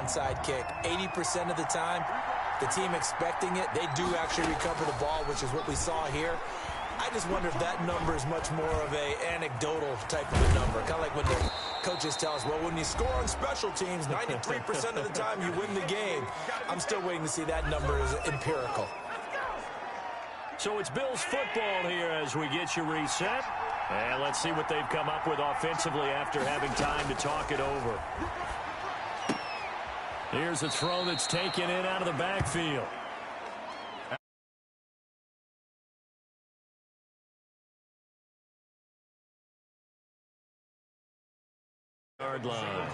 onside kick. 80% of the time, the team expecting it, they do actually recover the ball, which is what we saw here. I just wonder if that number is much more of a anecdotal type of a number. Kind of like when the coaches tell us, well, when you score on special teams, 93% of the time you win the game. I'm still waiting to see that number is empirical. So it's Bills football here as we get you reset. And let's see what they've come up with offensively after having time to talk it over. Here's a throw that's taken in out of the backfield. Yard line.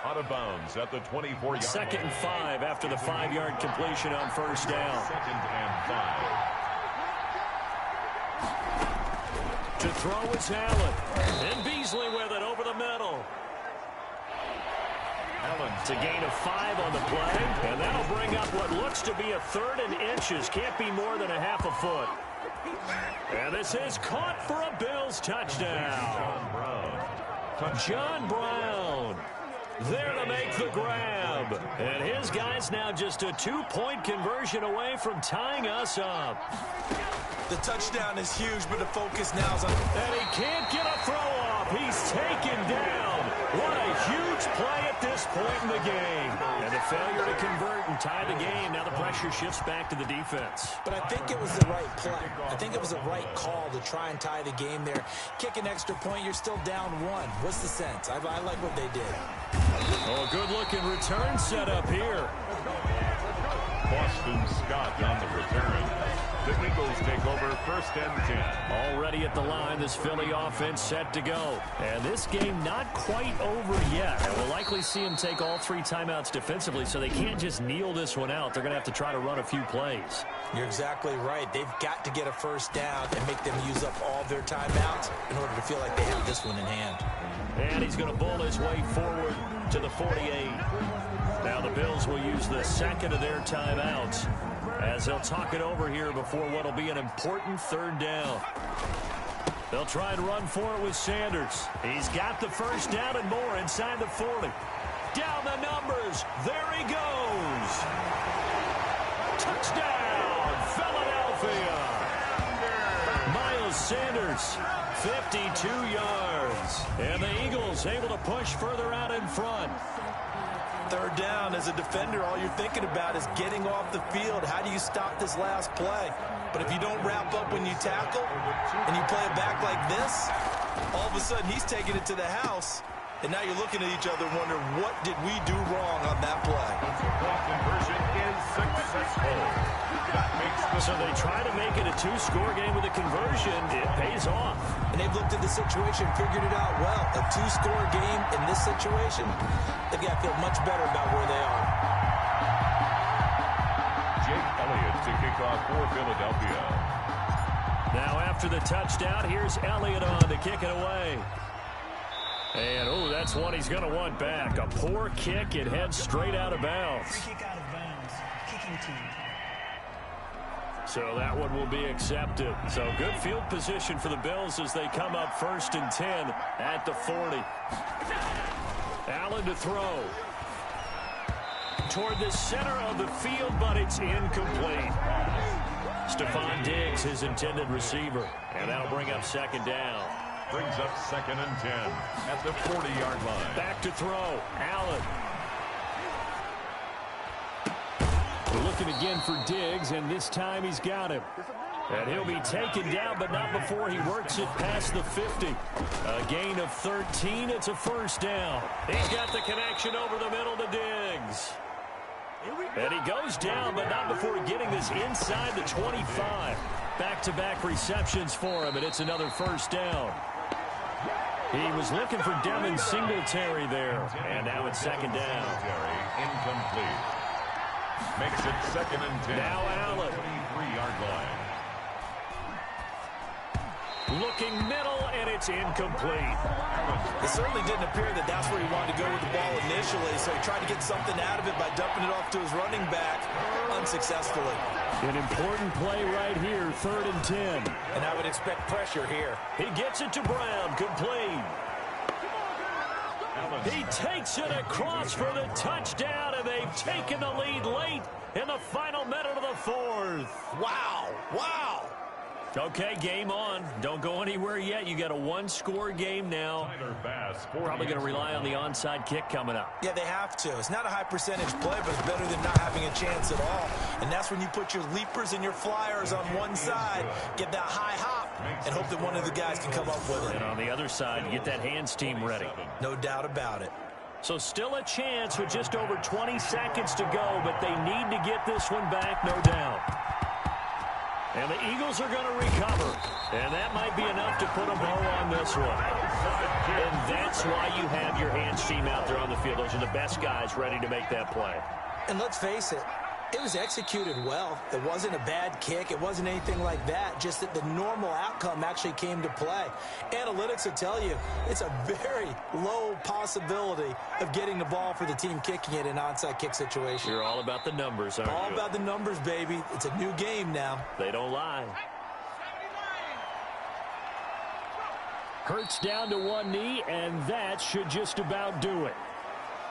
Out of bounds at the 24-yard line. 2nd and 5 after the 5-yard completion on first down. 2nd and 5. To throw is Allen. And Beasley with it over the middle. Allen to gain of 5 on the play. And that'll bring up what looks to be a 3rd and inches. Can't be more than a half a foot. And this is caught for a Bills touchdown. John Brown there to make the grab. And his guy's now just a 2-point conversion away from tying us up. The touchdown is huge, but the focus now is on... And he can't get a throw off. He's taken down. What a huge play at this point in the game. And the failure to convert and tie the game. Now the pressure shifts back to the defense. But I think it was the right play. I think it was the right call to try and tie the game there. Kick an extra point, you're still down 1. What's the sense? I like what they did. Oh, good-looking return set up here. Boston Scott on the return. The Eagles take over 1st and 10. Already at the line, this Philly offense set to go. And this game not quite over yet. And we'll likely see them take all 3 timeouts defensively, so they can't just kneel this one out. They're going to have to try to run a few plays. You're exactly right. They've got to get a first down and make them use up all their timeouts in order to feel like they have this one in hand. And he's going to bull his way forward to the 48. Now the Bills will use the 2nd of their timeouts as they'll talk it over here before what will be an important 3rd down. They'll try and run for it with Sanders. He's got the first down and more inside the 40. Down the numbers. There he goes. Touchdown, Philadelphia. Miles Sanders, 52 yards. And the Eagles able to push further out in front. 3rd down, as a defender, all you're thinking about is getting off the field. How do you stop this last play? But if you don't wrap up when you tackle and you play it back like this, all of a sudden he's taking it to the house. And now you're looking at each other and wondering, what did we do wrong on that play? The conversion is successful. So they try to make it a 2-score game with a conversion. It pays off. And they've looked at the situation, figured it out well. A 2-score game in this situation, they've got to feel much better about where they are. Jake Elliott to kick off for Philadelphia. Now after the touchdown, here's Elliott on to kick it away. And, oh, that's one he's going to want back. A poor kick. It heads straight out of bounds. Free kick out of bounds. Kicking team. So that one will be accepted. So good field position for the Bills as they come up 1st and 10 at the 40. Allen to throw. Toward the center of the field, but it's incomplete. Stephon Diggs, his intended receiver. And that'll bring up 2nd down. Brings up 2nd and 10 at the 40-yard line. Back to throw. Allen. We're looking again for Diggs, and this time he's got him. And he'll be taken down, but not before he works it past the 50. A gain of 13. It's a 1st down. He's got the connection over the middle to Diggs. And he goes down, but not before getting this inside the 25. Back-to-back receptions for him, and it's another 1st down. He was looking for Devin Singletary there. And now it's 2nd down. Incomplete. Makes it 2nd and 10. Now Allen. 23-yard line. Looking middle, and it's incomplete. It certainly didn't appear that that's where he wanted to go with the ball initially, so he tried to get something out of it by dumping it off to his running back unsuccessfully. An important play right here, 3rd and 10. And I would expect pressure here. He gets it to Brown, complete. Allen He takes it across for the touchdown, and they've taken the lead late in the final minute of the fourth. Wow. Wow. Okay, game on. Don't go anywhere yet. You got a one-score game now. Probably going to rely on the onside kick coming up. Yeah, they have to. It's not a high-percentage play, but it's better than not having a chance at all. And that's when you put your leapers and your flyers on one side, get that high hop, and hope that one of the guys can come up with it. And on the other side, get that hands team ready. No doubt about it. So still a chance with just over 20 seconds to go, but they need to get this one back, no doubt. And the Eagles are going to recover. And that might be enough to put a bow on this one. And that's why you have your hands team out there on the field. Those are the best guys ready to make that play. And let's face it, it was executed well. It wasn't a bad kick. It wasn't anything like that. Just that the normal outcome actually came to play. Analytics will tell you it's a very low possibility of getting the ball for the team kicking it in an onside kick situation. You're all about the numbers, aren't you? All about the numbers, baby. It's a new game now. They don't lie. Hurts down to one knee, and that should just about do it.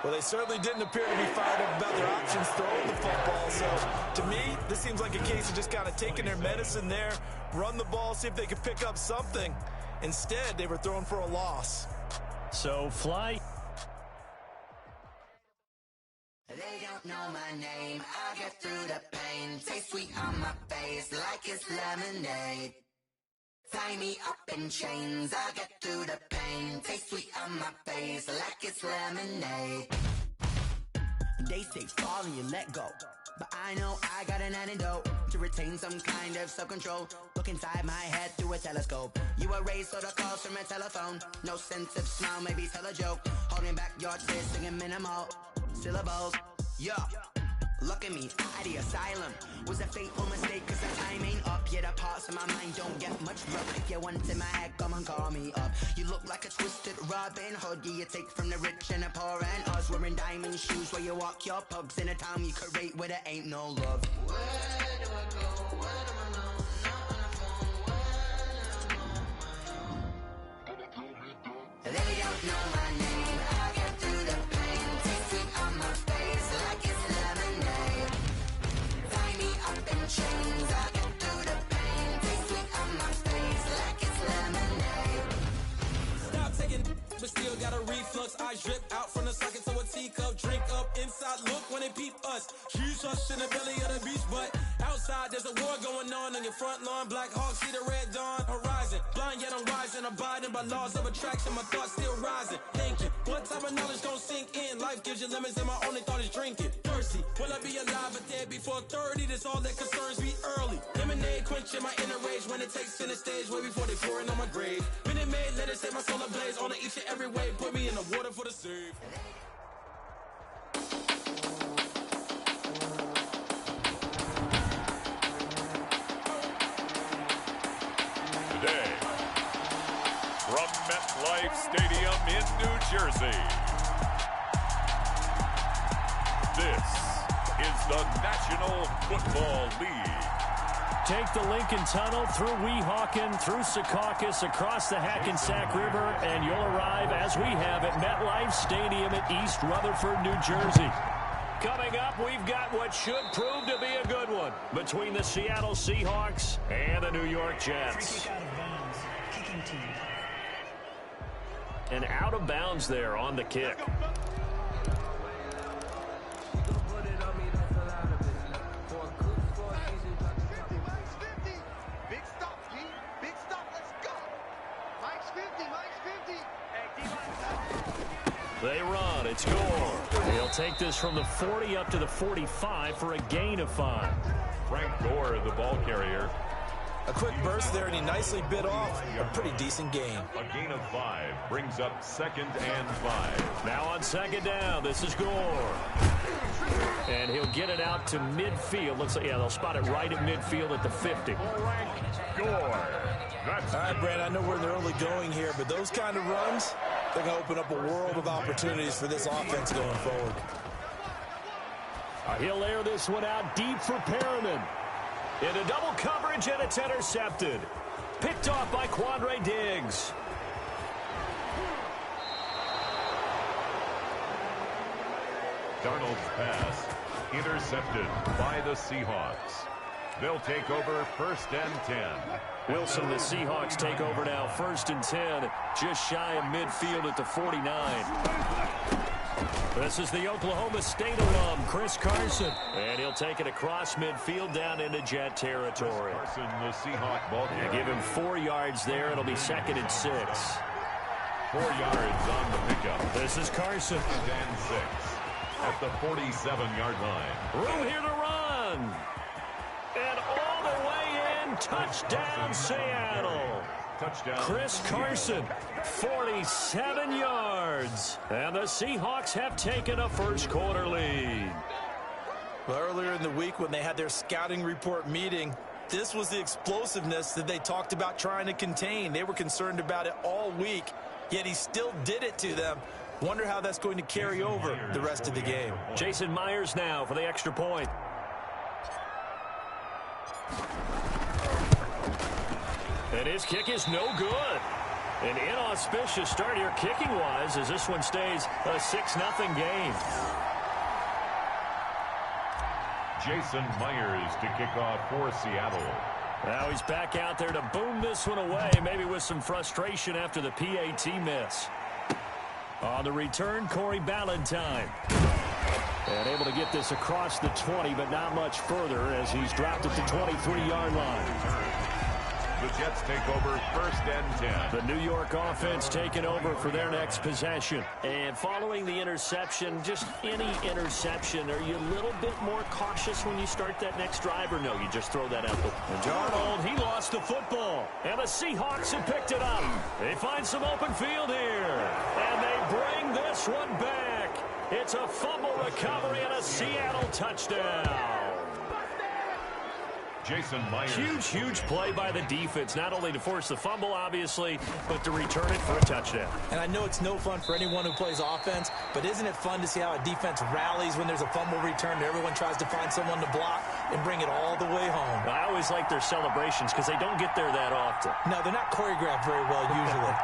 Well, they certainly didn't appear to be fired up about their options throwing the football. So, to me, this seems like a case of just kind of taking their medicine there, run the ball, see if they could pick up something. Instead, they were throwing for a loss. So, fly. They don't know my name. I get through the pain. Taste sweet on my face like it's lemonade. Tie me up in chains, I get through the pain. Taste sweet on my face like it's lemonade. They say fall and you let go, but I know I got an antidote to retain some kind of self-control. Look inside my head through a telescope. You erase all the calls from a telephone. No sense of smile, maybe tell a joke. Holding back your tears, singing minimal syllables. Yeah. Look at me, out the asylum. Was a fateful mistake, cause the time ain't up. Yet the parts of my mind don't get much rough. If you want in my head, come and call me up. You look like a twisted Robin Hood. Yeah, you take from the rich and the poor and us. Wearing diamond shoes where you walk your pugs in a town you create where there ain't no love. Where do I go? Where do I know? Not on the phone. Where do I know? They don't know my name. I get through the pain. Taste sweet on my face like it's lemonade. Tie me up in chains. I get through the pain. Taste sweet on my face like it's lemonade. Stop taking, but still got a reflux. Eyes drip out from the socket to a teacup. Drink up inside, look when they peep us. Shoes us in the belly of the beach, but outside there's a war going on your front lawn. Black Hawk, see the red dawn horizon. Blind yet I'm rising, abiding by laws of attraction. My thoughts still rising, thinking what type of knowledge gon' sink in? Life gives you lemons and my only thought is drinking. Thirsty, will I be alive or dead before 30? That's all that concerns me early. Lemonade quenching my inner rage when it takes center stage way before they pouring on my grave. Minute Maid, let it set my soul ablaze on each and every way. Put me in the water for the save. Today, from MetLife Stadium in New Jersey, this is the National Football League. Take the Lincoln Tunnel through Weehawken, through Secaucus, across the Hackensack River, and you'll arrive, as we have, at MetLife Stadium at East Rutherford, New Jersey. Coming up, we've got what should prove to be a good one between the Seattle Seahawks and the New York Jets. Free kick out of bounds. Kicking team. And out of bounds there on the kick. They run, it's Gore. He'll take this from the 40 up to the 45 for a gain of 5. Frank Gore, the ball carrier. A quick burst there, and he nicely bit off a pretty decent gain. A gain of 5 brings up 2nd and 5. Now on 2nd down, this is Gore. And he'll get it out to midfield. Looks like, yeah, they'll spot it right at midfield at the 50. Frank Gore. That's All right, Brad, I know we're in the early going here, but those kind of runs, they're going to open up a world of opportunities for this offense going forward. He'll air this one out deep for Perriman. Into double coverage, and it's intercepted. Picked off by Quandre Diggs. Darnold's pass intercepted by the Seahawks. They'll take over 1st and 10. Wilson, the Seahawks take over now 1st and 10, just shy of midfield at the 49. This is the Oklahoma State alum, Chris Carson. And he'll take it across midfield down into Jet territory. Carson, the Seahawk ball carrier. Give him 4 yards there. It'll be 2nd and 6. 4 yards on the pickup. This is Carson. And 6 at the 47-yard line. Room here to run. And all the way in. Touchdown, Seattle. Touchdown. Chris Carson, 47 yards. And the Seahawks have taken a first-quarter lead. Well, earlier in the week when they had their scouting report meeting, this was the explosiveness that they talked about trying to contain. They were concerned about it all week, yet he still did it to them. Wonder how that's going to carry over the rest of the game. Jason Myers now for the extra point. And his kick is no good. An inauspicious start here kicking-wise as this one stays a 6-0 game. Jason Myers to kick off for Seattle. Now he's back out there to boom this one away, maybe with some frustration after the PAT miss. On the return, Corey Ballantyne. And able to get this across the 20, but not much further as he's dropped at the 23-yard line. The Jets take over 1st and 10. The New York offense taking over for their next possession. And following the interception, just any interception, are you a little bit more cautious when you start that next drive, or no, you just throw that out? And Darnold, he lost the football. And the Seahawks have picked it up. They find some open field here. And they bring this one back. It's a fumble recovery and a Seattle touchdown. Jason Myers. Huge play by the defense, not only to force the fumble, obviously, but to return it for a touchdown. And I know it's no fun for anyone who plays offense, but isn't it fun to see how a defense rallies when there's a fumble return and everyone tries to find someone to block and bring it all the way home? I always like their celebrations because they don't get there that often. No, they're not choreographed very well usually.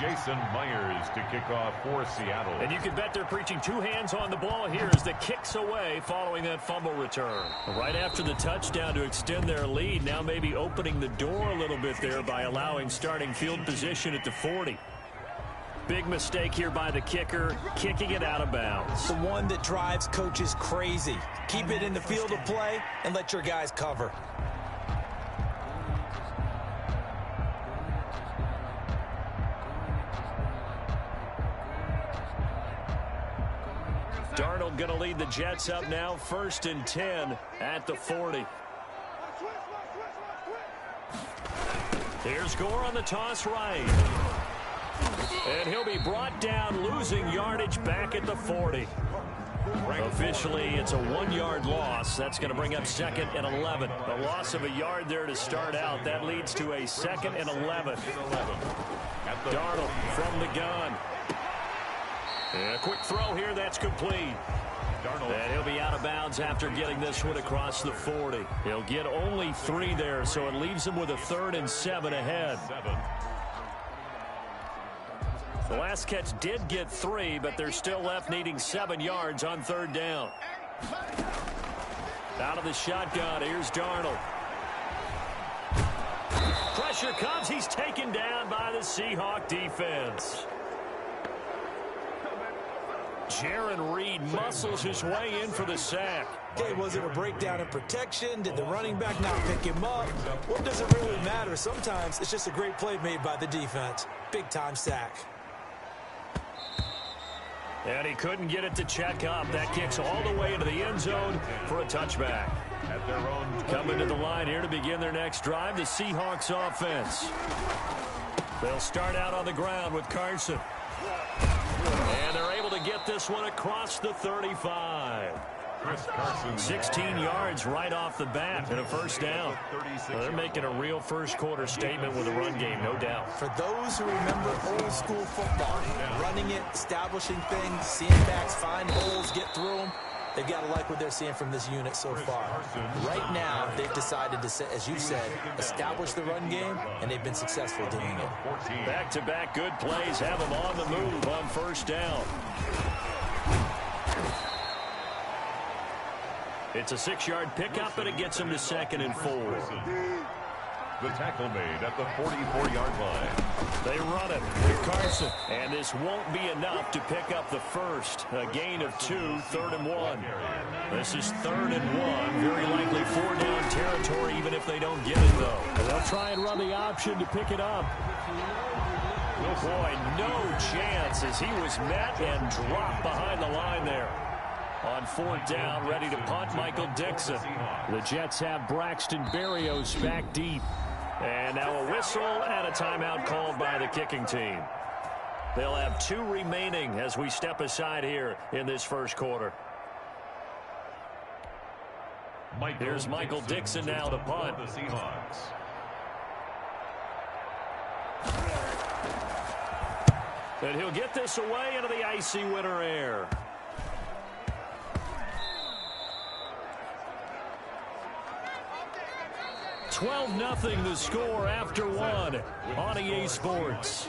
Jason Myers to kick off for Seattle. And you can bet they're preaching 2 hands on the ball here as the kick's away following that fumble return. Right after the touchdown to extend their lead, now maybe opening the door a little bit there by allowing starting field position at the 40. Big mistake here by the kicker, kicking it out of bounds. The one that drives coaches crazy. Keep it in the field of play and let your guys cover. Darnold going to lead the Jets up now, 1st and 10 at the 40. Here's Gore on the toss right. And he'll be brought down, losing yardage back at the 40. Officially, it's a 1-yard loss. That's going to bring up 2nd and 11. A loss of a yard there to start out. That leads to a 2nd and 11. Darnold from the gun. And a quick throw here, that's complete. And he'll be out of bounds after getting this one across the 40. He'll get only 3 there, so it leaves him with a 3rd and 7 ahead. The last catch did get 3, but they're still left needing 7 yards on 3rd down. Out of the shotgun, here's Darnold. Pressure comes, he's taken down by the Seahawk defense. Jaron Reed muscles his way in for the sack. Okay, was it a breakdown in protection? Did the running back not pick him up? What does it really matter? Sometimes it's just a great play made by the defense. Big-time sack. And he couldn't get it to check up. That kicks all the way into the end zone for a touchback. At their own coming to the line here to begin their next drive, the Seahawks offense. They'll start out on the ground with Carson. And they're able to get this one across the 35. Chris Carson. 16 yards right off the bat and a 1st down. Well, they're making a real first-quarter statement with a run game, no doubt. For those who remember old-school football, running it, establishing things, seeing backs find holes, get through them, They've got to like what they're seeing from this unit so far. Right now, they've decided to, as you said, establish the run game, and they've been successful doing it. Back-to-back good plays have them on the move on first down. It's a 6-yard pickup, and it gets them to 2nd and 4. The tackle made at the 44-yard line. They run it with Carson. And this won't be enough to pick up the first. A gain of 2, 3rd and 1. This is 3rd and 1. Very likely 4-down territory, even if they don't get it, though. They'll try and run the option to pick it up. Boy, no chance as he was met and dropped behind the line there. On 4th down, ready to punt, Michael Dixon. The Jets have Braxton Berrios back deep. And now a whistle and a timeout called by the kicking team. They'll have 2 remaining as we step aside here in this first quarter. Here's Michael Dixon now to punt. The Seahawks. And he'll get this away into the icy winter air. 12-0 the score after 1 on EA Sports.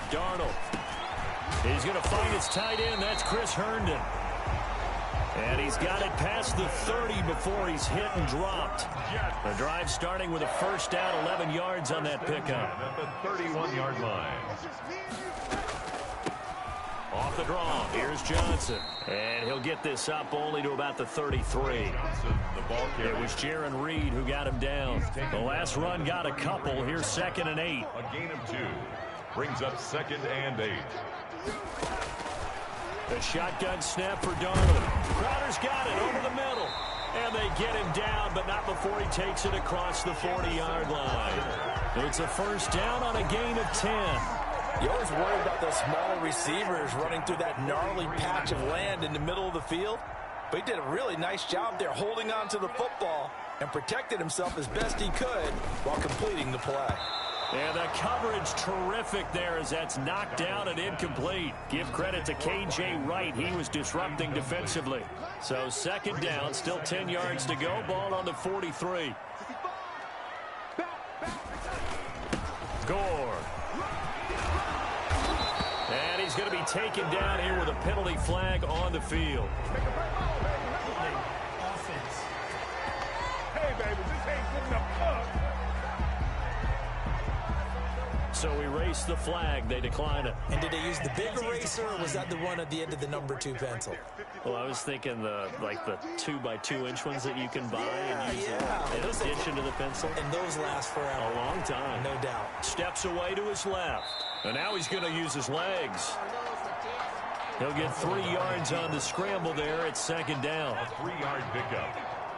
Darnold. He's going to find his tight end. That's Chris Herndon. And he's got it past the 30 before he's hit and dropped. The drive starting with a first down, 11 yards on that pickup. At the 31-yard line. Off the draw, here's Johnson. And he'll get this up only to about the 33. It was Jaron Reed who got him down. The last run got a couple. Here's 2nd and 8. A gain of 2. Brings up 2nd and 8. The shotgun snap for Darnold. Crowder's got it over the middle. And they get him down, but not before he takes it across the 40-yard line. It's a first down on a gain of 10. You always worry about those smaller receivers running through that gnarly patch of land in the middle of the field. But he did a really nice job there holding on to the football and protected himself as best he could while completing the play. And the coverage terrific there as that's knocked down and incomplete. Give credit to K.J. Wright. He was disrupting defensively. So 2nd down, still 10 yards to go. Ball on the 43. Gore. And he's going to be taken down here with a penalty flag on the field. Offense. Hey, baby, this ain't good enough. So we race the flag. They decline it. And did they use the big eraser, or was that the one at the end of the number 2 pencil? Well, I was thinking the 2x2-inch ones that you can buy and use in addition to the pencil. And those last forever. A long time. No doubt. Steps away to his left. And now he's going to use his legs. He'll get 3 yards on the scramble there at 2nd down. A 3-yard pickup.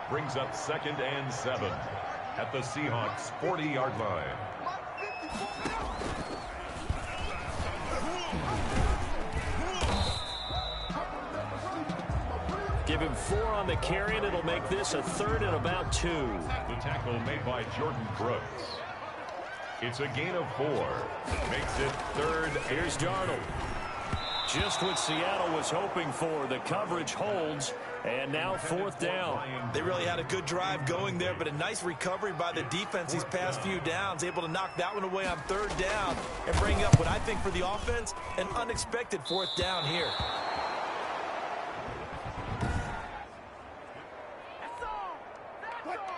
Brings up 2nd and 7 at the Seahawks' 40-yard line. Give him 4 on the carry, and it'll make this a 3rd and about 2. The tackle made by Jordan Brooks. It's a gain of 4. Makes it 3rd. Here's Darnold. Just what Seattle was hoping for. The coverage holds, and now 4th down. They really had a good drive going there, but a nice recovery by the defense these past few downs, able to knock that one away on 3rd down and bring up what I think for the offense, an unexpected 4th down here.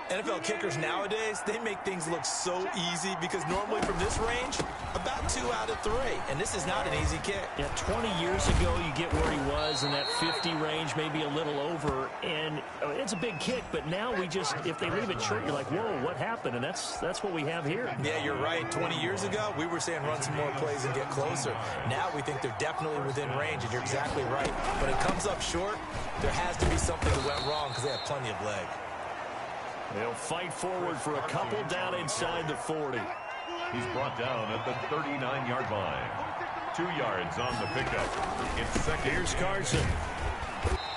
NFL kickers nowadays, they make things look so easy because normally from this range, about 2 out of 3. And this is not an easy kick. Yeah, 20 years ago, you get where he was in that 50 range, maybe a little over. And it's a big kick, but now we just, if they leave it short, you're like, whoa, what happened? And that's what we have here. Yeah, you're right. 20 years ago, we were saying run some more plays and get closer. Now we think they're definitely within range, and you're exactly right. When it comes up short, there has to be something that went wrong because they have plenty of leg. They'll fight forward for a couple down inside the 40. He's brought down at the 39-yard line. 2 yards on the pickup. It's second. Here's Carson.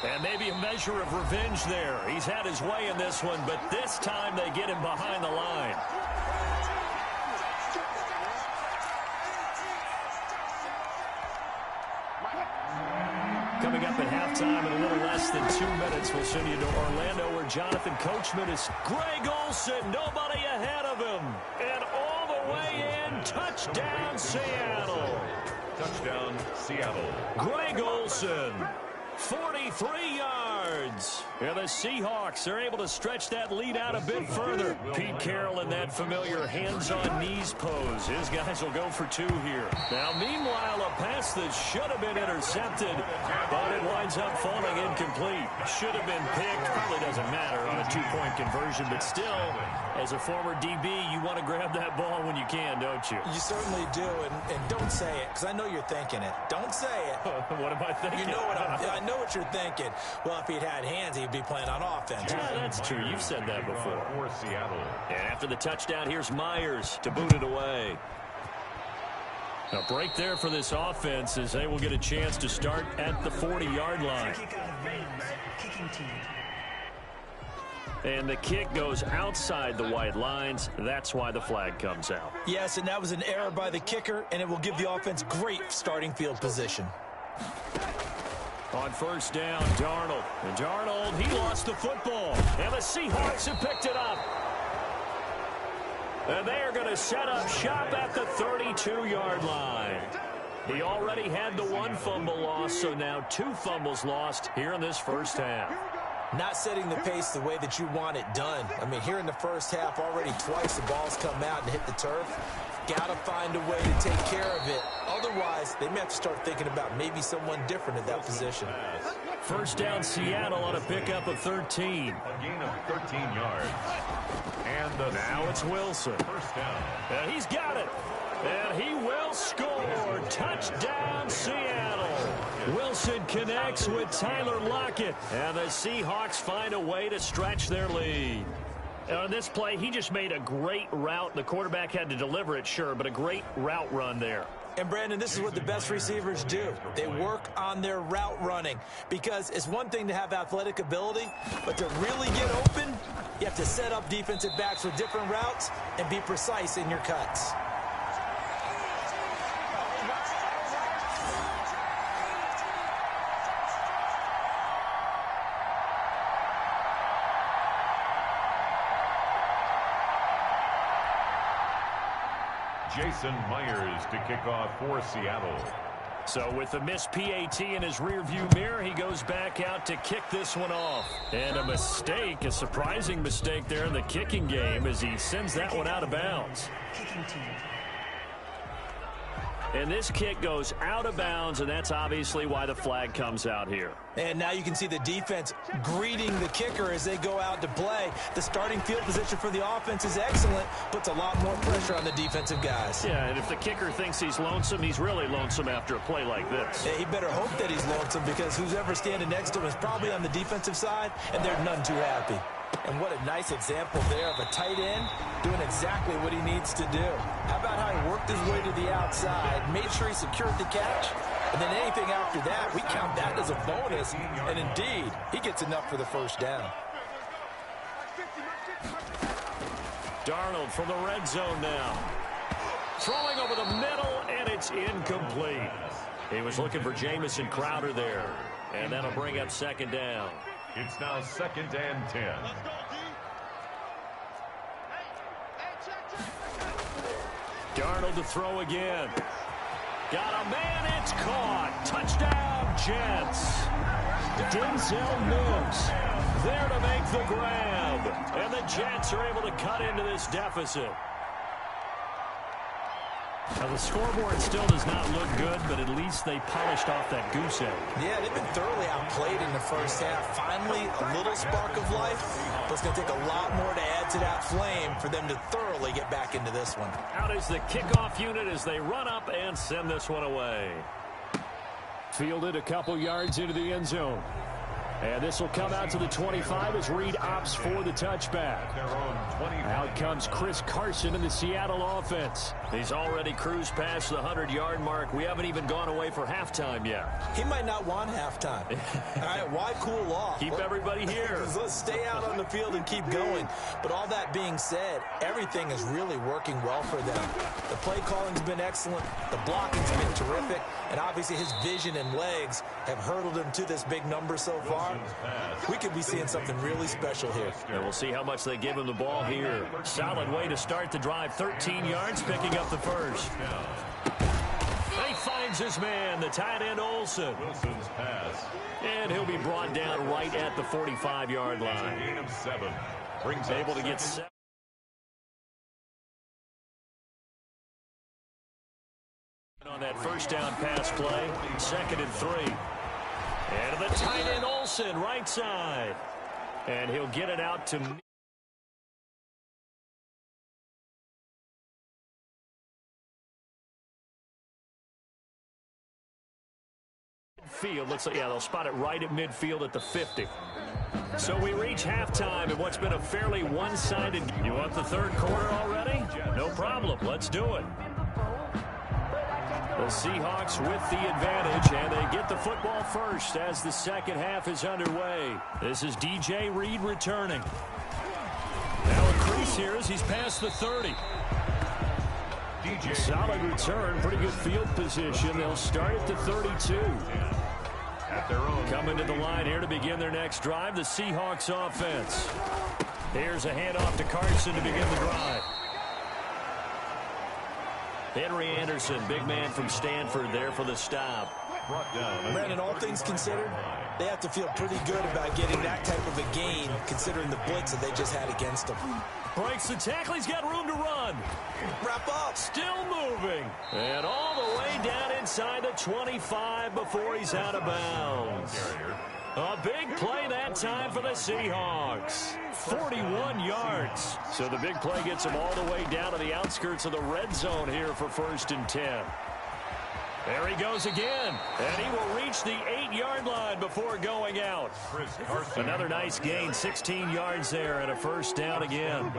And maybe a measure of revenge there. He's had his way in this one, but this time they get him behind the line. Coming up at halftime in a little less than 2 minutes, we'll send you to Orlando where Jonathan Coachman is Greg Olsen, nobody ahead of him. And all the way in, touchdown Seattle. Touchdown, Seattle. Greg Olsen, 43 yards. And the Seahawks are able to stretch that lead out a bit further. Pete Carroll in that familiar hands-on knees pose. His guys will go for 2 here. Now, meanwhile, a pass that should have been intercepted, but it winds up falling incomplete. Should have been picked. Probably doesn't matter on a 2-point conversion, but still, as a former DB, you want to grab that ball when you can, don't you? You certainly do, and don't say it, because I know you're thinking it. Don't say it. What am I thinking? You know I know what you're thinking. Well, if he'd had hands, he'd be playing on offense. Yeah, that's true. You've said that before. For Seattle. And after the touchdown, here's Myers to boot it away. A break there for this offense as they will get a chance to start at the 40-yard line. Kick out of bounds. Kicking team. And the kick goes outside the white lines. That's why the flag comes out. Yes, and that was an error by the kicker, and it will give the offense great starting field position. On first down, Darnold. And Darnold, he lost the football. And the Seahawks have picked it up. And they are going to set up shop at the 32-yard line. He already had the 1 fumble loss, so now 2 fumbles lost here in this first half. Not setting the pace the way that you want it done. I mean, here in the first half, already twice the ball's come out and hit the turf. Got to find a way to take care of it. Otherwise, they may have to start thinking about maybe someone different at that position. First down, Seattle on a pickup of 13. A gain of 13 yards. And now it's Wilson. First down. And he's got it. And he will score. Touchdown, Seattle. Wilson connects with Tyler Lockett. And the Seahawks find a way to stretch their lead. On this play, he just made a great route. The quarterback had to deliver it, sure, but a great route run there. And, Brandon, this is what the best receivers do. They work on their route running because it's one thing to have athletic ability, but to really get open, you have to set up defensive backs with different routes and be precise in your cuts. Jason Myers to kick off for Seattle. So with the missed PAT in his rearview mirror, he goes back out to kick this one off. And a mistake, a surprising mistake there in the kicking game as he sends that one out of bounds. Kicking team. And this kick goes out of bounds, and that's obviously why the flag comes out here. And now you can see the defense greeting the kicker as they go out to play. The starting field position for the offense is excellent, puts a lot more pressure on the defensive guys. Yeah, and if the kicker thinks he's lonesome, he's really lonesome after a play like this. Yeah, he better hope that he's lonesome because who's ever standing next to him is probably on the defensive side, and they're none too happy. And what a nice example there of a tight end doing exactly what he needs to do. How about how he worked his way to the outside, made sure he secured the catch, and then anything after that, we count that as a bonus. And indeed, he gets enough for the first down. Darnold from the red zone now. Throwing over the middle, and it's incomplete. He was looking for Jamison Crowder there, and that'll bring up second down. It's now 2nd and 10. Darnold to throw again. Got a man, it's caught. Touchdown, Jets. Denzel Mims there to make the grab. And the Jets are able to cut into this deficit. Now, the scoreboard still does not look good, but at least they polished off that goose egg. Yeah, they've been thoroughly outplayed in the first half. Finally, a little spark of life, but it's going to take a lot more to add to that flame for them to thoroughly get back into this one. Out is the kickoff unit as they run up and send this one away. Fielded a couple yards into the end zone. And this will come out to the 25 as Reed opts for the touchback. Out comes Chris Carson in the Seattle offense. He's already cruised past the 100-yard mark. We haven't even gone away for halftime yet. He might not want halftime. All right, why cool off? Keep everybody here. Let's stay out on the field and keep going. But all that being said, everything is really working well for them. The play calling's been excellent. The blocking's been terrific. And obviously his vision and legs have hurdled him to this big number so far. We could be seeing something really special here. And we'll see how much they give him the ball here. Solid way to start the drive. 13 yards, picking up the first. He finds his man, the tight end Olsen. Wilson's pass. And he'll be brought down right at the 45-yard line. Gain of 7. Brings Able to get 7. On that first down pass play, 2nd and 3. And the tight end Olsen, right side. And he'll get it out to midfield. Looks like, yeah, they'll spot it right at midfield at the 50. So we reach halftime in what's been a fairly one-sided. You want the third quarter already? No problem. Let's do it. The Seahawks with the advantage, and they get the football first as the second half is underway. This is DJ Reed returning. Now a crease here as he's past the 30. Solid return, pretty good field position. They'll start at the 32. At their own. Coming to the line here to begin their next drive, the Seahawks offense. Here's a handoff to Carson to begin the drive. Henry Anderson, big man from Stanford there for the stop. Brandon, all things considered, they have to feel pretty good about getting that type of a gain considering the blitz that they just had against them. Breaks the tackle. He's got room to run. Wrap up. Still moving. And all the way down inside the 25 before he's out of bounds. A big play that time for the Seahawks. 41 yards. So the big play gets them all the way down to the outskirts of the red zone here for 1st and 10. There he goes again. And he will reach the 8-yard line before going out. Another nice gain, 16 yards there and a first down again.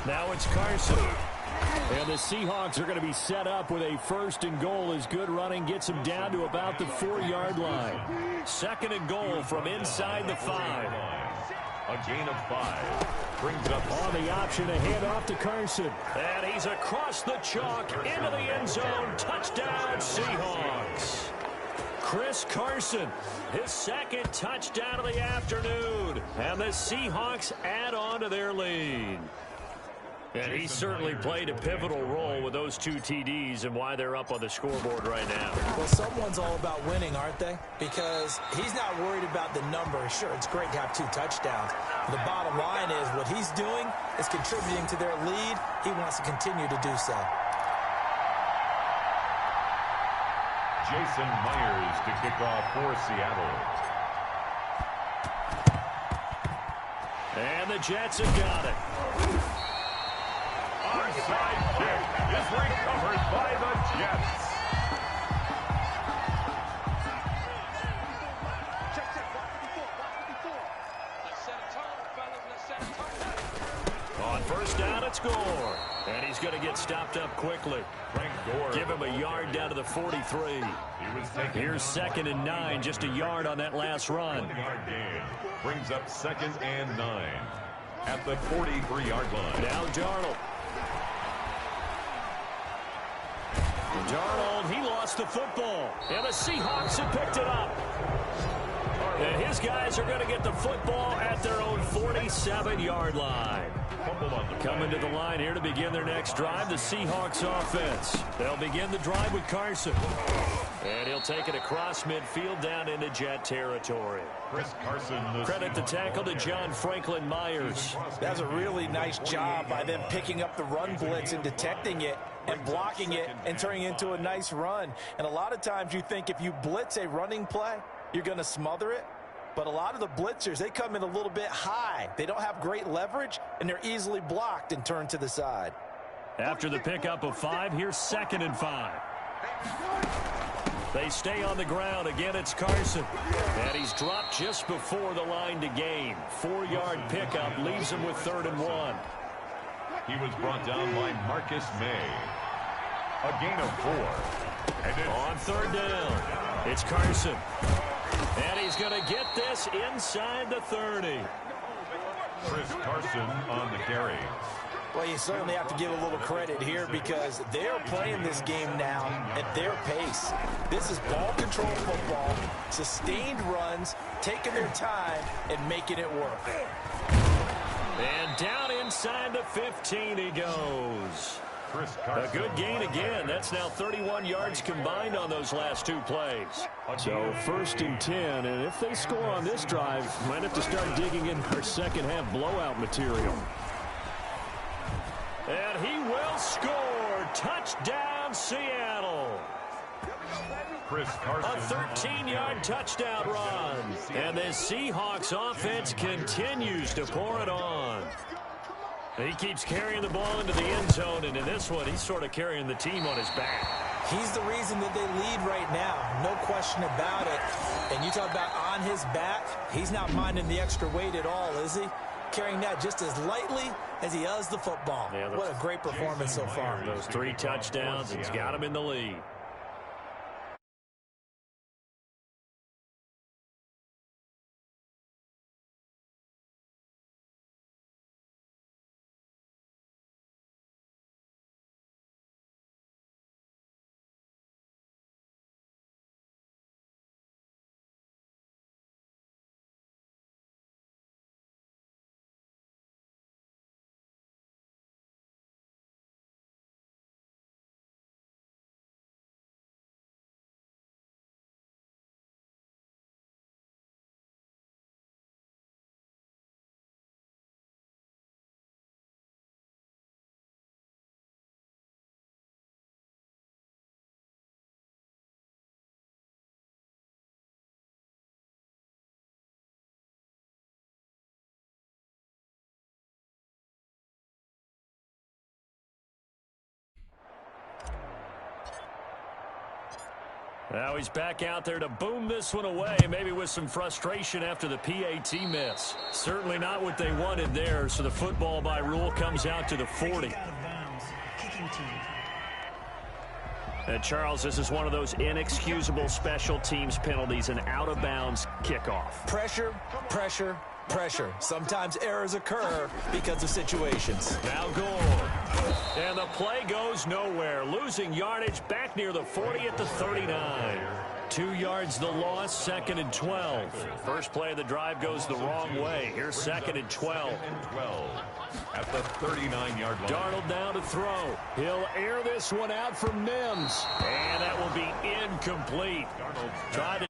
Now it's Carson. And the Seahawks are going to be set up with a 1st and goal as good running gets them down to about the 4-yard line. 2nd and goal from inside the 5. A gain of 5. Brings it up on the option, a handoff to Carson. And he's across the chalk into the end zone. Touchdown, Seahawks. Chris Carson, his 2nd touchdown of the afternoon. And the Seahawks add on to their lead. And he certainly played a pivotal role with those 2 TDs and why they're up on the scoreboard right now. Well, someone's all about winning, aren't they? Because he's not worried about the number. Sure, it's great to have 2 touchdowns. The bottom line is what he's doing is contributing to their lead. He wants to continue to do so. Jason Myers to kick off for Seattle. And the Jets have got it. Onside kick is recovered by the Jets. On 1st down, it's Gore. And he's going to get stopped up quickly. Give him a yard down to the 43. Here's 2nd and 9, just a yard on that last run. 1-yard gain. Brings up 2nd and 9 at the 43-yard line. Now Darnold. Darnold, he lost the football. And the Seahawks have picked it up. And his guys are going to get the football at their own 47-yard line. Coming to the line here to begin their next drive, the Seahawks offense. They'll begin the drive with Carson. And he'll take it across midfield down into Jet territory. Chris Carson. Credit the tackle to John Franklin Myers. That's a really nice job by them picking up the run blitz and detecting it and blocking it and turning it into a nice run. And a lot of times you think if you blitz a running play, you're going to smother it. But a lot of the blitzers, they come in a little bit high. They don't have great leverage, and they're easily blocked and turned to the side. After the pickup of 5, here's 2nd and 5. They stay on the ground. Again, it's Carson. And he's dropped just before the line to gain. 4-yard pickup leaves him with 3rd and 1. He was brought down by Marcus May. A gain of 4. And on 3rd down, it's Carson. And he's going to get this inside the 30. Chris Carson on the carry. Well, you certainly have to give a little credit here because they're playing this game now at their pace. This is ball control football, sustained runs, taking their time and making it work. And down inside the 15 he goes. A good gain again. That's now 31 yards combined on those last 2 plays. So 1st and 10, and if they score on this drive, might have to start digging in our second half blowout material. And he will score. Touchdown, Seattle. Chris Carson. A 13-yard touchdown run. And the Seahawks offense continues to pour it on. He keeps carrying the ball into the end zone, and in this one, he's sort of carrying the team on his back. He's the reason that they lead right now, no question about it. And you talk about on his back, he's not minding the extra weight at all, is he? Carrying that just as lightly as he does the football. Yeah, what a great performance so far. Those 3 touchdowns, he's got him in the lead. Now he's back out there to boom this one away, maybe with some frustration after the PAT miss. Certainly not what they wanted there, so the football by rule comes out to the 40. Out of bounds. Kicking team. And Charles, this is one of those inexcusable special teams penalties, an out-of-bounds kickoff. Pressure, pressure, pressure. Sometimes errors occur because of situations. Now goal. And the play goes nowhere. Losing yardage back near the 40 at the 39. 2 yards the loss, 2nd and 12. First play of the drive goes the wrong way. Here's 2nd and 12. At the 39-yard line. Darnold now to throw. He'll air this one out from Mims. And that will be incomplete. Tried to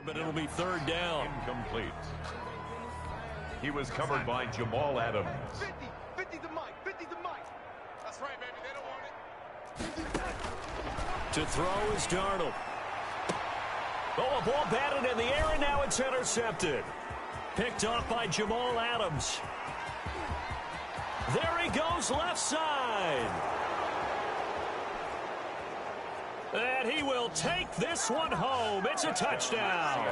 But it'll be third down. Incomplete. He was covered by Jamal Adams. 50 the mic. 50 the mic. That's right, baby. They don't want it. To throw is Darnold. Oh, a ball batted in the air, and now it's intercepted. Picked off by Jamal Adams. There he goes, left side. And he will take this one home. It's a touchdown.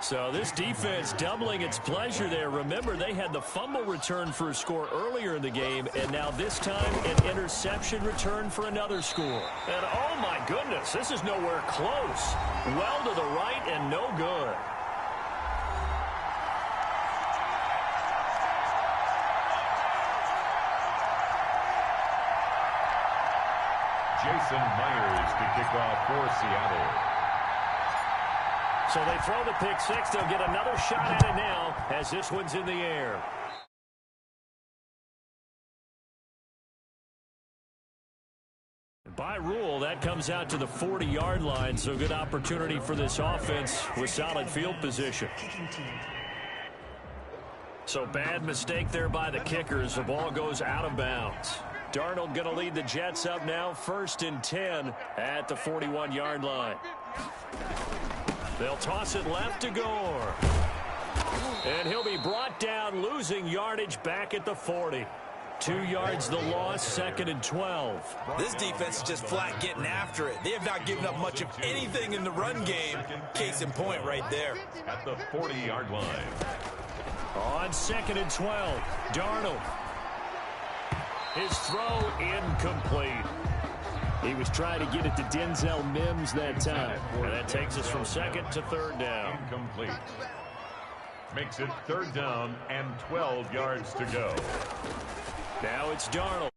So this defense doubling its pleasure there. Remember, they had the fumble return for a score earlier in the game, and now this time an interception return for another score. And oh my goodness, this is nowhere close. Well to the right and no good. Jason Myers to kick off for Seattle. So they throw the pick six. They'll get another shot at it now as this one's in the air. By rule, that comes out to the 40-yard line, so good opportunity for this offense with solid field position. Kicking team. So bad mistake there by the kickers. The ball goes out of bounds. Darnold going to lead the Jets up now, 1st and 10 at the 41-yard line. They'll toss it left to Gore. And he'll be brought down, losing yardage back at the 40. 2 yards the loss, 2nd and 12. This defense is just flat getting after it. They have not given up much of anything in the run game. Case in point right there. At the 40-yard line. On 2nd and 12, Darnold. His throw incomplete. He was trying to get it to Denzel Mims that time. And that takes us from 2nd to 3rd down. Incomplete. Makes it 3rd down and 12 yards to go. Now it's Darnold.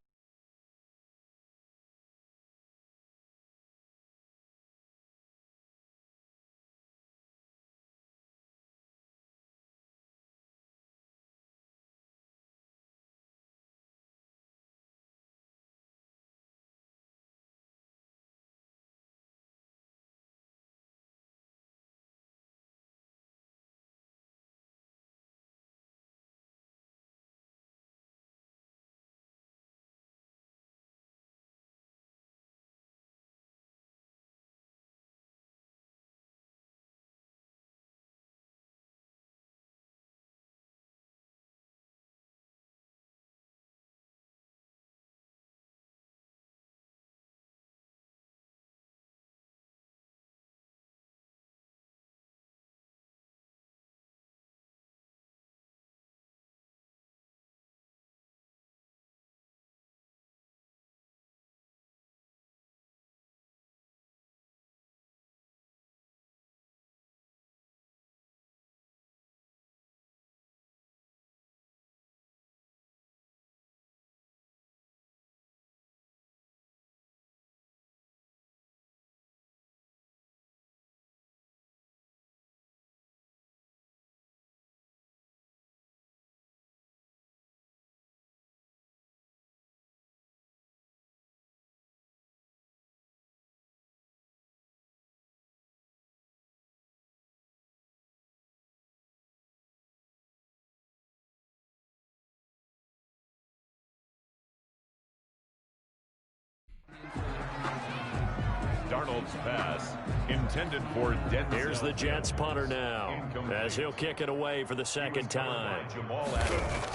Darnold's pass intended for Denzel. Here's the Jets punter now as he'll kick it away for the 2nd time. Jamal Adams.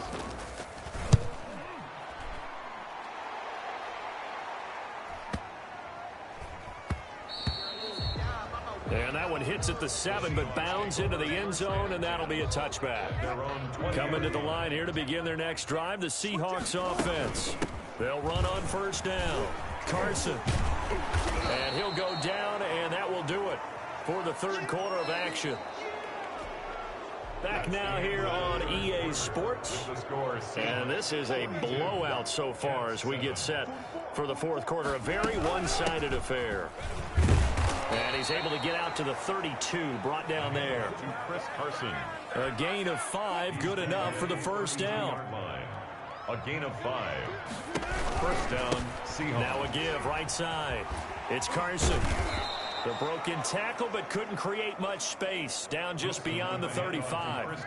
And that one hits at the 7, but bounds into the end zone, and that'll be a touchback. Coming to the line here to begin their next drive, the Seahawks offense. They'll run on 1st down. Carson. And he'll go down, and that will do it for the 3rd quarter of action. Back now here on EA Sports. And this is a blowout so far as we get set for the 4th quarter. A very one-sided affair. And he's able to get out to the 32, brought down there. To Chris Carson. A gain of 5, good enough for the 1st down. A gain of 5. 1st down, Seahawks. Now a give, right side. It's Carson. The broken tackle, but couldn't create much space. Down just beyond the 35.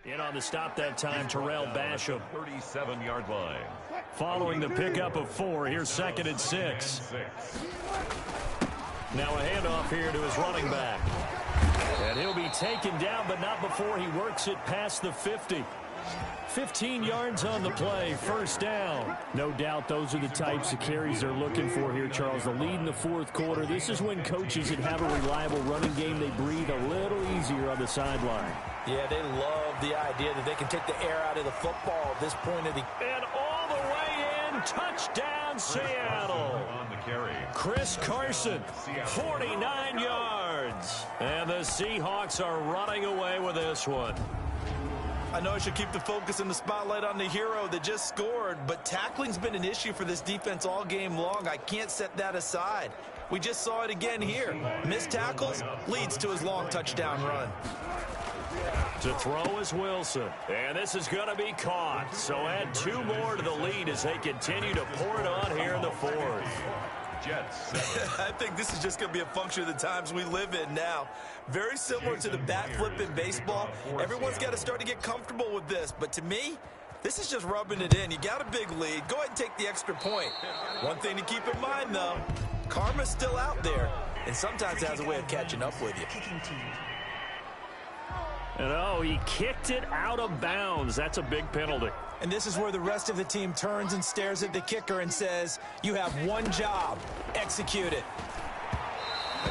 In on the stop that time, Terrell Basham. 37-yard line. Following the pickup of 4, here's 2nd and 6. Now a handoff here to his running back. And he'll be taken down, but not before he works it past the 50. 15 yards on the play, 1st down. No doubt those are the types of carries they're looking for here, Charles. The lead in the 4th quarter. This is when coaches that have a reliable running game, they breathe a little easier on the sideline. Yeah, they love the idea that they can take the air out of the football at this point of the... And all the way in, touchdown Seattle. On the carry. Chris Carson, 49 yards. And the Seahawks are running away with this one. I know I should keep the focus and the spotlight on the hero that just scored, but tackling's been an issue for this defense all game long. I can't set that aside. We just saw it again here. Missed tackles leads to his long touchdown run. To throw is Wilson, and this is going to be caught. So add 2 more to the lead as they continue to pour it on here in the 4th. Jets. I think this is just going to be a function of the times we live in now. Very similar to the bat flip in baseball. Everyone's got to start to get comfortable with this. But to me, this is just rubbing it in. You got a big lead. Go ahead and take the extra point. One thing to keep in mind, though, karma's still out there, and sometimes it has a way of catching up with you. Kicking team. And oh, he kicked it out of bounds. That's a big penalty. And this is where the rest of the team turns and stares at the kicker and says, you have one job, execute it.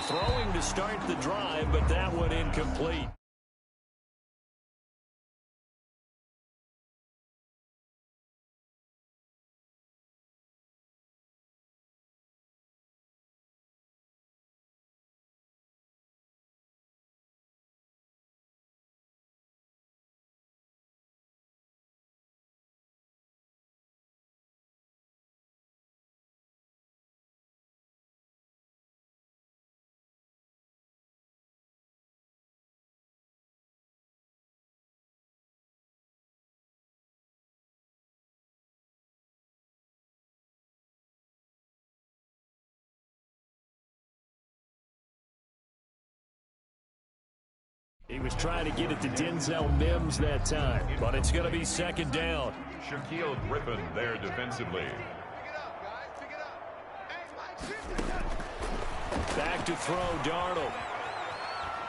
Throwing to start the drive, but that one incomplete. He was trying to get it to Denzel Mims that time, but it's going to be 2nd down. Shaquille Griffin there defensively. Back to throw, Darnold.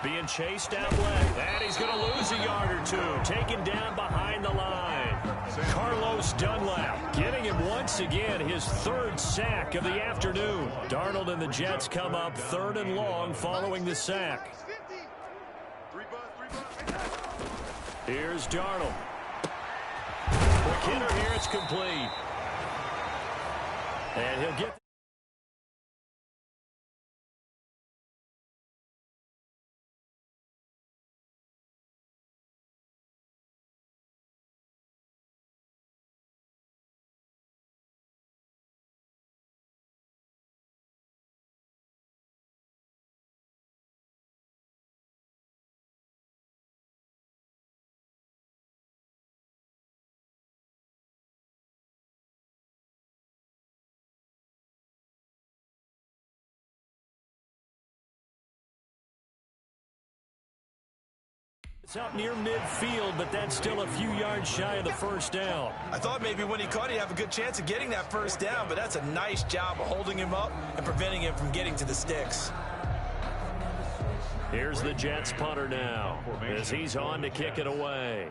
Being chased out left, and he's going to lose a yard or 2. Taken down behind the line. Carlos Dunlap getting him once again his 3rd sack of the afternoon. Darnold and the Jets come up 3rd and long following the sack. Here's Darnold. McKinnon here, it's complete. And he'll get... It's up near midfield, but that's still a few yards shy of the 1st down. I thought maybe when he caught it, he'd have a good chance of getting that 1st down, but that's a nice job of holding him up and preventing him from getting to the sticks. Here's the Jets punter now as he's on to kick it away.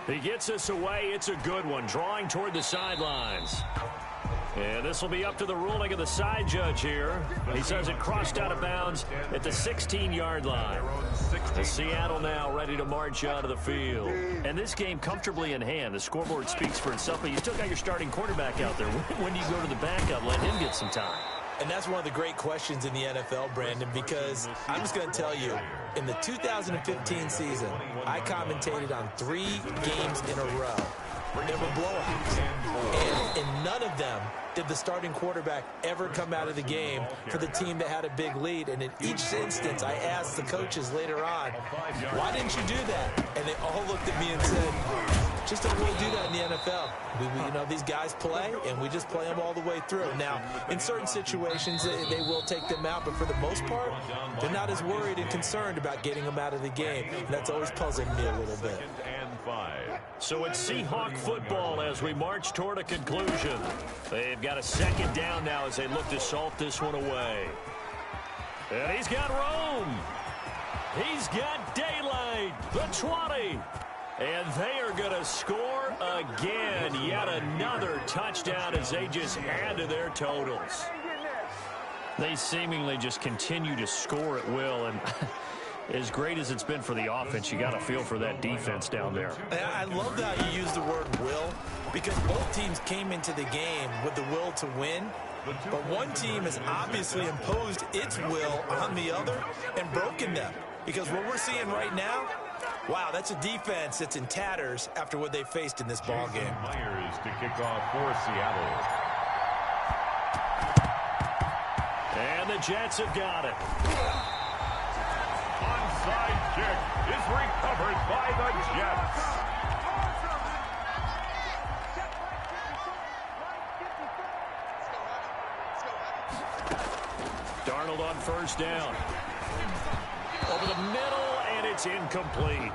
He gets us away. It's a good one, drawing toward the sidelines. And this will be up to the ruling of the side judge here. He says it crossed out of bounds at the 16-yard line. The Seattle now ready to march out of the field. And this game comfortably in hand. The scoreboard speaks for itself, but you still got your starting quarterback out there. When do you go to the backup? Let him get some time. And that's one of the great questions in the NFL, Brandon, because I'm just going to tell you, in the 2015 season, I commentated on 3 games in a row. They were blowouts. And none of them did the starting quarterback ever come out of the game for the team that had a big lead. And in each instance, I asked the coaches later on, why didn't you do that? And they all looked at me and said, just don't really do that in the NFL. These guys play, and we just play them all the way through. Now, in certain situations, they will take them out, but for the most part, they're not as worried and concerned about getting them out of the game. And that's always puzzled me a little bit. So it's Seahawk football as we march toward a conclusion. They've got a second down now as they look to salt this one away. And he's got Rome. He's got daylight. The 20. And they are going to score again. Yet another touchdown as they just add to their totals. They seemingly just continue to score at will. And as great as it's been for the offense, you got to feel for that defense down there. I love that you use the word will, because both teams came into the game with the will to win. But one team has obviously imposed its will on the other and broken them. Because what we're seeing right now, wow, that's a defense that's in tatters after what they faced in this ball game. Myers to kick off for Seattle. And the Jets have got it. Onside kick is recovered by the Jets. Darnold on first down. Over the middle, and it's incomplete.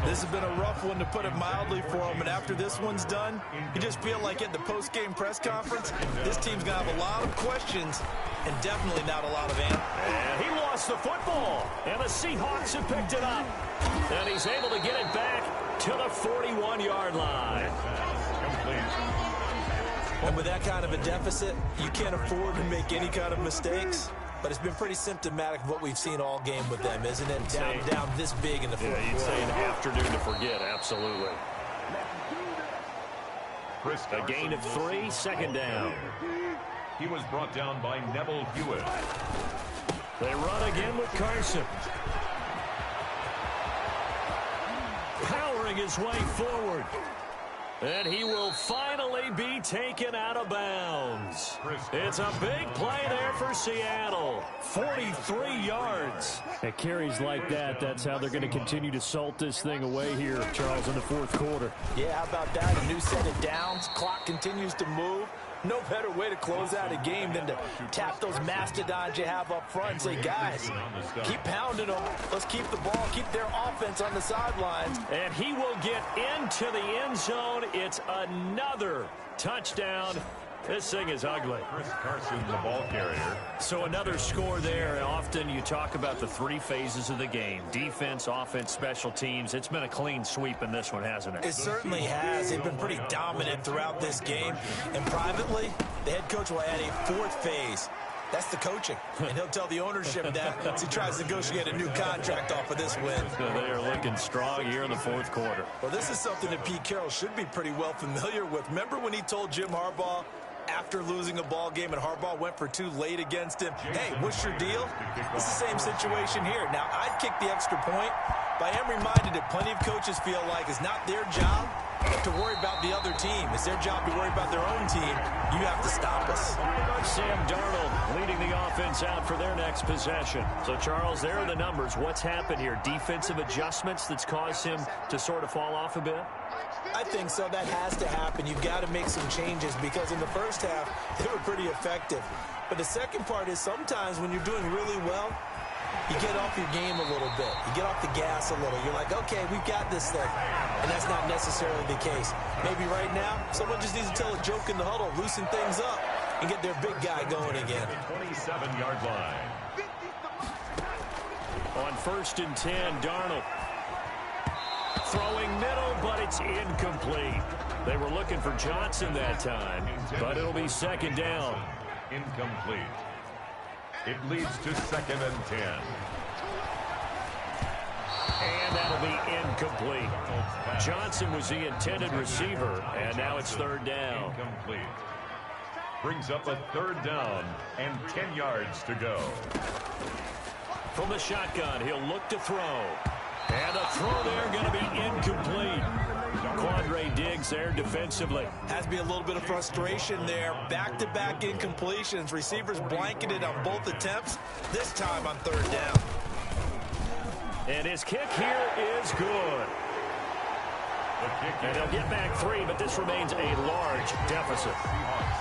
This has been a rough one, to put it mildly, for him. And after this one's done, you just feel like at the post-game press conference, this team's going to have a lot of questions and definitely not a lot of answers. And he lost the football, and the Seahawks have picked it up. And he's able to get it back to the 41-yard line. And with that kind of a deficit, you can't afford to make any kind of mistakes. But it's been pretty symptomatic of what we've seen all game with them, isn't it? Down this big in the fourth quarter. You'd say an afternoon to forget, absolutely. A gain of 3, second down. He was brought down by Neville Hewitt. They run again with Carson. Powering his way forward. And he will finally be taken out of bounds. It's a big play there for Seattle. 43 yards. At carries like that, that's how they're going to continue to salt this thing away here, Charles, in the fourth quarter. Yeah, how about that? A new set of downs. Clock continues to move. No better way to close out a game than to tap those mastodons you have up front and say, guys, keep pounding them. Let's keep the ball, keep their offense on the sidelines. And he will get into the end zone. It's another touchdown. This thing is ugly. Chris Carson, the ball carrier. So another score there. Often you talk about the 3 phases of the game. Defense, offense, special teams. It's been a clean sweep in this one, hasn't it? It certainly has. They've been pretty dominant throughout this game. And privately, the head coach will add a 4th phase. That's the coaching. And he'll tell the ownership that as he tries to negotiate a new contract off of this win. They are looking strong here in the fourth quarter. Well, this is something that Pete Carroll should be pretty well familiar with. Remember when he told Jim Harbaugh, after losing a ball game and Harbaugh went for 2 late against him, hey, what's your deal? It's the same situation here. Now, I'd kick the extra point, but I am reminded that plenty of coaches feel like it's not their job to worry about the other team. It's their job to worry about their own team. You have to stop us. Sam Darnold leading the offense out for their next possession. So, Charles, there are the numbers. What's happened here? Defensive adjustments that's caused him to sort of fall off a bit? I think so. That has to happen. You've got to make some changes because in the first half, they were pretty effective. But the second part is sometimes when you're doing really well, you get off your game a little bit. You get off the gas a little. You're like, okay, we've got this thing. And that's not necessarily the case. Maybe right now, someone just needs to tell a joke in the huddle, loosen things up, and get their big guy going again. 27-yard line. On 1st and 10, Darnold. Throwing middle, but it's incomplete. They were looking for Johnson that time, but it'll be second down. Incomplete. It leads to 2nd and 10. And that'll be incomplete. Johnson was the intended receiver, and now it's 3rd down. Incomplete. Brings up a 3rd down and 10 yards to go. From the shotgun, he'll look to throw. And a throw there going to be incomplete. Quandre Diggs there defensively. Has to be a little bit of frustration there. Back-to-back incompletions. Receivers blanketed on both attempts, this time on third down. And his kick here is good. And they'll get back 3, but this remains a large deficit.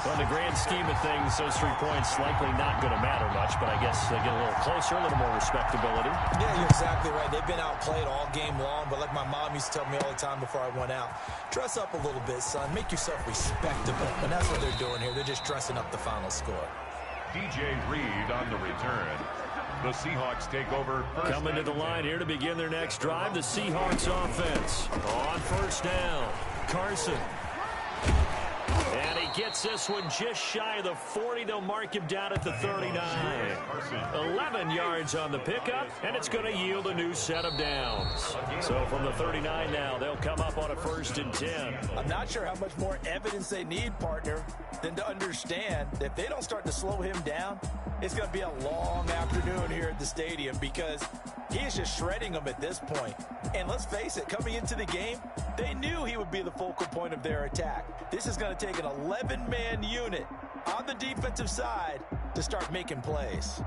On the grand scheme of things, those 3 points likely not going to matter much, but I guess they get a little closer, a little more respectability. Yeah, you're exactly right. They've been outplayed all game long, but like my mom used to tell me all the time before I went out, dress up a little bit, son. Make yourself respectable. And that's what they're doing here. They're just dressing up the final score. DJ Reed on the return. The Seahawks take over. Coming to the line here to begin their next drive, the Seahawks offense. On first down, Carson. And he gets this one just shy of the 40. They'll mark him down at the 39. 11 yards on the pickup, and it's going to yield a new set of downs. So from the 39 now, they'll come up on a 1st and 10. I'm not sure how much more evidence they need, partner, than to understand that if they don't start to slow him down, it's going to be a long afternoon here at the stadium because he is just shredding them at this point. And let's face it, coming into the game, they knew he would be the focal point of their attack. This is going to take an 11-man unit on the defensive side to start making plays.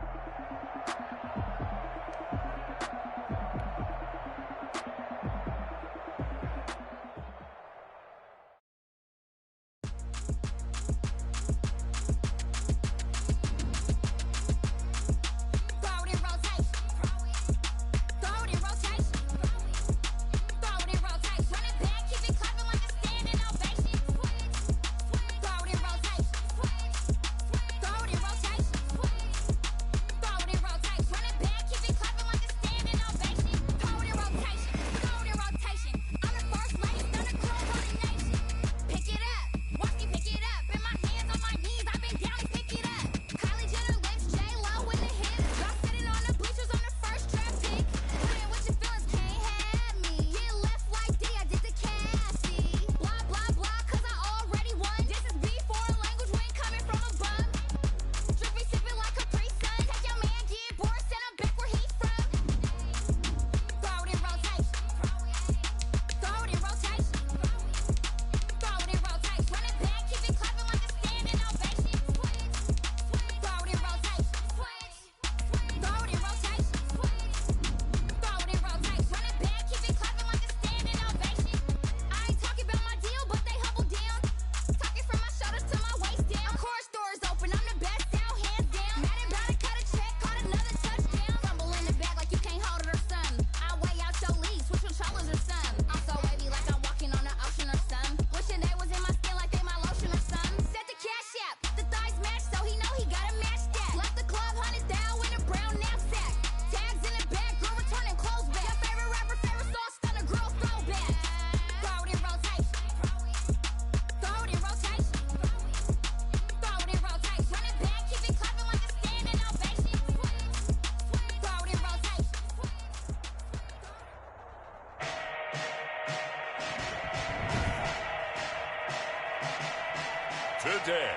Today,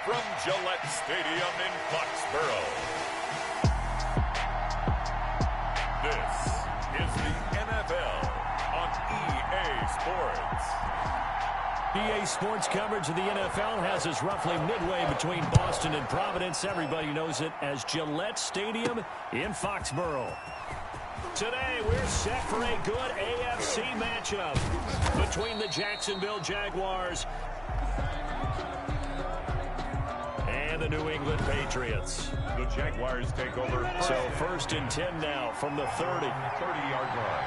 from Gillette Stadium in Foxborough, this is the NFL on EA Sports. EA Sports coverage of the NFL has us roughly midway between Boston and Providence. Everybody knows it as Gillette Stadium in Foxborough. Today, we're set for a good AFC matchup between the Jacksonville Jaguars and the New England Patriots. The Jaguars take over. So 1st and 10 now from the 30-yard line.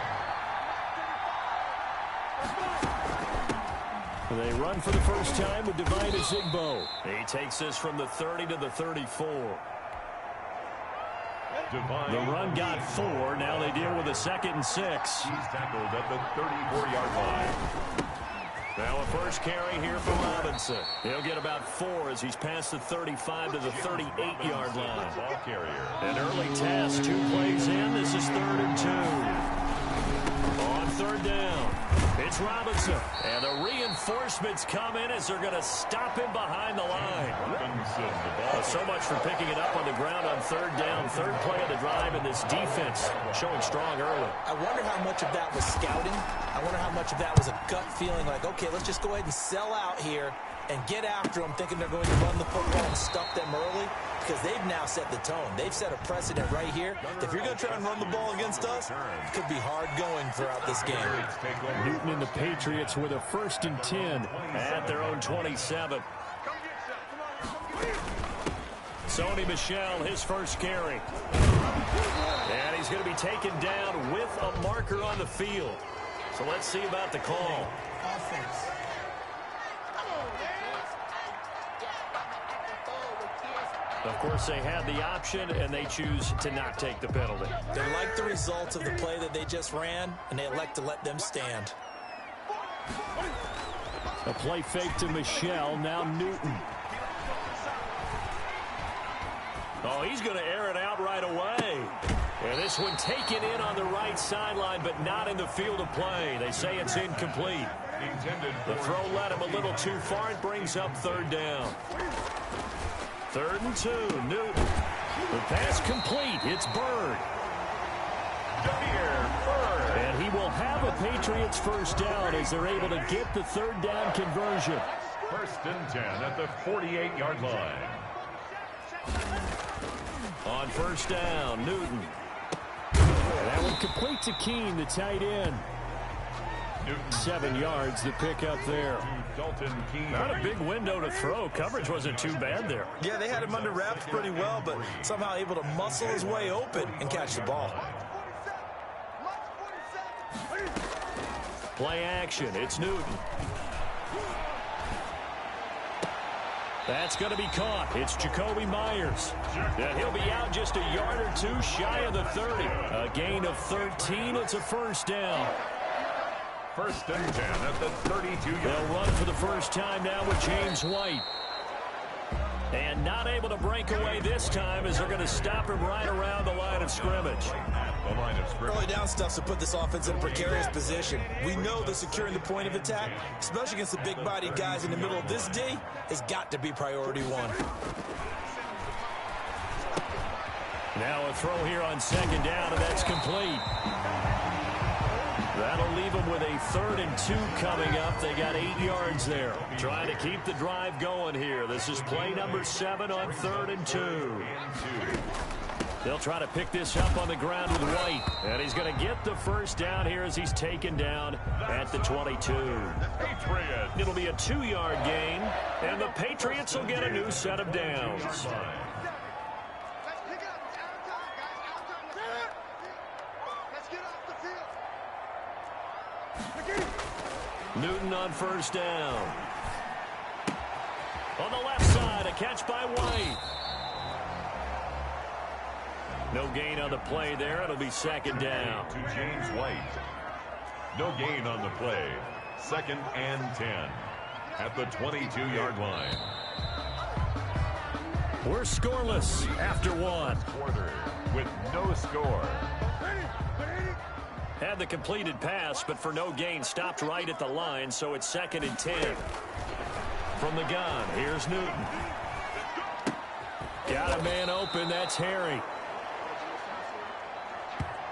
They run for the first time with Divine Azigbo. He takes this from the 30 to the 34. The run got 4. Now they deal with a 2nd and 6. He's tackled at the 34-yard line. Now a first carry here for Robinson. He'll get about 4 as he's past the 35 to the 38-yard line. Ball carrier. An early test, 2 plays in. This is 3rd and 2. On third down, it's Robinson. And the reinforcements come in as they're going to stop him behind the line. So much for picking it up on the ground on third down. Third play of the drive, and this defense showing strong early. I wonder how much of that was scouting. I wonder how much of that was a gut feeling like, okay, let's just go ahead and sell out here and get after them, thinking they're going to run the football and stuff them early, because they've now set the tone. They've set a precedent right here. If you're going to try and run the ball against us, it could be hard going throughout this game. Newton and the Patriots with a 1st and 10 at their own 27. Sony Michel, his first carry. And he's going to be taken down with a marker on the field. So let's see about the call. Offense. Of course, they had the option, and they choose to not take the penalty. They like the results of the play that they just ran, and they elect to let them stand. A play fake to Michel, now Newton. Oh, he's going to air it out right away. And this one taken in on the right sideline, but not in the field of play. They say it's incomplete. The throw led him a little too far. It brings up third down. 3rd and 2, Newton. The pass complete. It's Bird. And he will have a Patriots first down as they're able to get the third down conversion. 1st and 10 at the 48-yard line. On first down, Newton. And that one complete to Keene, the tight end. 7 yards, the pick up there. Not a big window to throw. Coverage wasn't too bad there. Yeah, they had him under wraps pretty well, but somehow able to muscle his way open and catch the ball. Play action. It's Newton. That's going to be caught. It's Jacoby Myers. And he'll be out just a yard or two shy of the 30. A gain of 13. It's a first down. 1st and 10 at the 32-yard. They'll run for the first time now with James White. And not able to break away this time as they're going to stop him right around the line of scrimmage. Early down stuff's to put this offense in a precarious position. We know that securing the point of attack, especially against the big-bodied guys in the middle of this D, has got to be priority one. Now a throw here on 2nd down, and that's complete. That'll leave them with a 3rd and 2 coming up. They got 8 yards there. Trying to keep the drive going here. This is play number 7 on 3rd and 2. They'll try to pick this up on the ground with White. And he's going to get the first down here as he's taken down at the 22. It'll be a 2-yard gain, and the Patriots will get a new set of downs. Newton on first down. On the left side, a catch by White. No gain on the play there. It'll be 2nd down. To James White. No gain on the play. 2nd and 10 at the 22-yard line. We're scoreless after 1. Quarter with no score. Had the completed pass, but for no gain, stopped right at the line, so it's 2nd and 10. From the gun, here's Newton. Got a man open, that's Harry.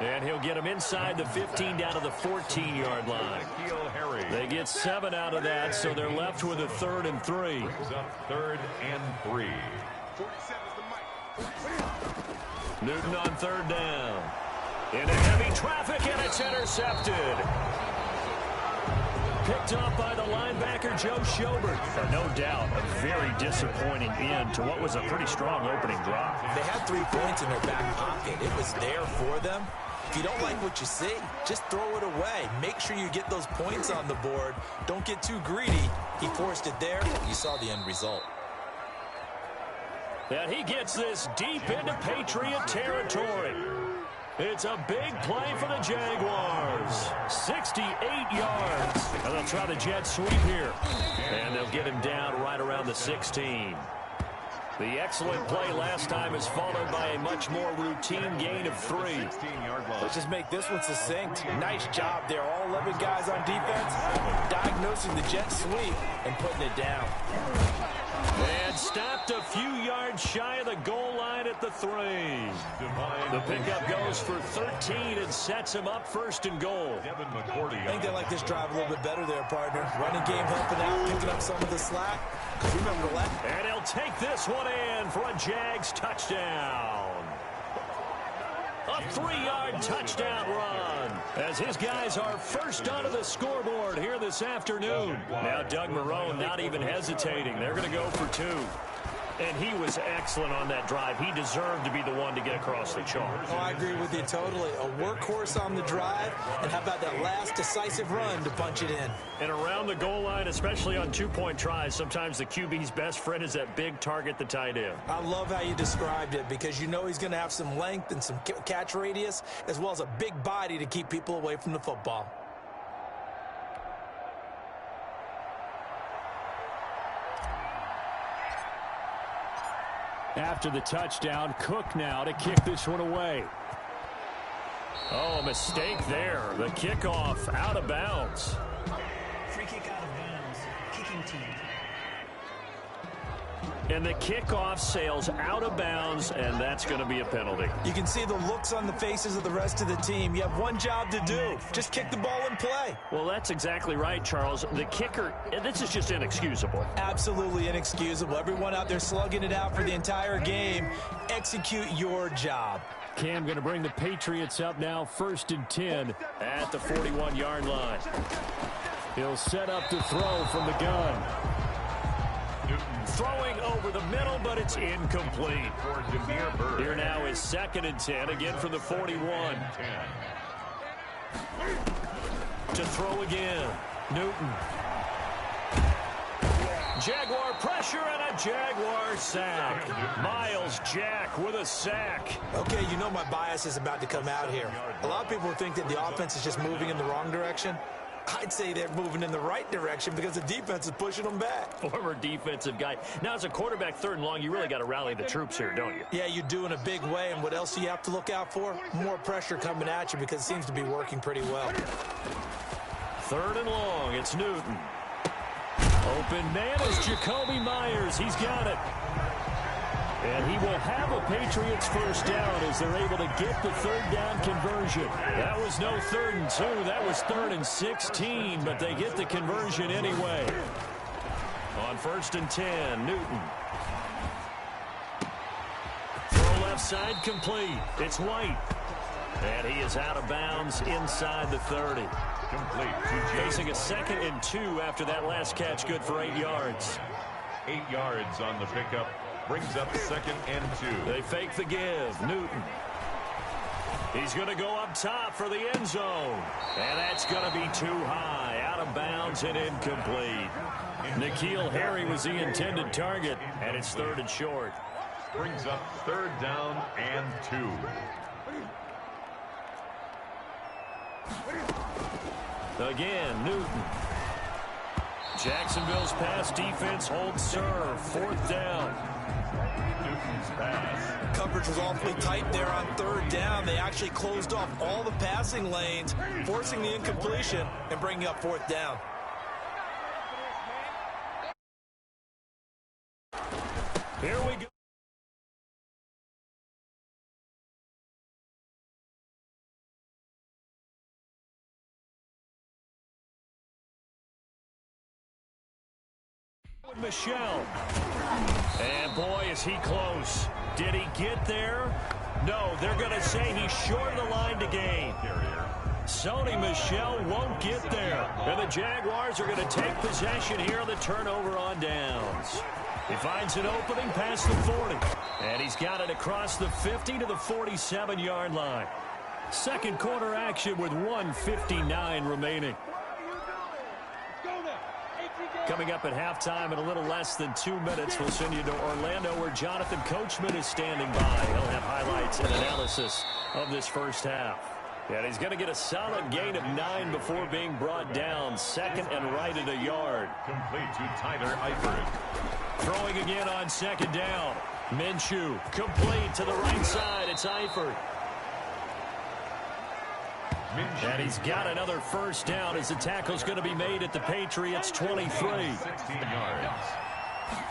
And he'll get him inside the 15 down to the 14-yard line. They get 7 out of that, so they're left with a 3rd and 3. Brings up 3rd and 3. Newton on 3rd down. Into heavy traffic, and it's intercepted. Picked off by the linebacker, Joe Schobert. No doubt, a very disappointing end to what was a pretty strong opening drive. They had 3 points in their back pocket. It was there for them. If you don't like what you see, just throw it away. Make sure you get those points on the board. Don't get too greedy. He forced it there. You saw the end result. And he gets this deep into Patriot territory. It's a big play for the Jaguars. 68 yards. And they'll try the jet sweep here. And they'll get him down right around the 16. The excellent play last time is followed by a much more routine gain of 3. Let's just make this one succinct. Nice job there. All 11 guys on defense diagnosing the jet sweep and putting it down. And stopped a few yards shy of the goal line at the 3. The pickup goes for 13 and sets him up 1st and goal. I think they like this drive a little bit better there, partner. Running game helping out, picking up some of the slack. Because remember the last... And he'll take this one in for a Jags touchdown. A 3-yard touchdown run as his guys are first onto the scoreboard here this afternoon. Now Doug Marrone not even hesitating. They're going to go for 2. And he was excellent on that drive. He deserved to be the one to get across the chalk. Oh, I agree with you totally. A workhorse on the drive, and how about that last decisive run to punch it in? And around the goal line, especially on 2-point tries, sometimes the QB's best friend is that big target, the tight end. I love how you described it because you know he's going to have some length and some catch radius as well as a big body to keep people away from the football. After the touchdown, Cook now to kick this one away. Oh, a mistake there. The kickoff out of bounds. Free kick out of bounds. Kicking team. And the kickoff sails out of bounds, and that's going to be a penalty. You can see the looks on the faces of the rest of the team. You have one job to do. Just kick the ball and play. Well, that's exactly right, Charles. The kicker, this is just inexcusable. Absolutely inexcusable. Everyone out there slugging it out for the entire game. Execute your job. Cam going to bring the Patriots up now, 1st and 10 at the 41-yard line. He'll set up to throw from the gun. Throwing over the middle, but it's incomplete. Here now is 2nd and 10, again from the 41. To throw again, Newton. Jaguar pressure and a Jaguar sack. Miles Jack with a sack. Okay, you know my bias is about to come out here. A lot of people think that the offense is just moving in the wrong direction. I'd say they're moving in the right direction because the defense is pushing them back. Former defensive guy. Now, as a quarterback 3rd and long, you really got to rally the troops here, don't you? Yeah, you do in a big way. And what else do you have to look out for? More pressure coming at you because it seems to be working pretty well. 3rd and long, it's Newton. Open man is Jacoby Myers. He's got it. And he will have a Patriots 1st down as they're able to get the 3rd down conversion. That was no 3rd and 2. That was 3rd and 16, but they get the conversion anyway. On 1st and 10, Newton. Throw left side complete. It's White. And he is out of bounds inside the 30. Complete. Facing a 2nd and 2 after that last catch, good for 8 yards. 8 yards on the pickup. Brings up 2nd and 2. They fake the give. Newton. He's going to go up top for the end zone. And that's going to be too high. Out of bounds and incomplete. N'Keal Harry was the intended target, and it's 3rd and short. Brings up 3rd down and 2. Again, Newton. Jacksonville's pass defense holds serve. 4th down. Newton's pass. Coverage was awfully tight there on 3rd down. They actually closed off all the passing lanes, forcing the incompletion and bringing up 4th down. Here we go. Michelle. And boy, is he close. Did he get there? No, they're going to say he's short of the line to gain. Sony Michel won't get there. And the Jaguars are going to take possession here on the turnover on downs. He finds an opening past the 40. And he's got it across the 50 to the 47-yard line. 2nd quarter action with 1:59 remaining. Coming up at halftime in a little less than 2 minutes, we'll send you to Orlando where Jonathan Coachman is standing by. He'll have highlights and analysis of this 1st half. And he's going to get a solid gain of 9 before being brought down. Second and right at a yard. Complete to Tyler Eifert. Throwing again on second down. Minshew complete to the right side. It's Eifert. And he's got another first down as the tackle's going to be made at the Patriots' 23. 16 yards.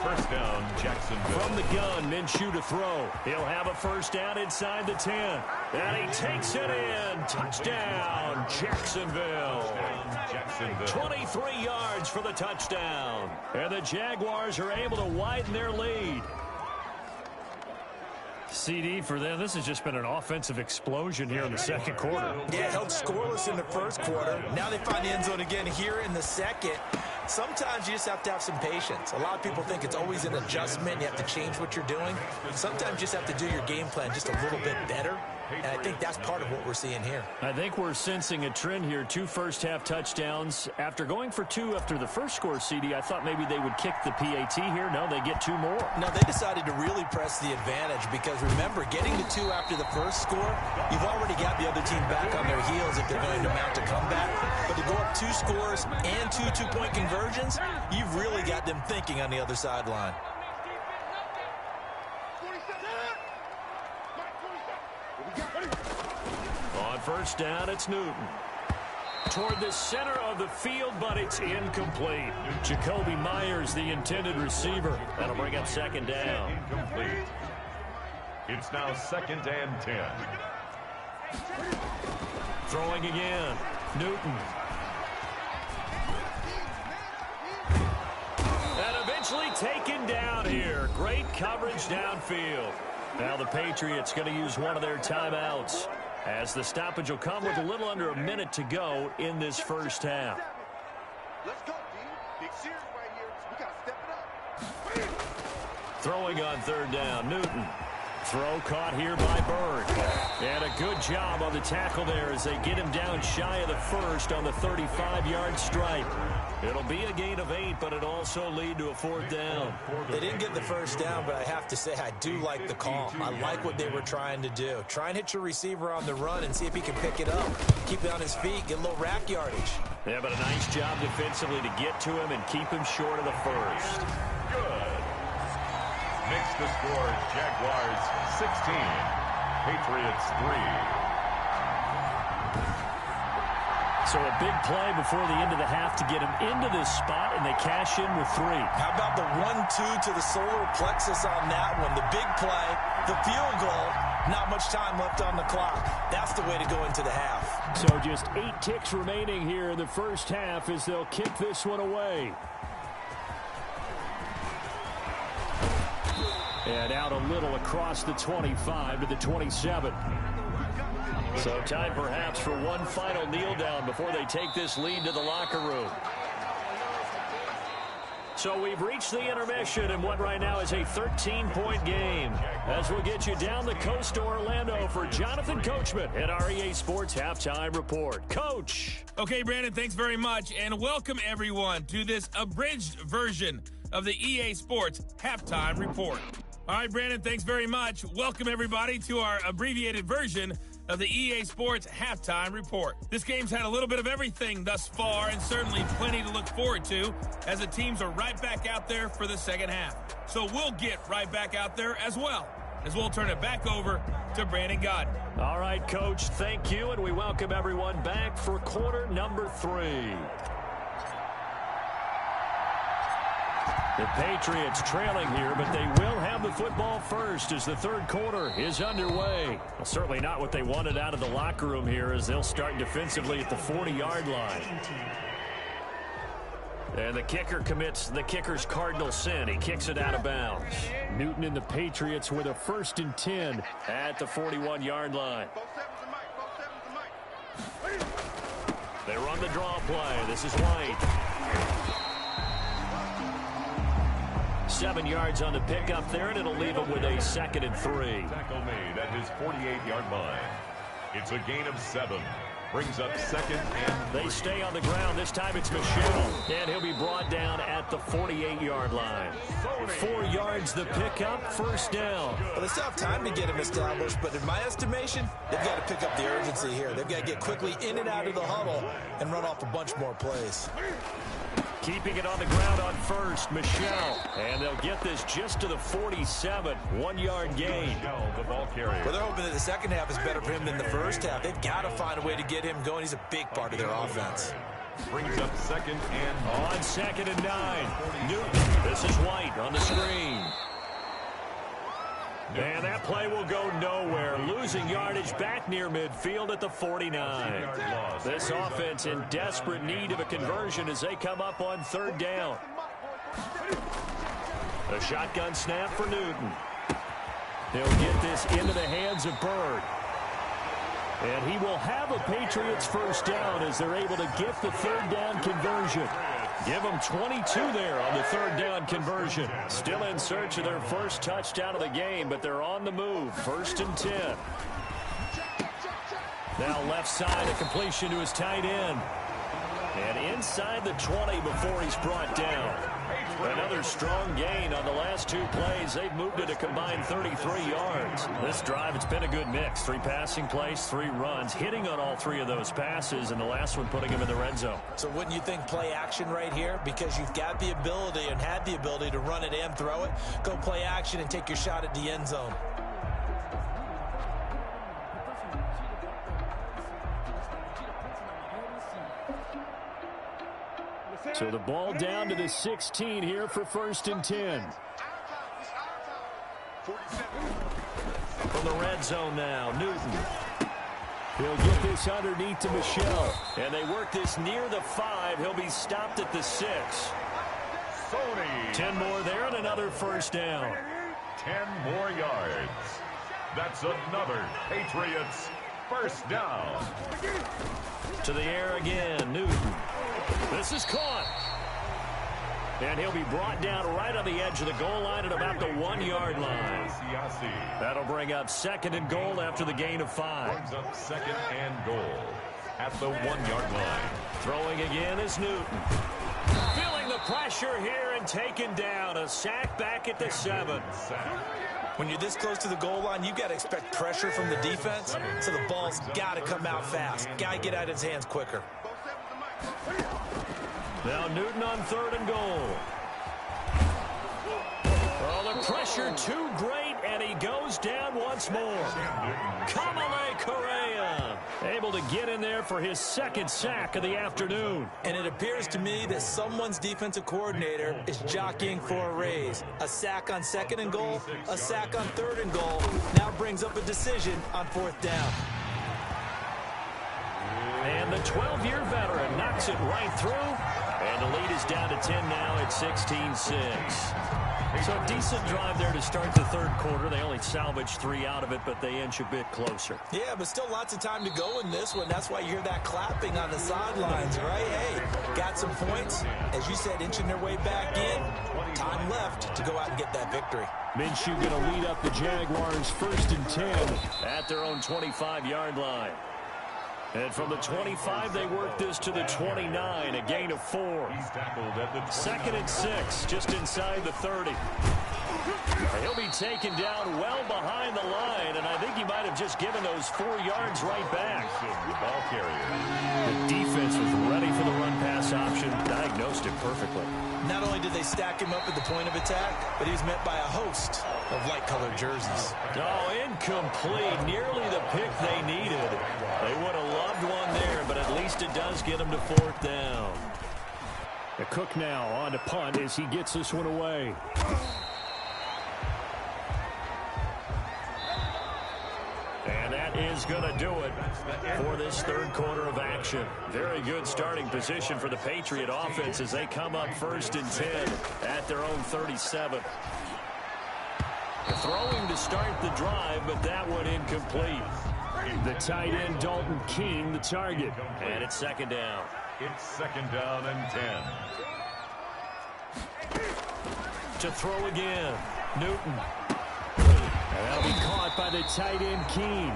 First down, Jacksonville. From the gun, Minshew to throw. He'll have a first down inside the 10. And he takes it in. Touchdown, Jacksonville. 23 yards for the touchdown. And the Jaguars are able to widen their lead. CD for them, this has just been an offensive explosion here in the second quarter. Yeah, held scoreless in the first quarter. Now they find the end zone again here in the second. Sometimes you just have to have some patience. A lot of people think it's always an adjustment. You have to change what you're doing. Sometimes you just have to do your game plan just a little bit better. And I think that's part of what we're seeing here. I think we're sensing a trend here. 2 first-half touchdowns. After going for 2 after the first score, CD, I thought maybe they would kick the PAT here. No, they get 2 more. No, they decided to really press the advantage because, remember, getting to 2 after the first score, you've already got the other team back on their heels if they're going to mount a comeback. But to go up 2 scores and 2 two-point conversions, you've really got them thinking on the other sideline. On first down, it's Newton. Toward the center of the field, but it's incomplete. Jacoby Myers, the intended receiver. That'll bring up second down. Incomplete. It's now second and 10. Throwing again. Newton. And eventually taken down here. Great coverage downfield. Now the Patriots going to use one of their timeouts, as the stoppage will come with a little under a minute to go in this first half. Let's go, team. Big series right here. We got to step it up. Throwing on third down, Newton. Throw caught here by Bird. And a good job on the tackle there as they get him down shy of the first on the 35-yard stripe. It'll be a gain of 8, but it'll also lead to a fourth down. They didn't get the first down, but I have to say I do like the call. I like what they were trying to do. Try and hit your receiver on the run and see if he can pick it up. Keep it on his feet, get a little rack yardage. Yeah, but a nice job defensively to get to him and keep him short of the first. Good. Makes the score Jaguars 16, Patriots 3. So a big play before the end of the half to get him into this spot, and they cash in with 3. How about the 1-2 to the solar plexus on that one? The big play, the field goal, not much time left on the clock. That's the way to go into the half. So just 8 ticks remaining here in the first half as they'll kick this one away. And out a little across the 25 to the 27. So time perhaps for one final kneel down before they take this lead to the locker room. So we've reached the intermission in what right now is a 13-point game. As we'll get you down the coast to Orlando for Jonathan Coachman at our EA Sports Halftime Report. Coach. Okay, Brandon, thanks very much, and welcome everyone to this abridged version of the EA Sports Halftime Report. All right, Brandon, thanks very much. Welcome everybody to our abbreviated version of the EA Sports Halftime Report. This game's had a little bit of everything thus far, and certainly plenty to look forward to as the teams are right back out there for the second half. So we'll get right back out there as well, as we'll turn it back over to Brandon Godden. All right, Coach, thank you, and we welcome everyone back for quarter number 3. The Patriots trailing here, but they will have the football first as the third quarter is underway. Well, certainly not what they wanted out of the locker room here as they'll start defensively at the 40-yard line. And the kicker commits the kicker's cardinal sin. He kicks it out of bounds. Newton and the Patriots with a 1st and 10 at the 41-yard line. They run the draw play. This is White. 7 yards on the pickup there, and it'll leave him with a 2nd and 3. Tackle made at his 48-yard line. It's a gain of 7. Brings up second and They stay on the ground. This time it's Michel. And he'll be brought down at the 48-yard line. 4 yards the pickup, first down. Well, they still have time to get him established, but in my estimation, they've got to pick up the urgency here. They've got to get quickly in and out of the huddle and run off a bunch more plays. Keeping it on the ground on first, Michel. And they'll get this just to the 47, 1-yard gain. the ball carrier. Well, they're hoping that the second half is better for him than the first half. They've got to find a way to get him going. He's a big part of their offense. Brings up second and on 2nd and 9. Newton. This is White on the screen. And that play will go nowhere. Losing yardage back near midfield at the 49. This offense in desperate need of a conversion as they come up on 3rd down. A shotgun snap for Newton. He'll get this into the hands of Bird. And he will have a Patriots first down as they're able to get the 3rd down conversion. Give them 22 there on the 3rd down conversion. Still in search of their first touchdown of the game, but they're on the move. 1st and 10. Now left side, a completion to his tight end. And inside the 20 before he's brought down. Another strong gain on the last 2 plays. They've moved it a combined 33 yards. This drive, it's been a good mix. 3 passing plays, 3 runs, hitting on all 3 of those passes, and the last one putting him in the red zone. So wouldn't you think play action right here? Because you've got the ability and had the ability to run it and throw it. Go play action and take your shot at the end zone. So the ball down to the 16 here for 1st and 10. From the red zone now, Newton. He'll get this underneath to Michel. And they work this near the 5. He'll be stopped at the 6. 10 more there and another first down. 10 more yards. That's another Patriots first down. To the air again, Newton. This is caught. And he'll be brought down right on the edge of the goal line at about the 1-yard line. That'll bring up 2nd and goal after the gain of 5. Brings up 2nd and goal at the 1-yard line. Throwing again is Newton. Feeling the pressure here and taken down. A sack back at the 7. When you're this close to the goal line, you've got to expect pressure from the defense, so the ball's got to come out fast. Got to get out of his hands quicker. Now Newton on 3rd and goal. Oh, the pressure too great, and he goes down once more. Kamale Correa able to get in there for his 2nd sack of the afternoon. And it appears to me that someone's defensive coordinator is jockeying for a raise. A sack on 2nd and goal, a sack on 3rd and goal. Now brings up a decision on 4th down. And the 12-year veteran knocks it right through. And the lead is down to 10 now at 16-6. So a decent drive there to start the 3rd quarter. They only salvaged 3 out of it, but they inch a bit closer. Yeah, but still lots of time to go in this one. That's why you hear that clapping on the sidelines, right? Hey, got some points. As you said, inching their way back in. Time left to go out and get that victory. Minshew going to lead up the Jaguars 1st and 10 at their own 25-yard line. And from the 25, they work this to the 29, a gain of 4. He's tackled at the 2nd and 6, just inside the 30. He'll be taken down well behind the line, and I think he might have just given those 4 yards right back. The ball carrier. The defense was ready for the run-pass option, diagnosed it perfectly. Not only did they stack him up at the point of attack, but he was met by a host of light-colored jerseys. Oh, incomplete. Nearly the pick they needed. They would have loved one there, but at least it does get them to 4th down. The Cook now on to punt as he gets this one away. And that is going to do it for this 3rd quarter of action. Very good starting position for the Patriot offense as they come up 1st and 10 at their own 37. Throwing to start the drive, but that one incomplete. The tight end, Dalton King, the target. And it's 2nd down. It's 2nd down and 10. To throw again, Newton. And that'll be caught by the tight end, Keene.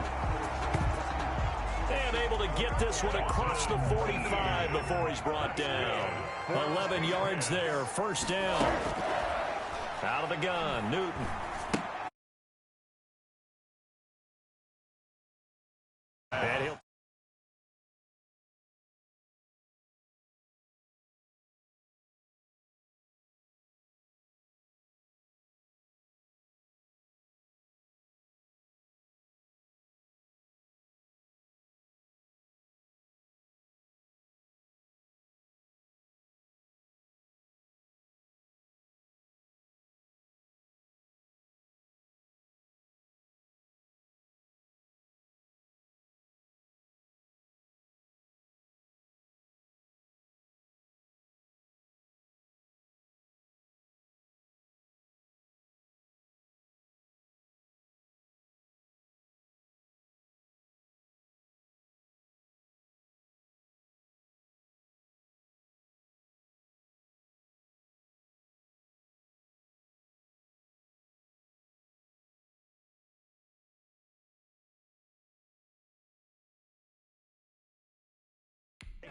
And able to get this one across the 45 before he's brought down. 11 yards there, first down. Out of the gun, Newton. And he'll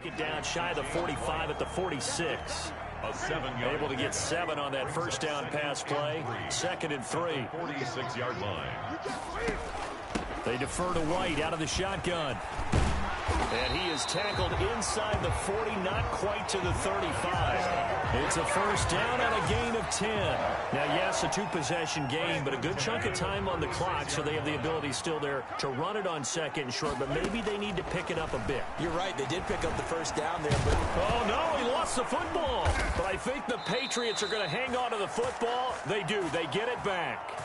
take it down shy of the 45 at the 46. Able to get 7 on that first down pass play. 2nd and 3. 46-yard line. They defer to White out of the shotgun. And he is tackled inside the 40, not quite to the 35. It's a first down and a gain of 10. Now, yes, a 2-possession game, but a good chunk of time on the clock, so they have the ability still there to run it on 2nd and short, but maybe they need to pick it up a bit. You're right. They did pick up the first down there, but... Oh, no, he lost the football. But I think the Patriots are going to hang on to the football. They do. They get it back.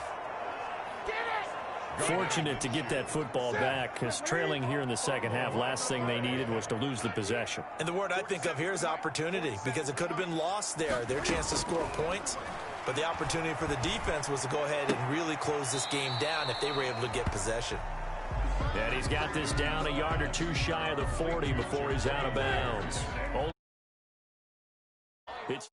Fortunate to get that football back, because trailing here in the second half, last thing they needed was to lose the possession. And the word I think of here is opportunity, because it could have been lost there, their chance to score points. But the opportunity for the defense was to go ahead and really close this game down if they were able to get possession. And he's got this down a yard or two shy of the 40 before he's out of bounds. It's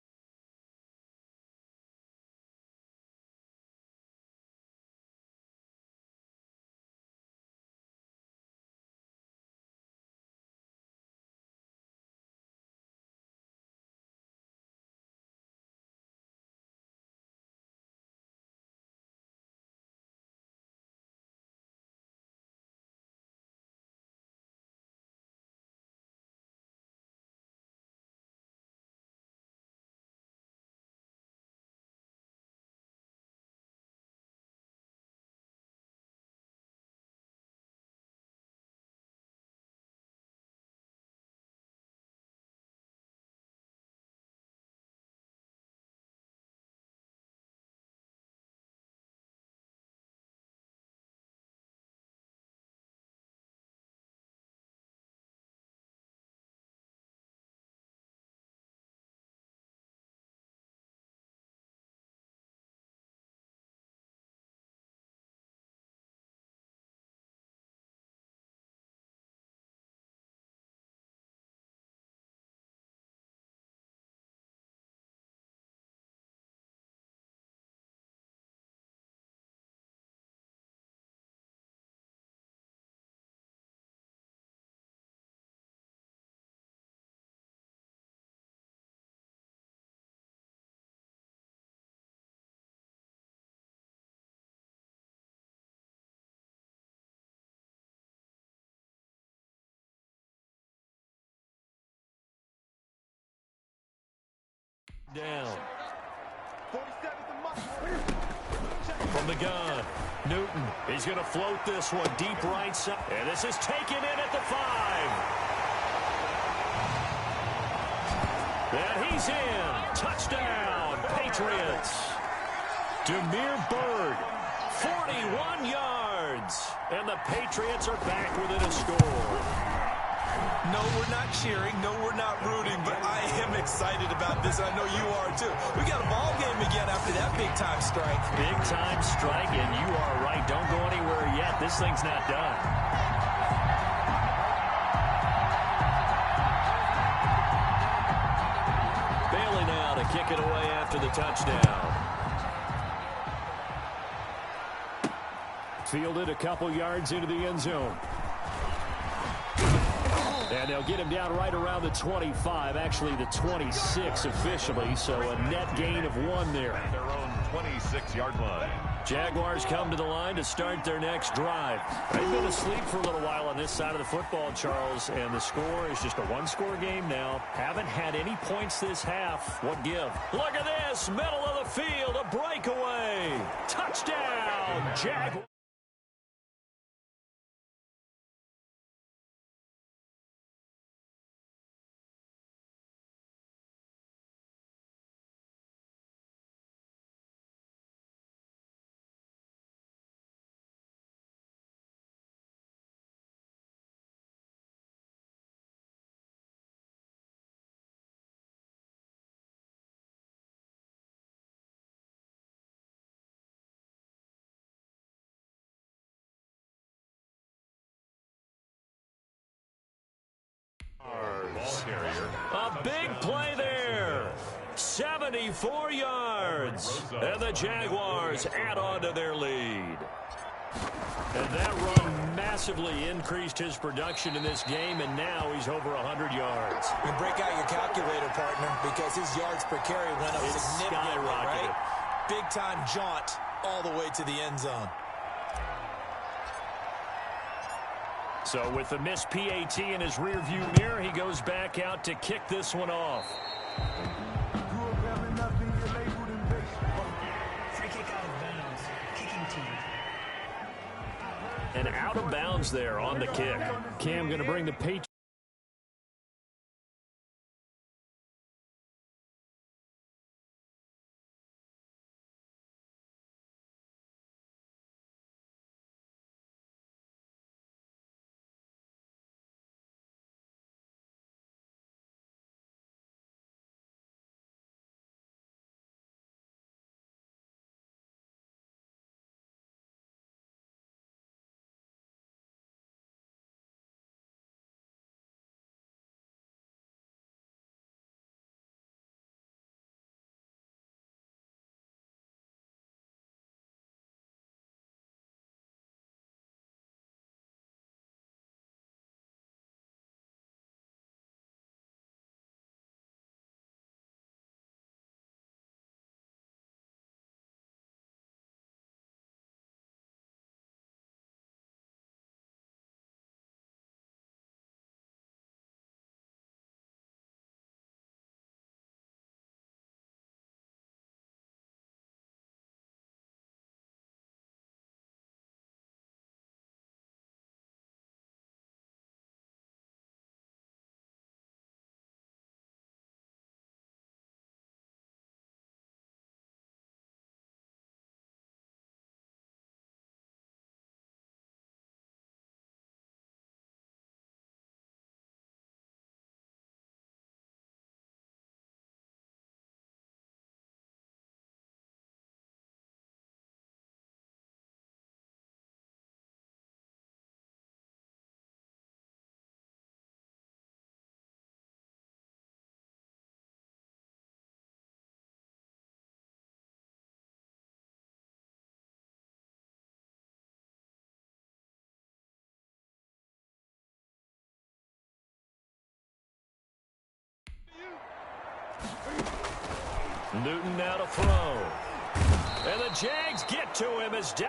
down. From the gun, Newton. He's going to float this one deep right side. And this is taken in at the 5. And he's in. Touchdown, Patriots. Demir Bird, 41 yards. And the Patriots are back within a score. No, we're not cheering. No, we're not rooting, but I am excited about this. I know you are, too. We got a ball game again after that big-time strike. Big-time strike, and you are right. Don't go anywhere yet. This thing's not done. Bailey now to kick it away after the touchdown. Fielded a couple yards into the end zone. And they'll get him down right around the 25, actually the 26 officially, so a net gain of 1 there. At their own 26-yard line. Jaguars come to the line to start their next drive. They've been asleep for a little while on this side of the football, Charles, and the score is just a one-score game now. Haven't had any points this half. What give? Look at this, middle of the field, a breakaway. Touchdown, Jaguars. A big play there. 74 yards. And the Jaguars add on to their lead. And that run massively increased his production in this game, and now he's over 100 yards. And break out your calculator, partner, because his yards per carry went up significantly, right? Big-time jaunt all the way to the end zone. So with the missed PAT in his rearview mirror, he goes back out to kick this one off. Free kick out of bounds. Kicking team. And out of bounds there on the kick. Cam going to bring the Patriots. Newton now to throw. And the Jags get to him as down.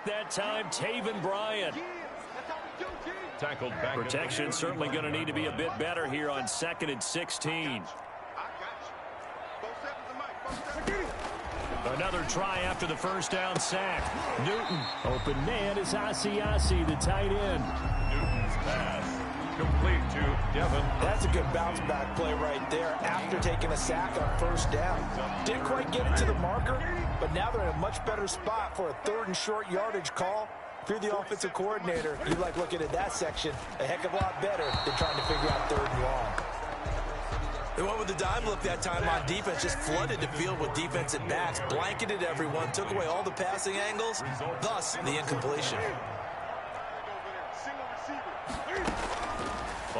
That time, Taven Bryant. Tackled back. Protection certainly going to need to be a bit better here on 2nd and 16. Another try after the first down sack. Newton, open man is Asiasi, the tight end. Newton's pass complete to Devin. That's a good bounce back play right there after taking a sack on first down. Didn't quite get it to the marker, but now they're in a much better spot for a 3rd and short yardage call. If you're the offensive coordinator, you like looking at that section a heck of a lot better than trying to figure out 3rd and long. They went with the dime look that time on defense, just flooded the field with defensive backs, blanketed everyone, took away all the passing angles, thus the incompletion.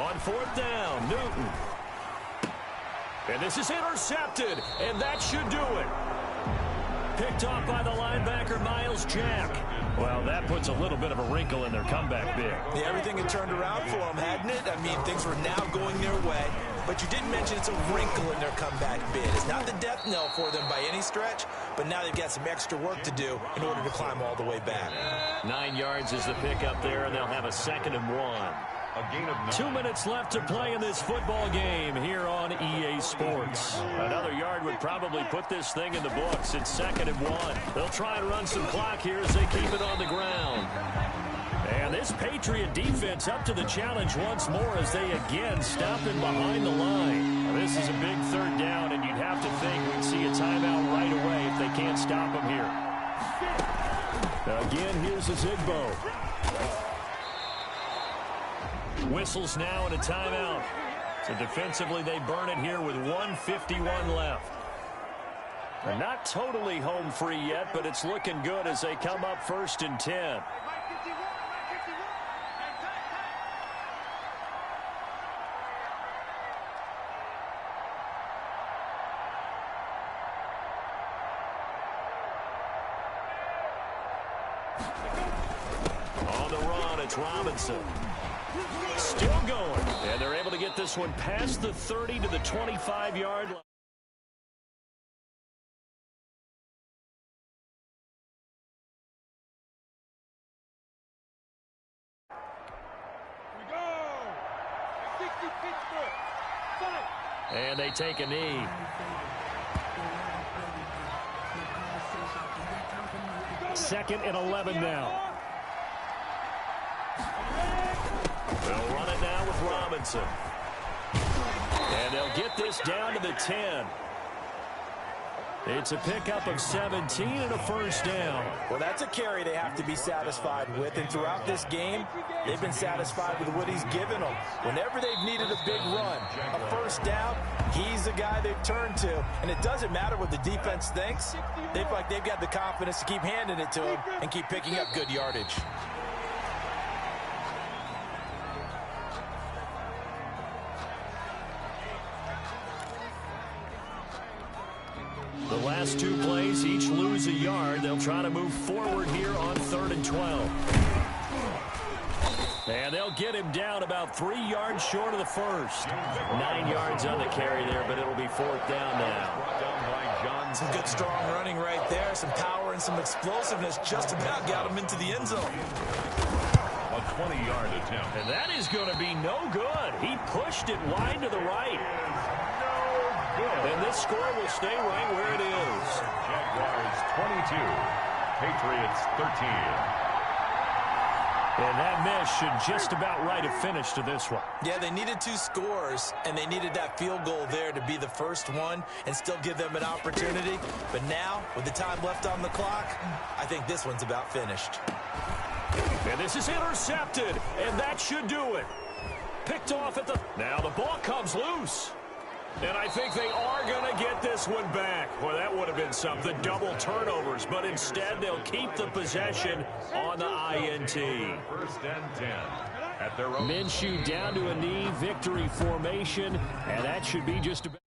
On fourth down, Newton. And this is intercepted, and that should do it. Picked off by the linebacker, Miles Jack. Well, that puts a little bit of a wrinkle in their comeback bid. Yeah, everything had turned around for them, hadn't it? I mean, things were now going their way. But you didn't mention it's a wrinkle in their comeback bid. It's not the death knell for them by any stretch, but now they've got some extra work to do in order to climb all the way back. 9 yards is the pickup there, and they'll have a 2nd and 1. A gain of 9. 2 minutes left to play in this football game here on EA Sports. Another yard would probably put this thing in the books. It's 2nd and 1. They'll try and run some clock here as they keep it on the ground. And this Patriot defense up to the challenge once more as they again stop him behind the line. Now, this is a big 3rd down, and you'd have to think we'd see a timeout right away if they can't stop him here. Again, here's a Zigbo. Whistles now and a timeout. So defensively, they burn it here with 1:51 left. They're not totally home free yet, but it's looking good as they come up 1st and 10. On the run, it's Robinson. Still going. And they're able to get this one past the 30 to the 25-yard line. We go! 60 Pittsburgh! Fight! And they take a knee. Second and 11 now. They'll run it now with Robinson. And they'll get this down to the 10. It's a pickup of 17 and a 1st down. Well, that's a carry they have to be satisfied with. And throughout this game, they've been satisfied with what he's given them. Whenever they've needed a big run, a 1st down, he's the guy they've turned to. And it doesn't matter what the defense thinks. They feel like they've got the confidence to keep handing it to him and keep picking up good yardage. The last 2 plays each lose a yard. They'll try to move forward here on 3rd and 12. And they'll get him down about 3 yards short of the 1st. 9 yards on the carry there, but it'll be 4th down now. Some good strong running right there. Some power and some explosiveness just about got him into the end zone. A 20-yard attempt. And that is going to be no good. He pushed it wide to the right. And this score will stay right where it is. Jaguars 22, Patriots 13. And that miss should just about write a finish to this one. Yeah, they needed 2 scores, and they needed that field goal there to be the first one and still give them an opportunity. But now, with the time left on the clock, I think this one's about finished. And this is intercepted, and that should do it. Picked off at the... Now the ball comes loose. And I think they are going to get this one back. Well, that would have been something, double turnovers. But instead, they'll keep the possession on the INT. 1st and 10 at their own. Minshew down to a knee, victory formation, and that should be just about...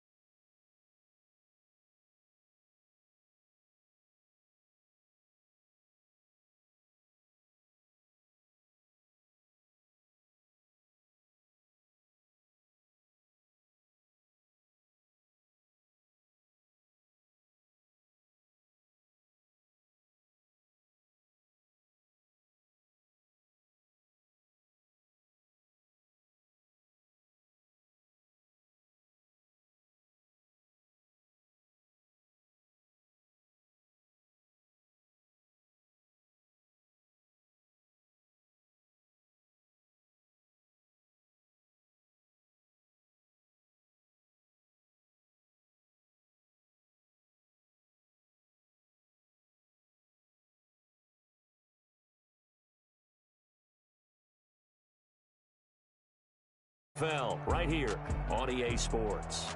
right here on EA Sports.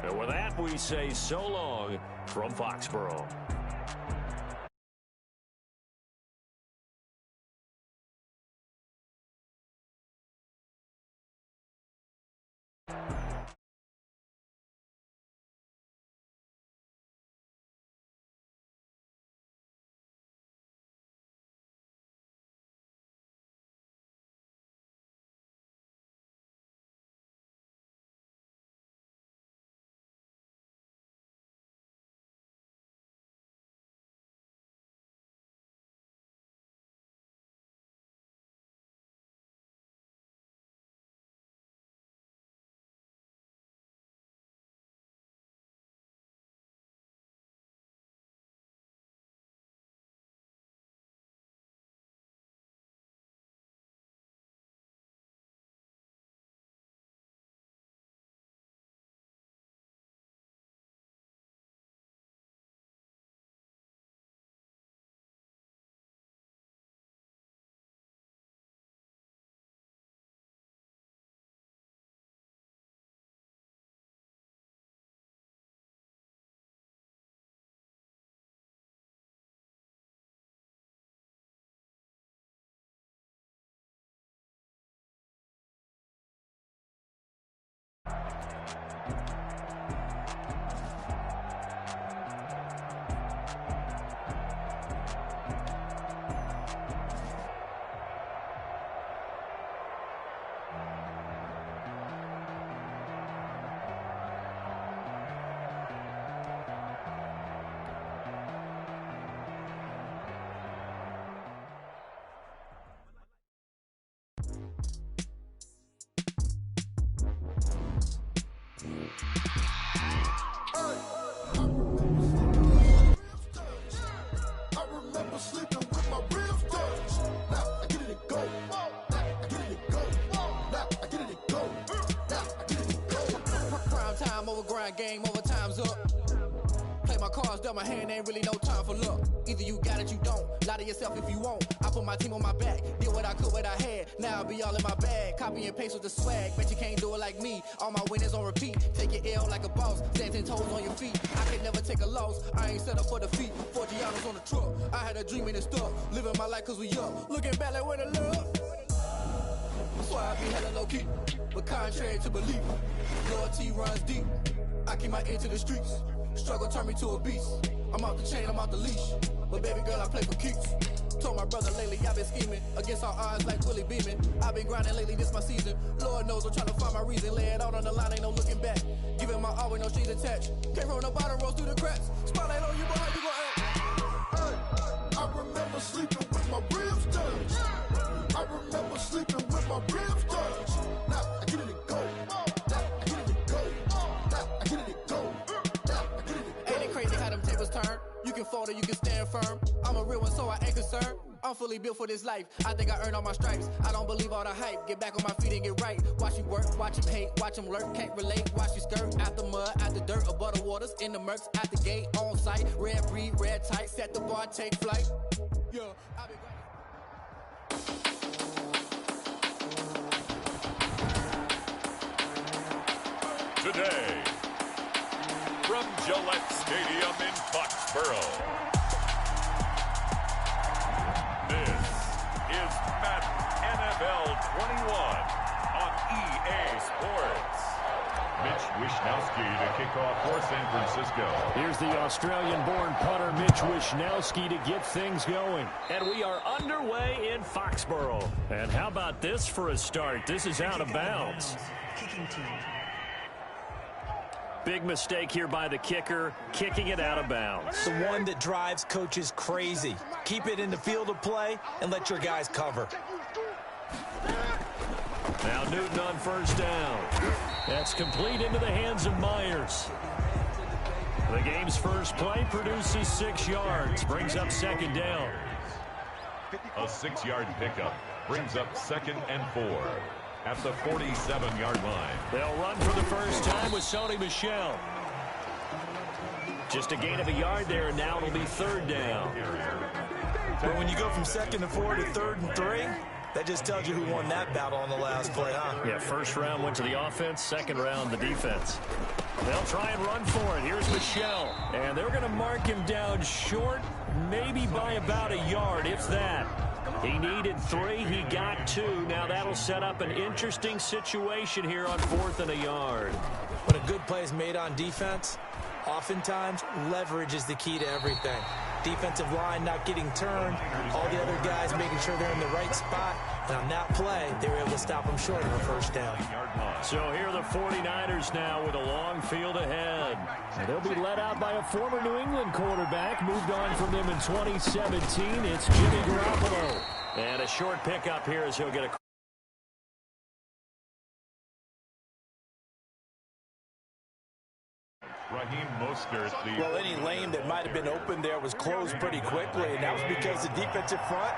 And with that, we say so long from Foxborough. mind game, overtime's up. Play my cards, dealt my hand, ain't really no time for luck. Either you got it, you don't. Lie to yourself if you won't. I put my team on my back, did what I could, what I had. Now I'll be all in my bag. Copy and paste with the swag. Bet you can't do it like me. All my winners on repeat. Take your L like a boss. Stand 10 toes on your feet. I can never take a loss. I ain't set up for defeat. 4 Giannis on the truck. I had a dream and it stuck. Living my life cause we up. Looking back like where the love. That's why I be hella low key. But contrary to belief, loyalty runs deep. I keep my ear to the streets. Struggle turned me to a beast. I'm off the chain, I'm off the leash. But baby girl, I play for keeps. Told my brother lately, I've been scheming. Against all odds like Willie Beeman. I've been grinding lately, this my season. Lord knows I'm trying to find my reason. Lay it out on the line, ain't no looking back. Giving my all with no strings attached. Came from the bottom, rose through the cracks. Spotlight on you, boy, how you gon' act? Hey, I remember sleeping with my ribs touched. I remember sleeping with my ribs touched. Now I get it to go. Now I get it to go. Now I get it to go. Ain't it crazy how them tables turn? You can fold or you can stand firm. I'm a real one, so I ain't concerned. I'm fully built for this life. I think I earned all my stripes. I don't believe all the hype. Get back on my feet and get right. Watch you work, watch him hate, watch him lurk. Can't relate, watch you skirt. Out the mud, out the dirt, above the waters, in the murks, at the gate, on site. Red breed, red tight, set the bar, take flight. Yeah, I've been Today, from Gillette Stadium in Foxborough, this is Madden NFL 21 on EA Sports. Mitch Wishnowsky to kick off for San Francisco. Here's the Australian-born punter Mitch Wishnowsky to get things going. And we are underway in Foxborough. And how about this for a start? This is out of bounds. Kicking team. Big mistake here by the kicker, kicking it out of bounds. The one that drives coaches crazy. Keep it in the field of play and let your guys cover. Now Newton on first down. That's complete into the hands of Myers. The game's first play produces 6 yards, brings up second down. A 6-yard pickup brings up 2nd and 4 at the 47-yard line. They'll run for the first time with Sony Michel. Just a gain of a yard there, and now it'll be 3rd down. But when you go from 2nd and 4 to 3rd and 3, that just tells you who won that battle on the last play, huh? Yeah, first round went to the offense, second round the defense. They'll try and run for it. Here's Michel. And they're going to mark him down short, maybe by about a yard, if that. He needed 3. He got 2. Now that'll set up an interesting situation here on 4th and a yard. When a good play is made on defense, oftentimes leverage is the key to everything. Defensive line not getting turned, all the other guys making sure they're in the right spot. And on that play, they were able to stop them short of a first down. So here are the 49ers now with a long field ahead. And they'll be led out by a former New England quarterback, moved on from them in 2017. It's Jimmy Garoppolo. And a short pickup here as he'll get a Raheem Mostert, well, any lane that might have been open there was closed pretty quickly, and that was because the defensive front,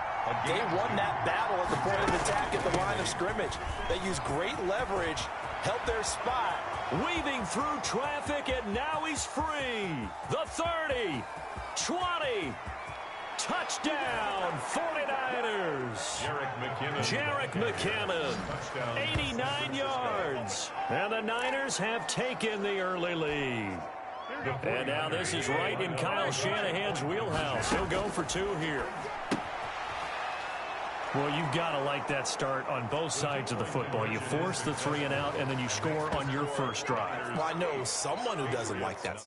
they won that battle at the point of attack at the line of scrimmage. They used great leverage, held their spot. weaving through traffic, and now he's free. The 30, 20, touchdown, 49ers. Jerick McKinnon, 89 yards. And the Niners have taken the early lead. And now this is right in Kyle Shanahan's wheelhouse. He'll go for 2 here. Well, you've got to like that start on both sides of the football. You force the 3 and out, and then you score on your first drive. Well, I know someone who doesn't like that.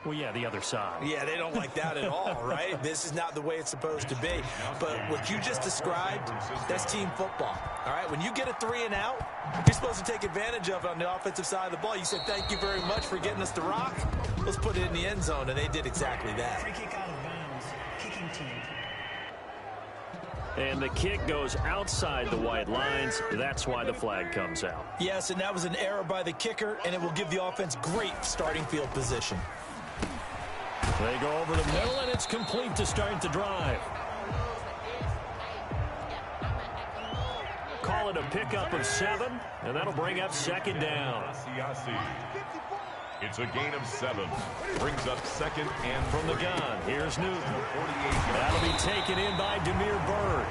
Well, yeah, the other side. Yeah, they don't like that at all, right? This is not the way it's supposed to be. But what you just described, that's team football, all right? When you get a 3 and out, you're supposed to take advantage of it on the offensive side of the ball. You said, thank you very much for getting us the rock. Let's put it in the end zone, and they did exactly that. Free kick out of bounds. Kicking team. And the kick goes outside the white lines. That's why the flag comes out. Yes, and that was an error by the kicker, and it will give the offense great starting field position. They go over the middle, and it's complete to start the drive. Call it a pickup of 7, and that'll bring up second down. It's a gain of 7. Brings up second and from the gun. Here's Newton. That'll be taken in by Demir Bird.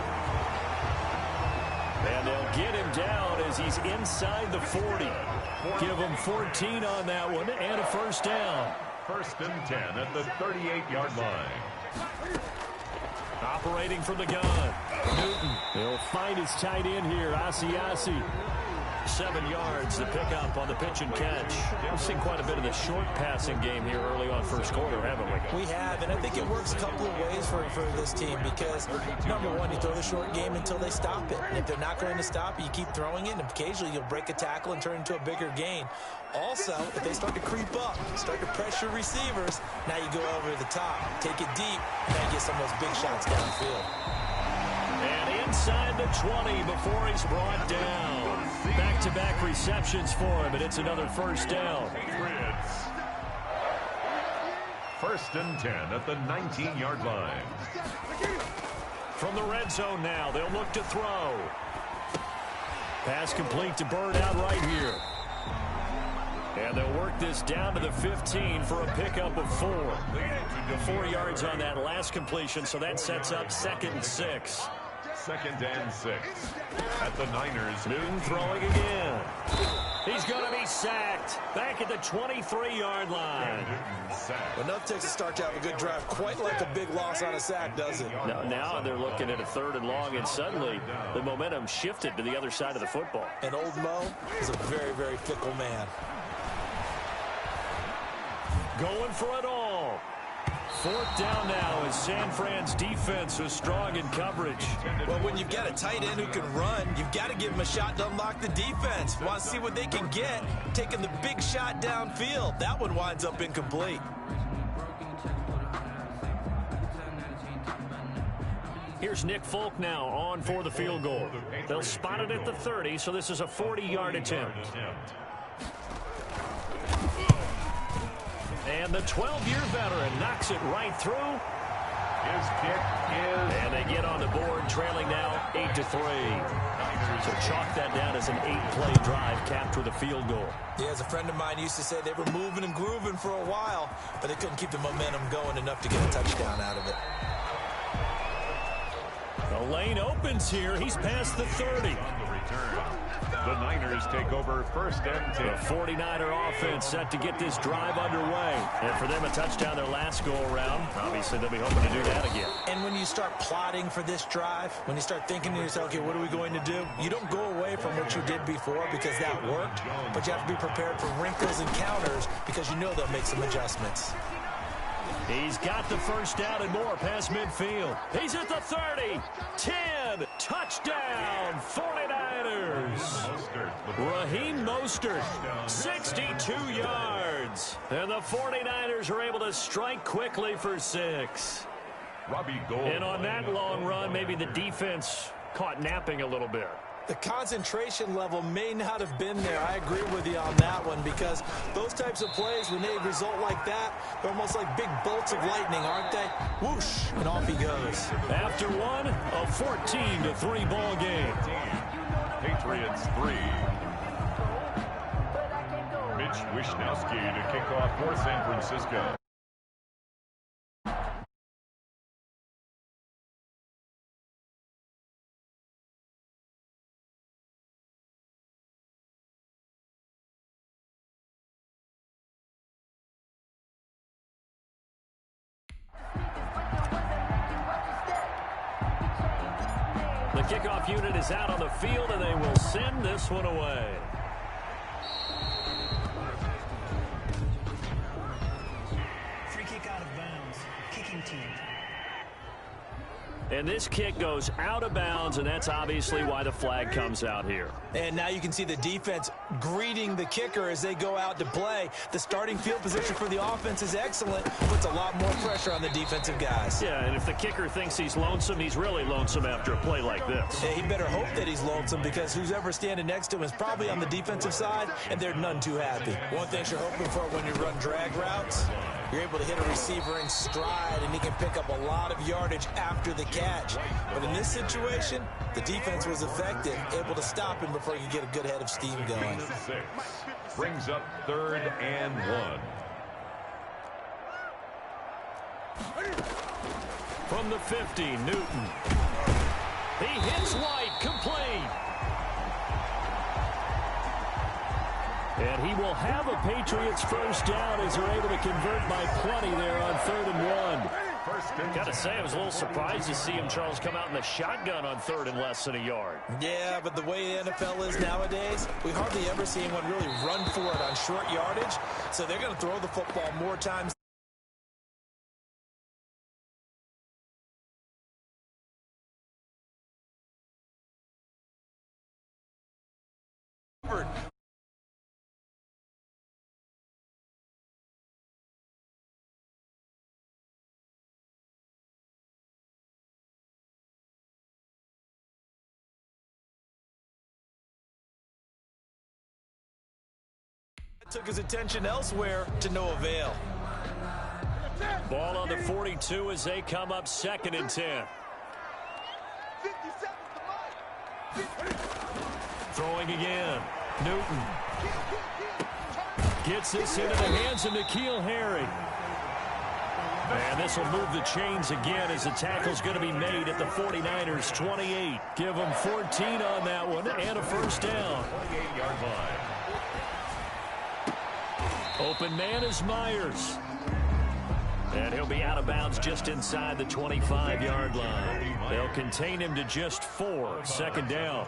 And they'll get him down as he's inside the 40. Give him 14 on that one and a first down. 1st and 10 at the 38-yard line. Operating from the gun. Newton. He'll find his tight end here, Asiasi. 7 yards, the pickup on the pitch and catch. We've seen quite a bit of the short passing game here early on first quarter, haven't we? We have, and I think it works a couple of ways for this team because, number one, you throw the short game until they stop it. And if they're not going to stop it, you keep throwing it, and occasionally you'll break a tackle and turn it into a bigger gain. Also, if they start to creep up, start to pressure receivers, now you go over the top, take it deep, and then get some of those big shots downfield. And inside the 20 before he's brought down. Back-to-back receptions for him, and it's another first down. 1st and 10 at the 19-yard line. From the red zone now, they'll look to throw. Pass complete to Bird out right here. And they'll work this down to the 15 for a pickup of 4. 4 yards on that last completion, so that sets up 2nd and 6. 2nd and 6 at the Niners. Newton throwing again. He's going to be sacked back at the 23-yard line. Well, nothing takes a start to have a good drive quite like a big loss on a sack, does it? Now they're looking at a 3rd and long, and suddenly the momentum shifted to the other side of the football. And old Mo is a very, very fickle man. Going for it all. 4th down now as San Fran's defense is strong in coverage. Well, when you've got a tight end who can run, you've got to give him a shot to unlock the defense. Want to see what they can get, taking the big shot downfield. That one winds up incomplete. Here's Nick Folk now on for the field goal. They'll spot it at the 30, so this is a 40-yard attempt. And the 12-year veteran knocks it right through. His kick is... And they get on the board, trailing now 8-3. So chalk that down as an 8-play drive capped with a field goal. Yeah, as a friend of mine used to say, they were moving and grooving for a while, but they couldn't keep the momentum going enough to get a touchdown out of it. The lane opens here. He's past the 30. The Niners take over 1st and 10. The 49er offense set to get this drive underway. And for them, a touchdown their last go-around. Obviously, they'll be hoping to do that again. And when you start plotting for this drive, when you start thinking to yourself, okay, what are we going to do? You don't go away from what you did before because that worked, but you have to be prepared for wrinkles and counters because you know they'll make some adjustments. He's got the first down and more past midfield. He's at the 30. 10. Touchdown. 49ers. Raheem Mostert. 62 yards. And the 49ers are able to strike quickly for 6. Robbie Gould. And on that long run, maybe the defense caught napping a little bit. The concentration level may not have been there. I agree with you on that one because those types of plays, when they result like that, they're almost like big bolts of lightning, aren't they? Whoosh, and off he goes. After one, a 14-3 ball game. Patriots 3. Mitch Wishnowsky to kick off for San Francisco. The kickoff unit is out on the field, and they will send this one away. kicking team. And this kick goes out of bounds, and that's obviously why the flag comes out here. And now you can see the defense greeting the kicker as they go out to play. The starting field position for the offense is excellent. Puts a lot more pressure on the defensive guys. Yeah, and if the kicker thinks he's lonesome, he's really lonesome after a play like this. Yeah, he better hope that he's lonesome, because who's ever standing next to him is probably on the defensive side, and they're none too happy. One thing you're hoping for when you run drag routes, you're able to hit a receiver in stride, and he can pick up a lot of yardage after the catch. But in this situation, the defense was effective, able to stop him before he could get a good head of steam going. 6 brings up 3rd and 1. From the 50, Newton. He hits White, complete. And he will have a Patriots first down as they're able to convert by plenty there on 3rd and 1. Got to say, I was a little surprised to see him, Charles, come out in the shotgun on 3rd and less than a yard. Yeah, but the way the NFL is nowadays, we hardly ever see anyone really run for it on short yardage. So they're going to throw the football more times. Took his attention elsewhere to no avail. Ball on the 42 as they come up 2nd and 10. Throwing again. Newton gets this into the hands of N'Keal Harry. And this will move the chains again as the tackle's going to be made at the 49ers 28. Give them 14 on that one and a first down. 28-yard line. Open man is Myers. And he'll be out of bounds just inside the 25-yard line. They'll contain him to just 4. 2nd down.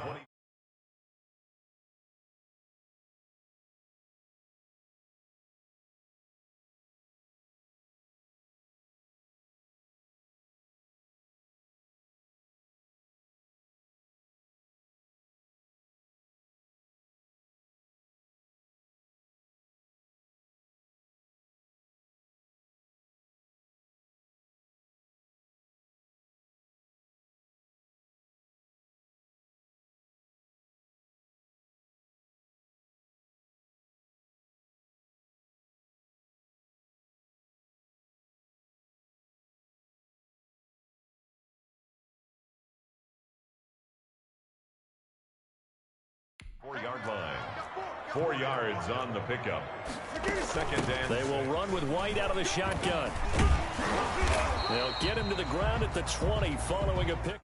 Four-yard line. 4 yards on the pickup. 2nd and They will run with White out of the shotgun. They'll get him to the ground at the 20 following a pick.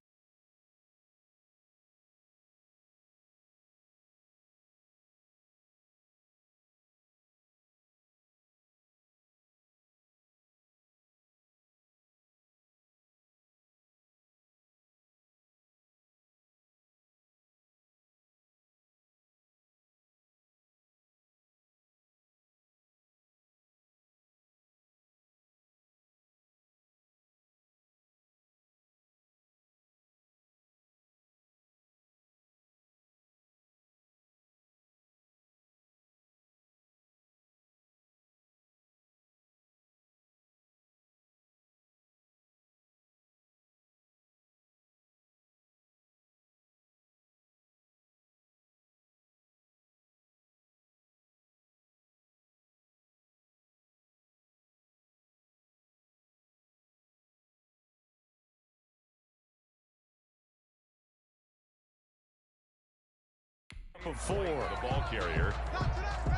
of 4. The ball carrier.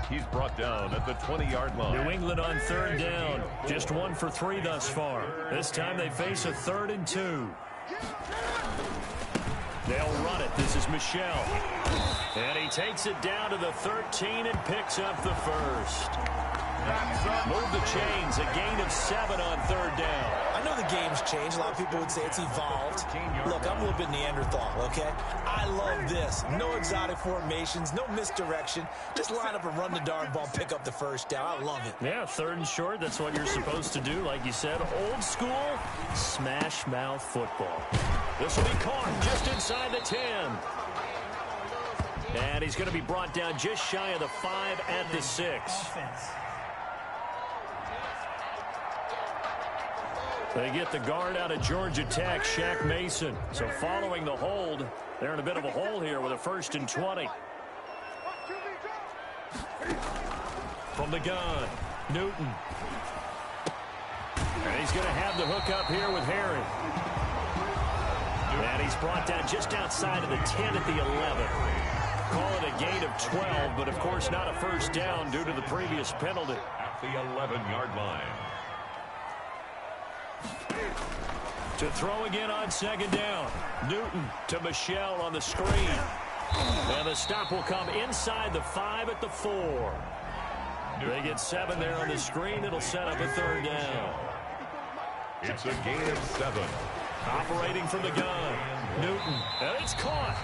He's brought down at the 20-yard line. New England on 3rd down. Just 1 for 3 thus far. This time they face a 3rd and 2. They'll run it. This is Michelle. And he takes it down to the 13 and picks up the first. Move the chains. A gain of 7 on 3rd down. I I know the game's changed. A lot of people would say it's evolved. Look, I'm a little bit Neanderthal, okay? I love this. No exotic formations, no misdirection. Just line up and run the darn ball, pick up the first down. I love it. Yeah, 3rd and short. That's what you're supposed to do. Like you said, old school smash mouth football. This will be caught just inside the 10. And he's going to be brought down just shy of the 5 at the 6. They get the guard out of Georgia Tech, Shaq Mason. So following the hold, they're in a bit of a hole here with a 1st and 20. From the gun, Newton. And he's going to have the hook up here with Harry. And he's brought down just outside of the 10 at the 11. Call it a gain of 12, but of course not a first down due to the previous penalty. At the 11-yard line. To throw again on 2nd down. Newton to Michelle on the screen. And the stop will come inside the 5 at the 4. They get 7 there on the screen. It'll set up a 3rd down. It's a gain of 7. Operating from the gun. Newton. And it's caught.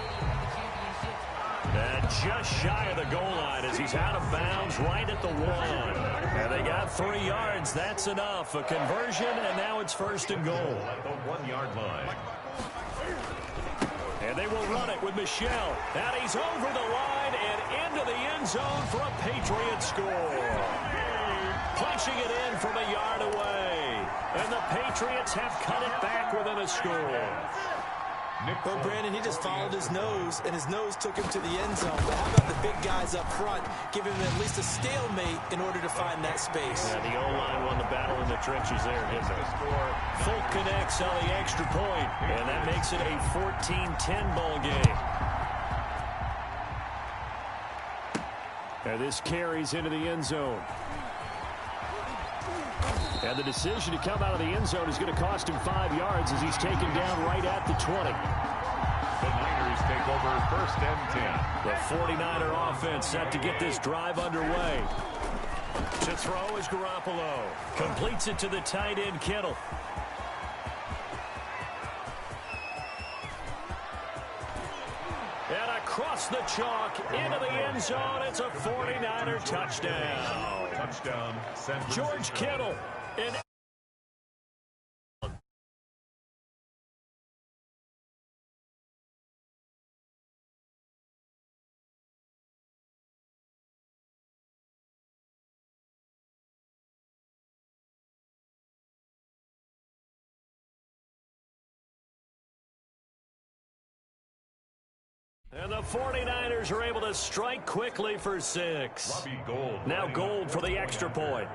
And just shy of the goal line as he's out of bounds right at the 1. And they got 3 yards. That's enough. A conversion, and now it's 1st and goal. At the 1-yard line. And they will run it with Michelle. And he's over the line and into the end zone for a Patriot score. Punching it in from a yard away. And the Patriots have cut it back within a score. Well, Brandon, he just followed his nose, and his nose took him to the end zone. But how about the big guys up front, giving him at least a stalemate in order to find that space? Yeah, the O-line won the battle in the trenches there. Hits the score. Folk connects on the extra point, and that makes it a 14-10 ball game. And this carries into the end zone. And the decision to come out of the end zone is going to cost him 5 yards as he's taken down right at the 20. The Niners take over 1st and 10. The 49er offense set to get this drive underway. To throw is Garoppolo. Completes it to the tight end, Kittle. And across the chalk into the end zone. It's a 49er touchdown. Touchdown, San Francisco. George Kittle. In and the 49ers are able to strike quickly for 6. Now Gold for the extra point.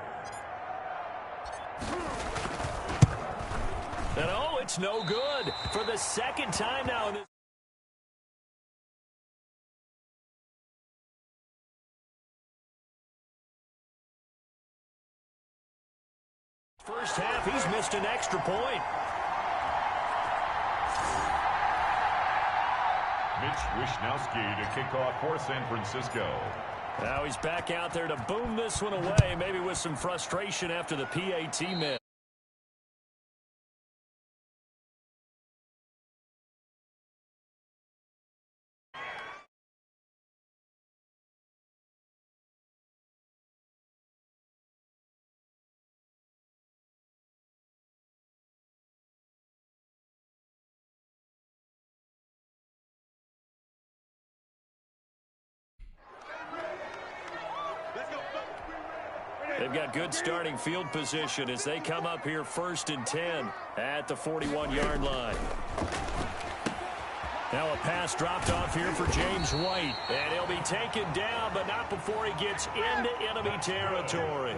And oh, it's no good for the 2nd time now in this. First half, he's missed an extra point. Mitch Wishnowsky to kick off for San Francisco. Now he's back out there to boom this one away, maybe with some frustration after the PAT miss. They've got good starting field position as they come up here 1st and 10 at the 41-yard line. Now a pass dropped off here for James White. And he'll be taken down, but not before he gets into enemy territory.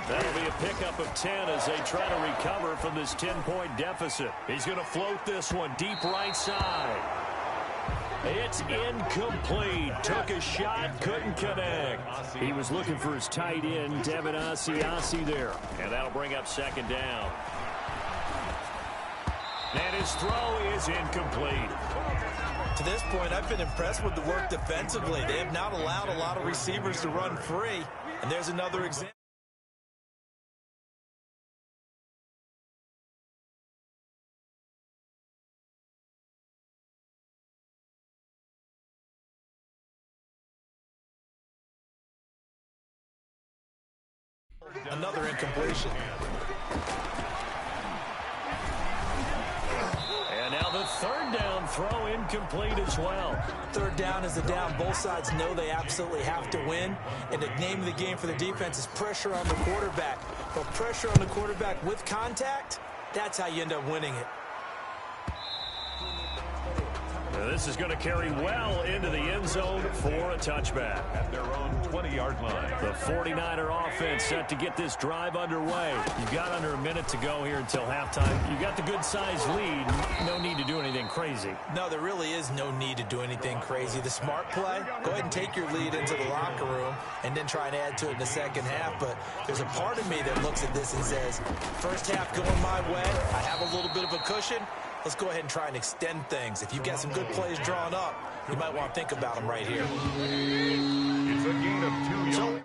That'll be a pickup of 10 as they try to recover from this 10-point deficit. He's going to float this one deep right side. It's incomplete. Took a shot, couldn't connect. He was looking for his tight end, Devin Asiasi there. And that'll bring up 2nd down. And his throw is incomplete. To this point, I've been impressed with the work defensively. They have not allowed a lot of receivers to run free. And there's another example. Another incompletion. And now the third down throw incomplete as well. Third down is a down. Both sides know they absolutely have to win. And the name of the game for the defense is pressure on the quarterback. But pressure on the quarterback with contact, that's how you end up winning it. This is going to carry well into the end zone for a touchback. At their own 20-yard line. The 49er offense set to get this drive underway. You've got under a minute to go here until halftime. You got the good-sized lead. No need to do anything crazy. No, there really is no need to do anything crazy. The smart play, go ahead and take your lead into the locker room and then try and add to it in the second half. But there's a part of me that looks at this and says, first half going my way, I have a little bit of a cushion. Let's go ahead and try and extend things. If you've got some good plays drawn up, you might want to think about them right here. It's a gain of 2 yards.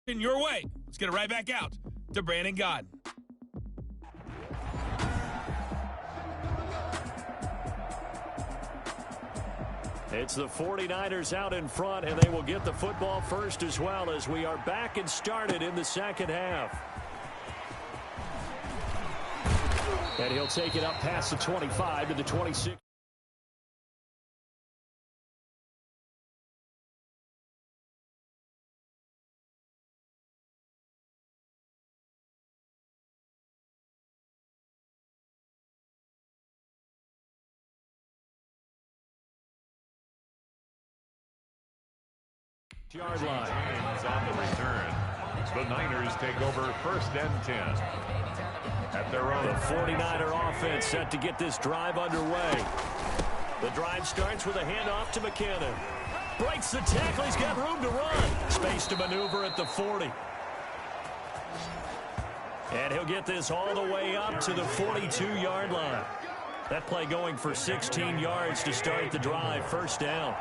Your way. Let's get it right back out to Brandon Godden. It's the 49ers out in front, and they will get the football first as well as we are back and started in the second half. And he'll take it up past the 25 to the 26. Yard line. James on the return. The Niners take over first and 10. At their own. The 49er offense set to get this drive underway. The drive starts with a handoff to McKinnon. Breaks the tackle. He's got room to run. Space to maneuver at the 40. And he'll get this all the way up to the 42-yard line. That play going for 16 yards to start the drive. First down.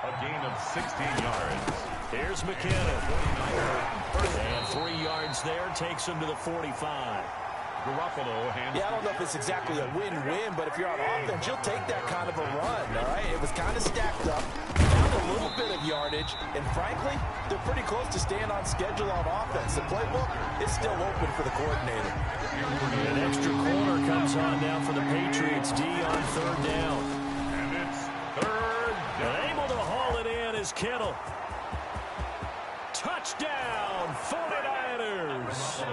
A gain of 16 yards. Here's McKinnon. And 3 yards there takes him to the 45. Garoppolo hands. Yeah, I don't know if it's exactly a win-win, but if you're on offense, you'll take that kind of a run, all right? It was kind of stacked up, found a little bit of yardage, and frankly, they're pretty close to staying on schedule on offense. The playbook is still open for the coordinator. An extra corner comes on now for the Patriots. D on third down. And it's third down. And able to haul it in is Kittle. Touchdown, 49ers.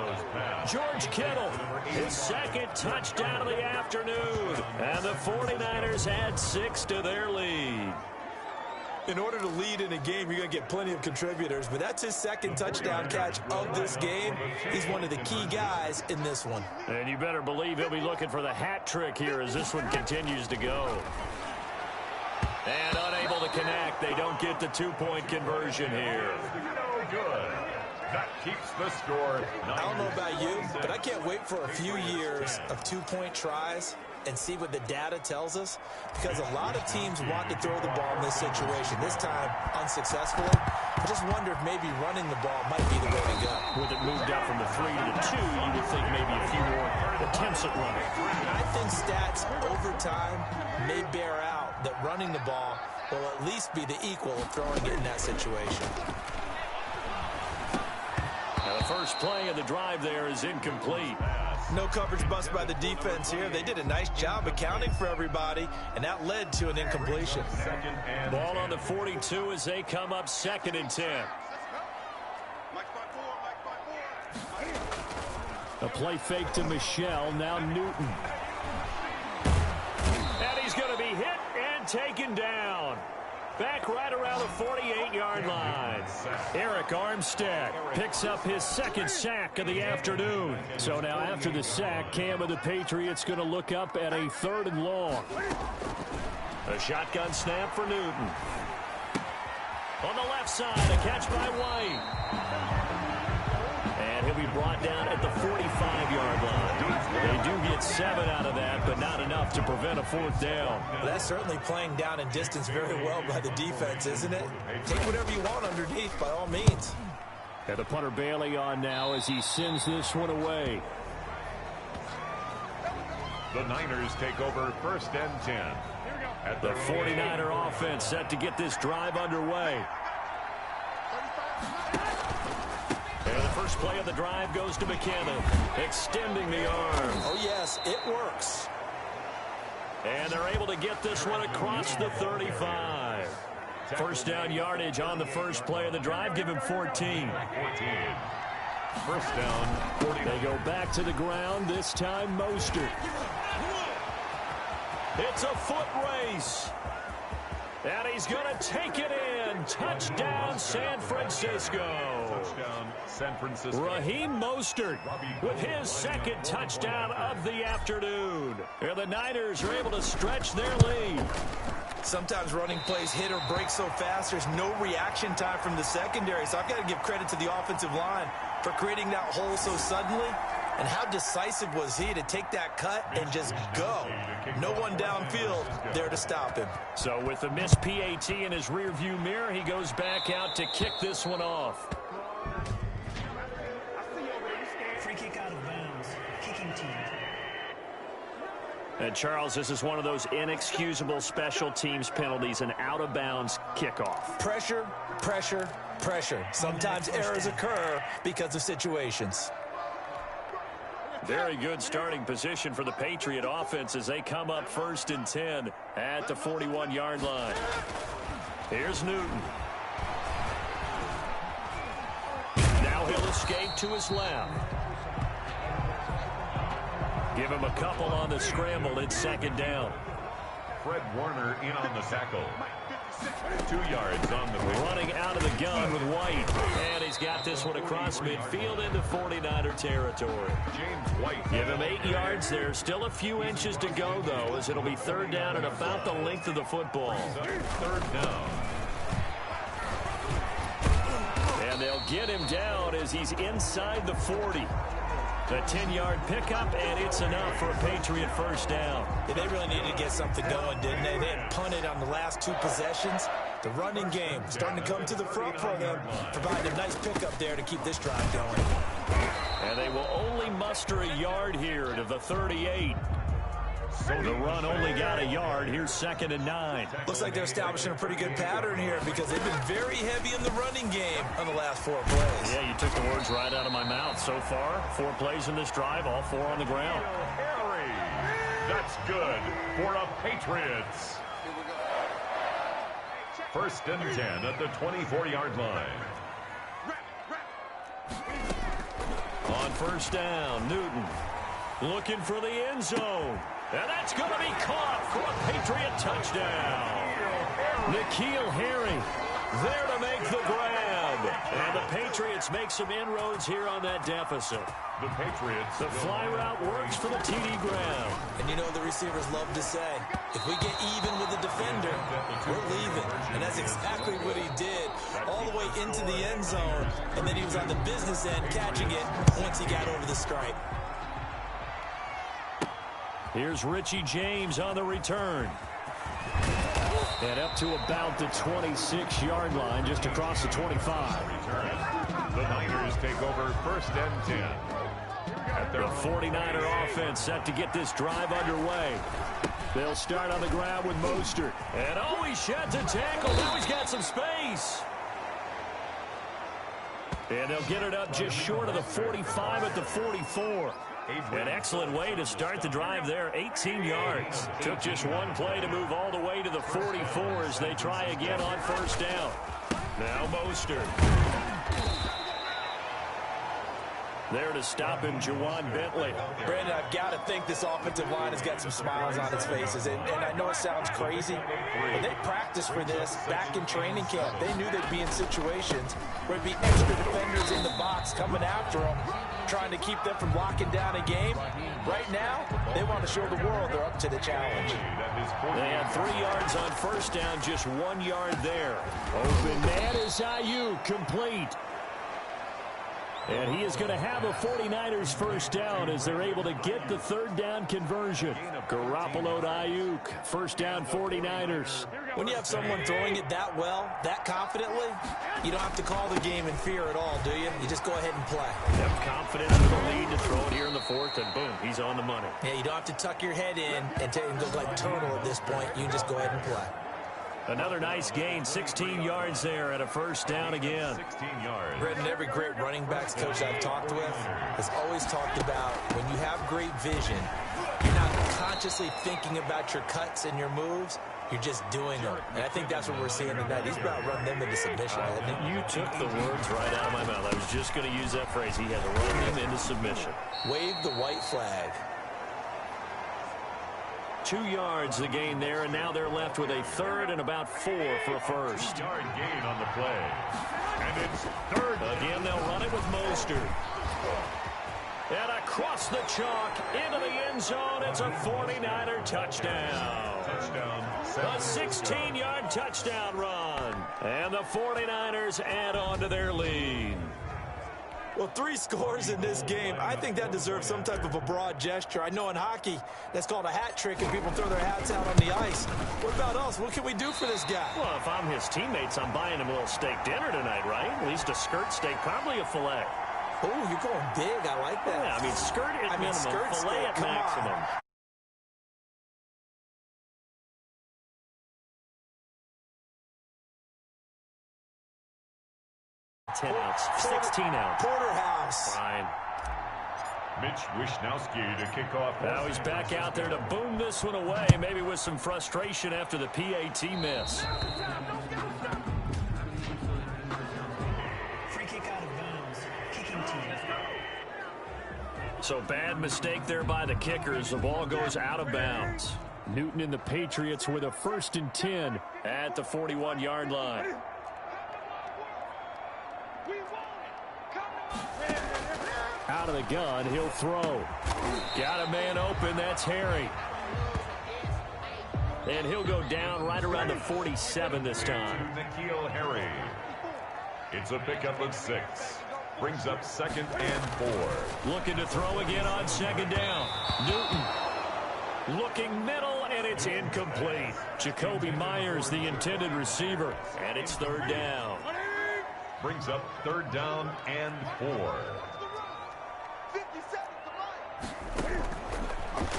George Kittle, his second touchdown of the afternoon. And the 49ers add 6 to their lead. In order to lead in a game, you're going to get plenty of contributors, but that's his second touchdown catch of this game. He's one of the key guys in this one. And you better believe he'll be looking for the hat trick here as this one continues to go. And unable to connect. They don't get the two-point conversion here. No good. That keeps the score. I don't know about you, but I can't wait for a few years of two-point tries and see what the data tells us, because a lot of teams want to throw the ball in this situation, this time unsuccessfully. I just wonder if maybe running the ball might be the way to go. With it moved up from the 3 to the 2, you would think maybe a few more attempts at running. I think stats over time may bear out that running the ball will at least be the equal of throwing it in that situation. Now the first play of the drive there is incomplete. No coverage bust by the defense here. They did a nice job accounting for everybody, and that led to an incompletion. Ball on the 42 as they come up 2nd and 10. A play fake to Michelle, now Newton. And he's going to be hit and taken down. Back right around the 48-yard line. Eric Armstead picks up his second sack of the afternoon. So now after the sack, Cam of the Patriots going to look up at a 3rd and long. A shotgun snap for Newton. On the left side, a catch by White. And he'll be brought down at the 45-yard line. They do get 7 out of that, but not enough to prevent a 4th down. Well, that's certainly playing down in distance very well by the defense, isn't it? Take whatever you want underneath, by all means. And the punter Bailey on now as he sends this one away. The Niners take over 1st and 10. At The 49er offense set to get this drive underway. And the first play of the drive goes to McKinnon, extending the arm. Oh, yes, it works. And they're able to get this one across the 35. First down yardage on the first play of the drive. Give him 14. 14. First down, 40. They go back to the ground, this time Mostert. It's a foot race. And he's going to take it in. Touchdown, San Francisco. Touchdown, San Francisco. Raheem Mostert with his 2nd touchdown of the afternoon. And the Niners are able to stretch their lead. Sometimes running plays hit or break so fast, there's no reaction time from the secondary. So I've got to give credit to the offensive line for creating that hole so suddenly. And how decisive was he to take that cut and just go? No one downfield there to stop him. So with the missed PAT in his rearview mirror, he goes back out to kick this one off. Free kick out of bounds. Kicking team. And Charles, this is one of those inexcusable special teams penalties, an out-of-bounds kickoff. Pressure, pressure, pressure. Sometimes errors occur because of situations. Very good starting position for the Patriot offense as they come up 1st and 10 at the 41-yard line. Here's Newton. Now he'll escape to his left. Give him a couple on the scramble. It's 2nd down. Fred Warner in on the tackle. 2 yards on the way. Running out of the gun with White. And he's got this one across midfield into 49er territory. James White. Give him 8 yards. There's still a few inches to go, though, as it'll be 3rd down and about the length of the football. 3rd down. And they'll get him down as he's inside the 40. The 10-yard pickup, and it's enough for a Patriot 1st down. Yeah, they really needed to get something going, didn't they? They had punted on the last 2 possessions. The running game starting to come to the front for them, providing a nice pickup there to keep this drive going. And they will only muster a yard here to the 38. The run only got a yard. Here's 2nd and 9. Looks like they're establishing a pretty good pattern here because they've been very heavy in the running game on the last 4 plays. Yeah, you took the words right out of my mouth. So far, 4 plays in this drive, all 4 on the ground. That's good for a Patriots. 1st and 10 at the 24-yard line. On 1st down, Newton looking for the end zone. And that's going to be caught for a Patriot touchdown. N'Keal Harry there to make the grab. And the Patriots make some inroads here on that deficit. The Patriots. The fly route works for the TD ground. And you know the receivers love to say, if we get even with the defender, we're leaving. And that's exactly what he did all the way into the end zone. And then he was on the business end catching it once he got over the stripe. Here's Richie James on the return. And up to about the 26-yard line, just across the 25. The Niners take over 1st and 10. The 49er offense set to get this drive underway. They'll start on the ground with Mostert. And oh, he sheds a tackle. Now he's got some space. And they'll get it up just short of the 45 at the 44. An excellent way to start the drive there, 18 yards. Took just 1 play to move all the way to the 44 as they try again on 1st down. Now Mostert. There to stop him, Juwan Bentley. Brandon, I've got to think this offensive line has got some smiles on its faces. And I know it sounds crazy, but they practiced for this back in training camp. They knew they'd be in situations where it'd be extra defenders in the box coming after them, trying to keep them from locking down a game. Right now, they want to show the world they're up to the challenge. They had 3 yards on first down, just 1 yard there. Open man is Ayuk, complete. And he is going to have a 49ers first down as they're able to get the 3rd down conversion. Garoppolo to Ayuk, first down 49ers. When you have someone throwing it that well, that confidently, you don't have to call the game in fear at all, do you? You just go ahead and play. Have confidence with the lead to throw it here in the 4th, and boom, he's on the money. Yeah, you don't have to tuck your head in and go like turtle at this point. You can just go ahead and play. Another nice gain, 16 yards there at a first down again. 16 yards. Brendan, every great running backs coach I've talked with has always talked about when you have great vision, you're not consciously thinking about your cuts and your moves. You're just doing them. And I think that's what we're seeing tonight. He's about running them into submission, hasn't he? You took the words right out of my mouth. I was just going to use that phrase. He had to run them into submission. Wave the white flag. 2 yards the gain there, and now they're left with a 3rd and about 4 for a first. 2-yard gain on the play. And it's 3rd. Again, they'll run it with Mostert. And across the chalk, into the end zone, it's a 49er touchdown. Touchdown. A 16-yard touchdown run. And the 49ers add on to their lead. Well, 3 scores in this game. I think that deserves some type of a broad gesture. I know in hockey, that's called a hat trick, and people throw their hats out on the ice. What about us? What can we do for this guy? Well, if I'm his teammates, I'm buying him a little steak dinner tonight, right? At least a skirt steak, probably a filet. Oh, you're going big. I like that. Yeah, I mean, skirt at minimum, skirt filet steak, at come maximum. on. Ounce, 16 ounce. Porterhouse. Fine. Mitch Wishnowsky to kick off. Now he's back out there to boom this one away, maybe with some frustration after the PAT miss. Free kick out of bounds. Kicking team. So bad mistake there by the kickers. The ball goes out of bounds. Newton and the Patriots with a 1st and 10 at the 41-yard line. Out of the gun, he'll throw. Got a man open, that's Harry. And he'll go down right around the 47 this time. N'Keal Harry. It's a pickup of 6. Brings up 2nd and 4. Looking to throw again on 2nd down. Newton looking middle, and it's incomplete. Jacoby Myers, the intended receiver, and it's 3rd down. Brings up 3rd down and 4.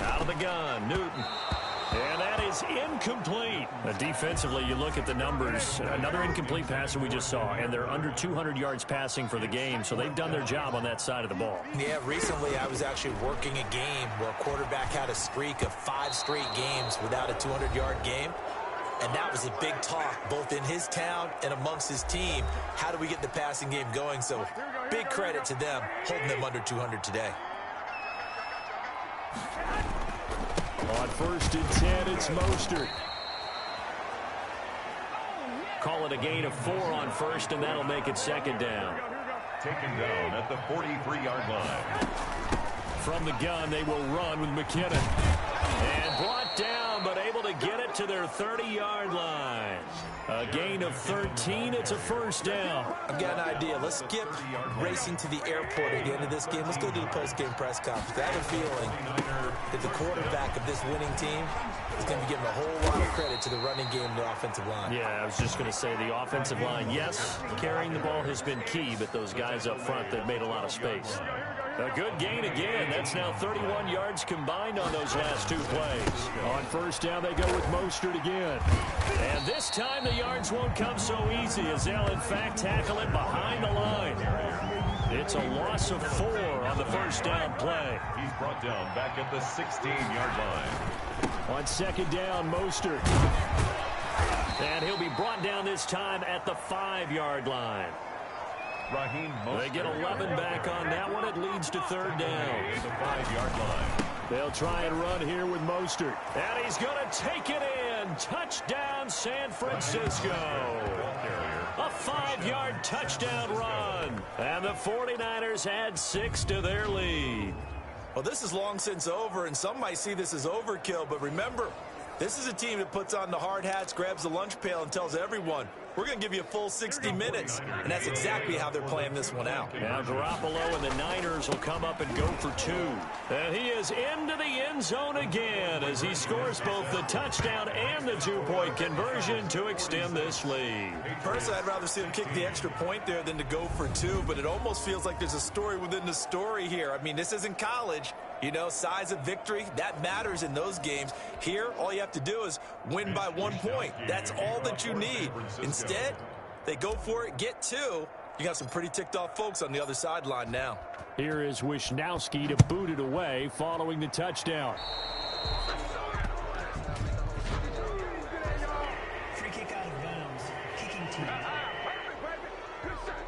Out of the gun, Newton. And that is incomplete. Defensively, you look at the numbers. Another incomplete passer we just saw, and they're under 200 yards passing for the game, so they've done their job on that side of the ball. Yeah, recently I was actually working a game where a quarterback had a streak of 5 straight games without a 200-yard game. And that was a big talk, both in his town and amongst his team. How do we get the passing game going? So big credit to them, holding them under 200 today. On 1st and 10, it's Mostert. Call it a gain of 4 on 1st, and that'll make it 2nd down. Taken down at the 43-yard line. From the gun, they will run with McKinnon. And brought down, but able to get it to their 30-yard line. A gain of 13. It's a 1st down. I've got an idea. Let's skip racing to the airport at the end of this game. Let's go do the post-game press conference. I have a feeling that the quarterback of this winning team is going to be giving a whole lot of credit to the running game and the offensive line. Yeah, I was just going to say the offensive line, yes, carrying the ball has been key, but those guys up front, they've made a lot of space. A good gain again. That's now 31 yards combined on those last 2 plays. On 1st down, they go with Mostert again. And this time the yards won't come so easy as they'll, in fact, tackle it behind the line. It's a loss of 4 on the 1st down play. He's brought down back at the 16-yard line. On 2nd down, Mostert. And he'll be brought down this time at the 5-yard line. They get 11 back on that one. It leads to third down. The 5-yard line. They'll try and run here with Mostert. And he's going to take it in. Touchdown, San Francisco. A 5-yard touchdown run. And the 49ers add 6 to their lead. Well, this is long since over, and some might see this as overkill. But remember, this is a team that puts on the hard hats, grabs the lunch pail, and tells everyone, we're going to give you a full 60 minutes. And that's exactly how they're playing this one out. Now Garoppolo and the Niners will come up and go for 2. And he is into the end zone again as he scores both the touchdown and the 2-point conversion to extend this lead. Personally, I'd rather see him kick the extra point there than to go for 2, but it almost feels like there's a story within the story here. I mean, this isn't college. You know, size of victory, that matters in those games. Here, all you have to do is win by 1 point. That's all that you need. Instead, they go for it, get 2. You got some pretty ticked off folks on the other sideline now. Here is Wisnowski to boot it away following the touchdown. Free kick out of bounds. Kicking team.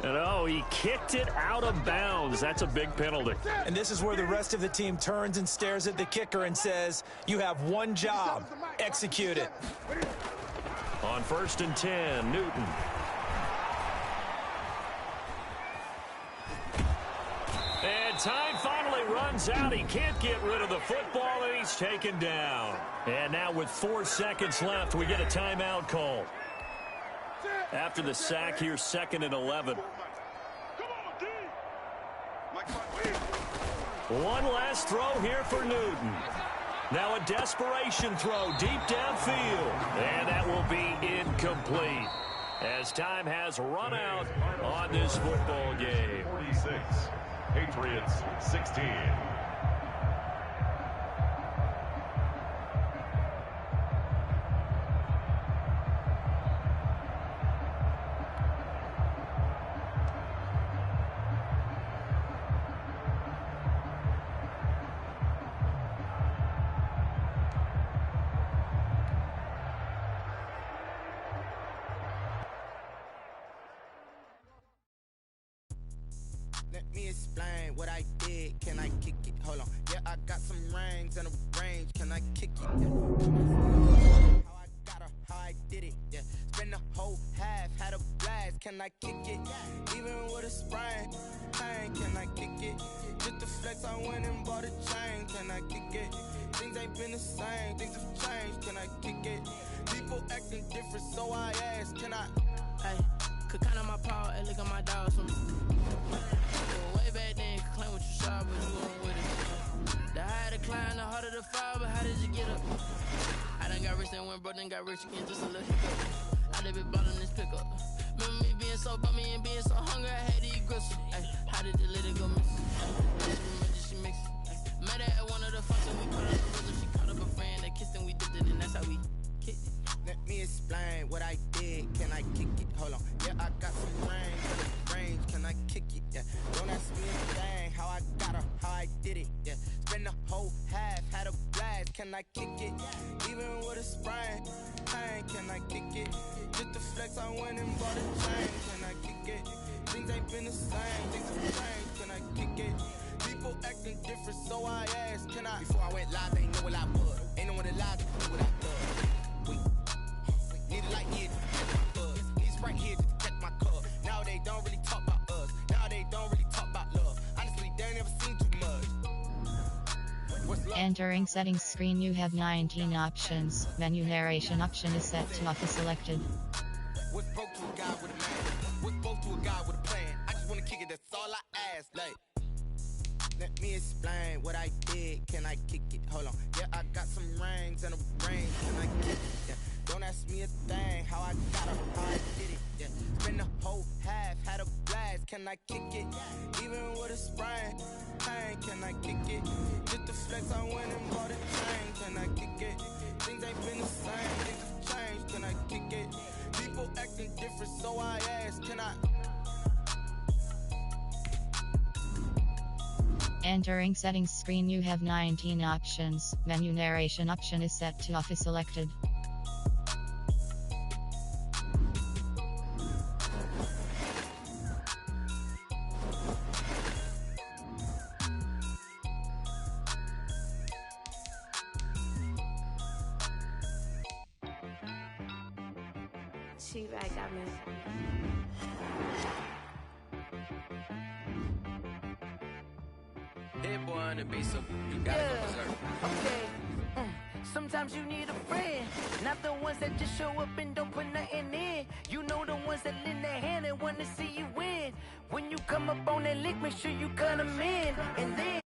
And oh, he kicked it out of bounds. That's a big penalty. And this is where the rest of the team turns and stares at the kicker and says, you have one job, execute it. On 1st and 10, Newton. And time finally runs out. He can't get rid of the football, and he's taken down. And now with 4 seconds left, we get a timeout call. After the sack, here's 2nd and 11. One last throw here for Newton. Now a desperation throw deep downfield. And that will be incomplete as time has run out on this football game. 46, Patriots 16. Let me explain what I did. Can I kick it? Hold on. Yeah, I got some rings and a range. Can I kick it? Yeah. How I got her, how I did it. Yeah. Spend the whole half, had a blast. Can I kick it? Even with a sprain, pain. Can I kick it? Just to flex, I went and bought a chain. Can I kick it? Things ain't been the same. Things have changed. Can I kick it? People acting different, so I asked. Can I? Hey, could count on my power and look at my dogs from way back then, claim what you saw, but you going with it. The higher the climb, the harder the fall, but how did you get up? I done got rich and went broke, then got rich again, just a little hiccup. I done been bought on this pickup. Remember me being so bummy and being so hungry, I had to eat gristle. Ay, how did the little go miss? She mix it. Met her at one of the functions, we put on the rhythm. She caught up a friend that kissed and we dipped it, and that's how we kicked it. Let me explain what I did. Can I kick it? Hold on. Yeah, I got some range and a range. Can I kick it? Yeah. Don't ask me a thing. How I got her, how I did it. Yeah. Spend the whole half, had a blast. Can I kick it? Even with a sprain, pain. Can I kick it? Just to flex, I went and bought a chain. Can I kick it? Things ain't been the same. Things have changed. Can I kick it? People acting different, so I asked. Can I? Before I went live, they ain't know what I was. Ain't no one alive to do what I thought. Wait. Need a light here to protect my buzz. Need Sprite here to protect my cup. Now they don't really talk about us. Now they don't really talk about love. Honestly, they ain't never seen too much. Entering settings screen, you have 19 options. Menu narration option is set to office selected. What's broke to a guy with a man? What's broke to a guy with a plan? I just wanna kick it, that's all I ask. Like, let me explain what I did. Can I kick it? Hold on. Yeah, I got some rings and a range. Can I kick it? Yeah. Don't ask me a thing. How I got her, how I did it. Yeah. Spend the whole half, had a blast. Can I kick it? Even with a sprain, pain. Can I kick it? Just to flex, I went and bought a chain. Can I kick it? Things ain't been the same. Things have changed. Can I kick it? People acting different, so I asked. Can I? Entering settings screen, you have 19 options. Menu narration option is set to office selected. T-Bag got me. Hit boy on the beat, so you gotta go berserk. Okay. Sometimes you need a friend, not the ones that just show up and don't put nothing in. You know the ones that lend their hand and want to see you win. When you come up on that lick, make sure you cut them in. And then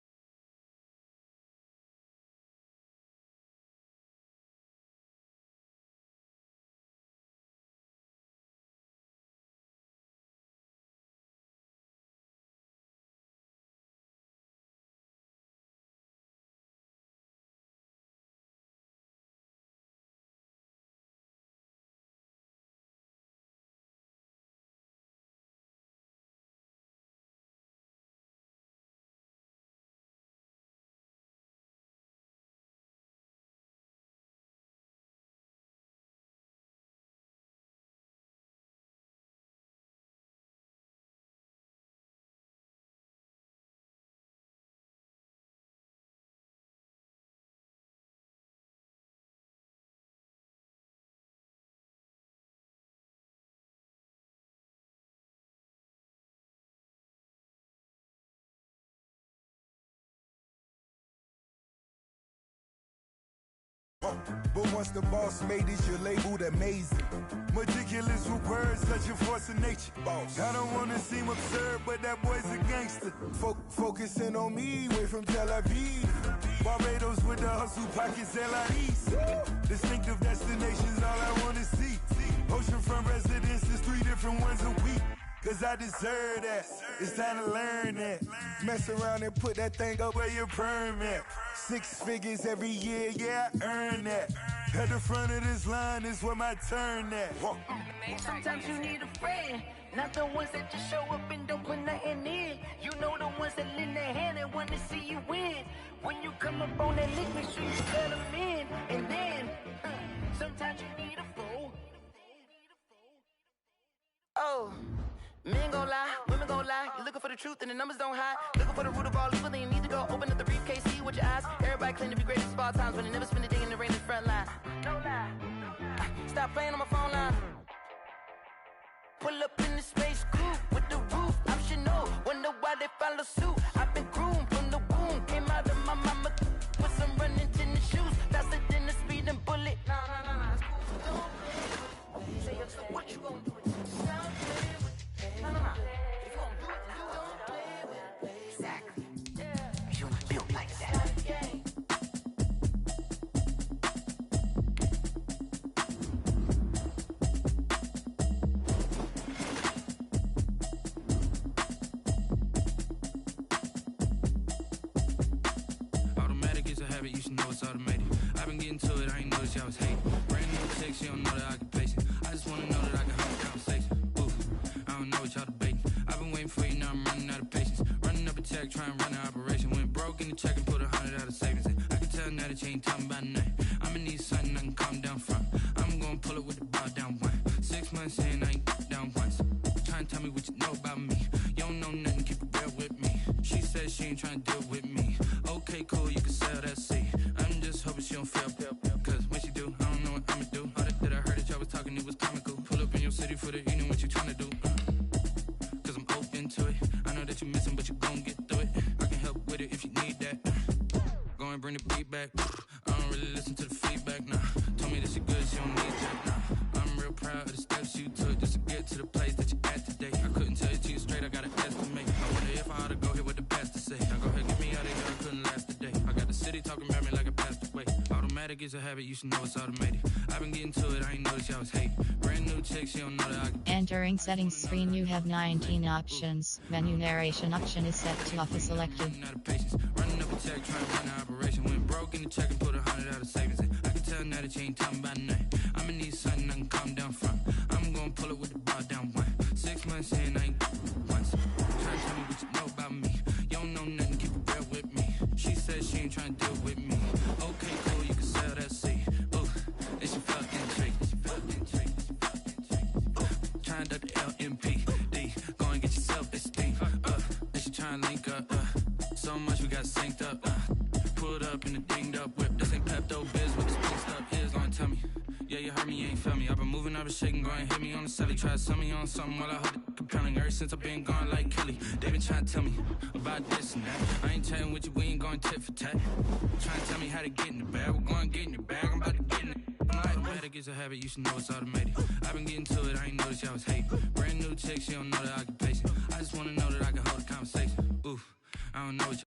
But once the boss made it, you're labeled amazing. Meticulous with words, such a force of nature. Boss. I don't wanna seem absurd, but that boy's a gangster. Focusing on me, way from Tel Aviv. Barbados with the hustle pockets, LIEs. Distinctive destinations, all I wanna see. Oceanfront residences, 3 different ones a week. Cause I deserve that, it's time to learn that. Mess around and put that thing up where your permit. 6 figures every year, yeah, I earn that. At the front of this line is where my turn at. sometimes you need a friend, not the ones that just show up and don't put nothing in. You know the ones that lend their hand and want to see you win. When you come up on that lick, make sure you cut them in. And then, sometimes you need a fool. Oh. Men gon' lie, women gon' lie. You're looking for the truth and the numbers don't hide. Looking for the root of all evil, then you need to go open up the briefcase, see with your eyes. Everybody claim to be greatest of all times, but they never spend a day in the rain in the front line. No lie. Stop playing on my phone line. Pull up in the space coupe with the roof optional. Wonder why they follow suit. I've been groomed from the womb. Came out of my mama with some running tennis shoes. Faster than the speeding bullet. No, it's cool. Don't play with me. What you gonna do? No. If you gon' do it, don't play with me. Exactly. You built like that. Automatic is a habit, you should know it's automated. I've been getting to it, I ain't noticed y'all was hating. Brand new text, you don't know the occupation. I just wanna know that I can hold a conversation. I don't know what y'all debating. I've been waiting for you, now I'm running out of patience. Running up a check, trying to run an operation. Went broke in the check and put 100 out of savings in. I can tell now that you ain't talking about nothing. I'ma need something I can calm down from. I'm gonna pull it with the bar down one. 6 months in, I ain't down once. Trying to tell me what you know about me. You don't know nothing, keep it real with me. She said she ain't trying to deal with me. Okay, cool, you can sell that seat. I'm just hoping she don't fail. Cause when she do, I don't know what I'ma do. All that I heard that y'all was talking, it was comical. Pull up in your city for the evening, what you trying to do? Cause I'm open to it. I know that you're missing, but you gon' get through it. I can help with it if you need that. Go and bring the beat back. I don't really listen to the feedback, nah. Told me that she good, she don't need that, nah. I'm real proud of the steps you took just to get to the place that you're at today. I couldn't tell you to you straight, I gotta estimate. I wonder if I ought to go here with the pastor say. Now go ahead, get me out of here, I couldn't last a day. I got the city talking about me like a passed away. Automatic is a habit, you should know it's automated. I've been getting to it, I ain't noticed y'all was hating. Brand new chick, she don't know that I can. Entering settings screen, you have 19 options. Menu narration option is set to offer selected. Running up a check, trying to run an operation. Went broke in the check and put 100 out of savings in. I can tell now that you ain't talking about nothing. I'ma need something I can calm down from. I'm gonna pull it with the bar down one. 6 months in, I ain't once. Trying to tell me what you know about me. You don't know nothing, keep it real with me. She said she ain't trying to deal with me. Okay, cool, you can sell that seat. Ooh, and she felt intrigued. Trying to the LMPD. Go and get your self-esteem. And she trying to link up. So much we got synced up. Pulled up in the dinged up whip. This ain't Pepto-Biz with the pink stuff. Here's gonna tell me. Yeah, you heard me, you ain't felt me. I've been moving, I've been shaking, go and hit me on the celly. Try to sell me on something while I heard it compelling. Ever since I've been gone like Kelly, they been trying to tell me about this and that. I ain't chatting with you, we ain't going tit for tat. Trying to tell me how to get in the bag, we're going to get in your bag, I'm about to get in it. Automatic is a habit, you should know it's automated. I've been getting to it, I ain't noticed y'all was hating. Brand new chick, she don't know the occupation. I just wanna know that I can hold a conversation. Oof, I don't know what you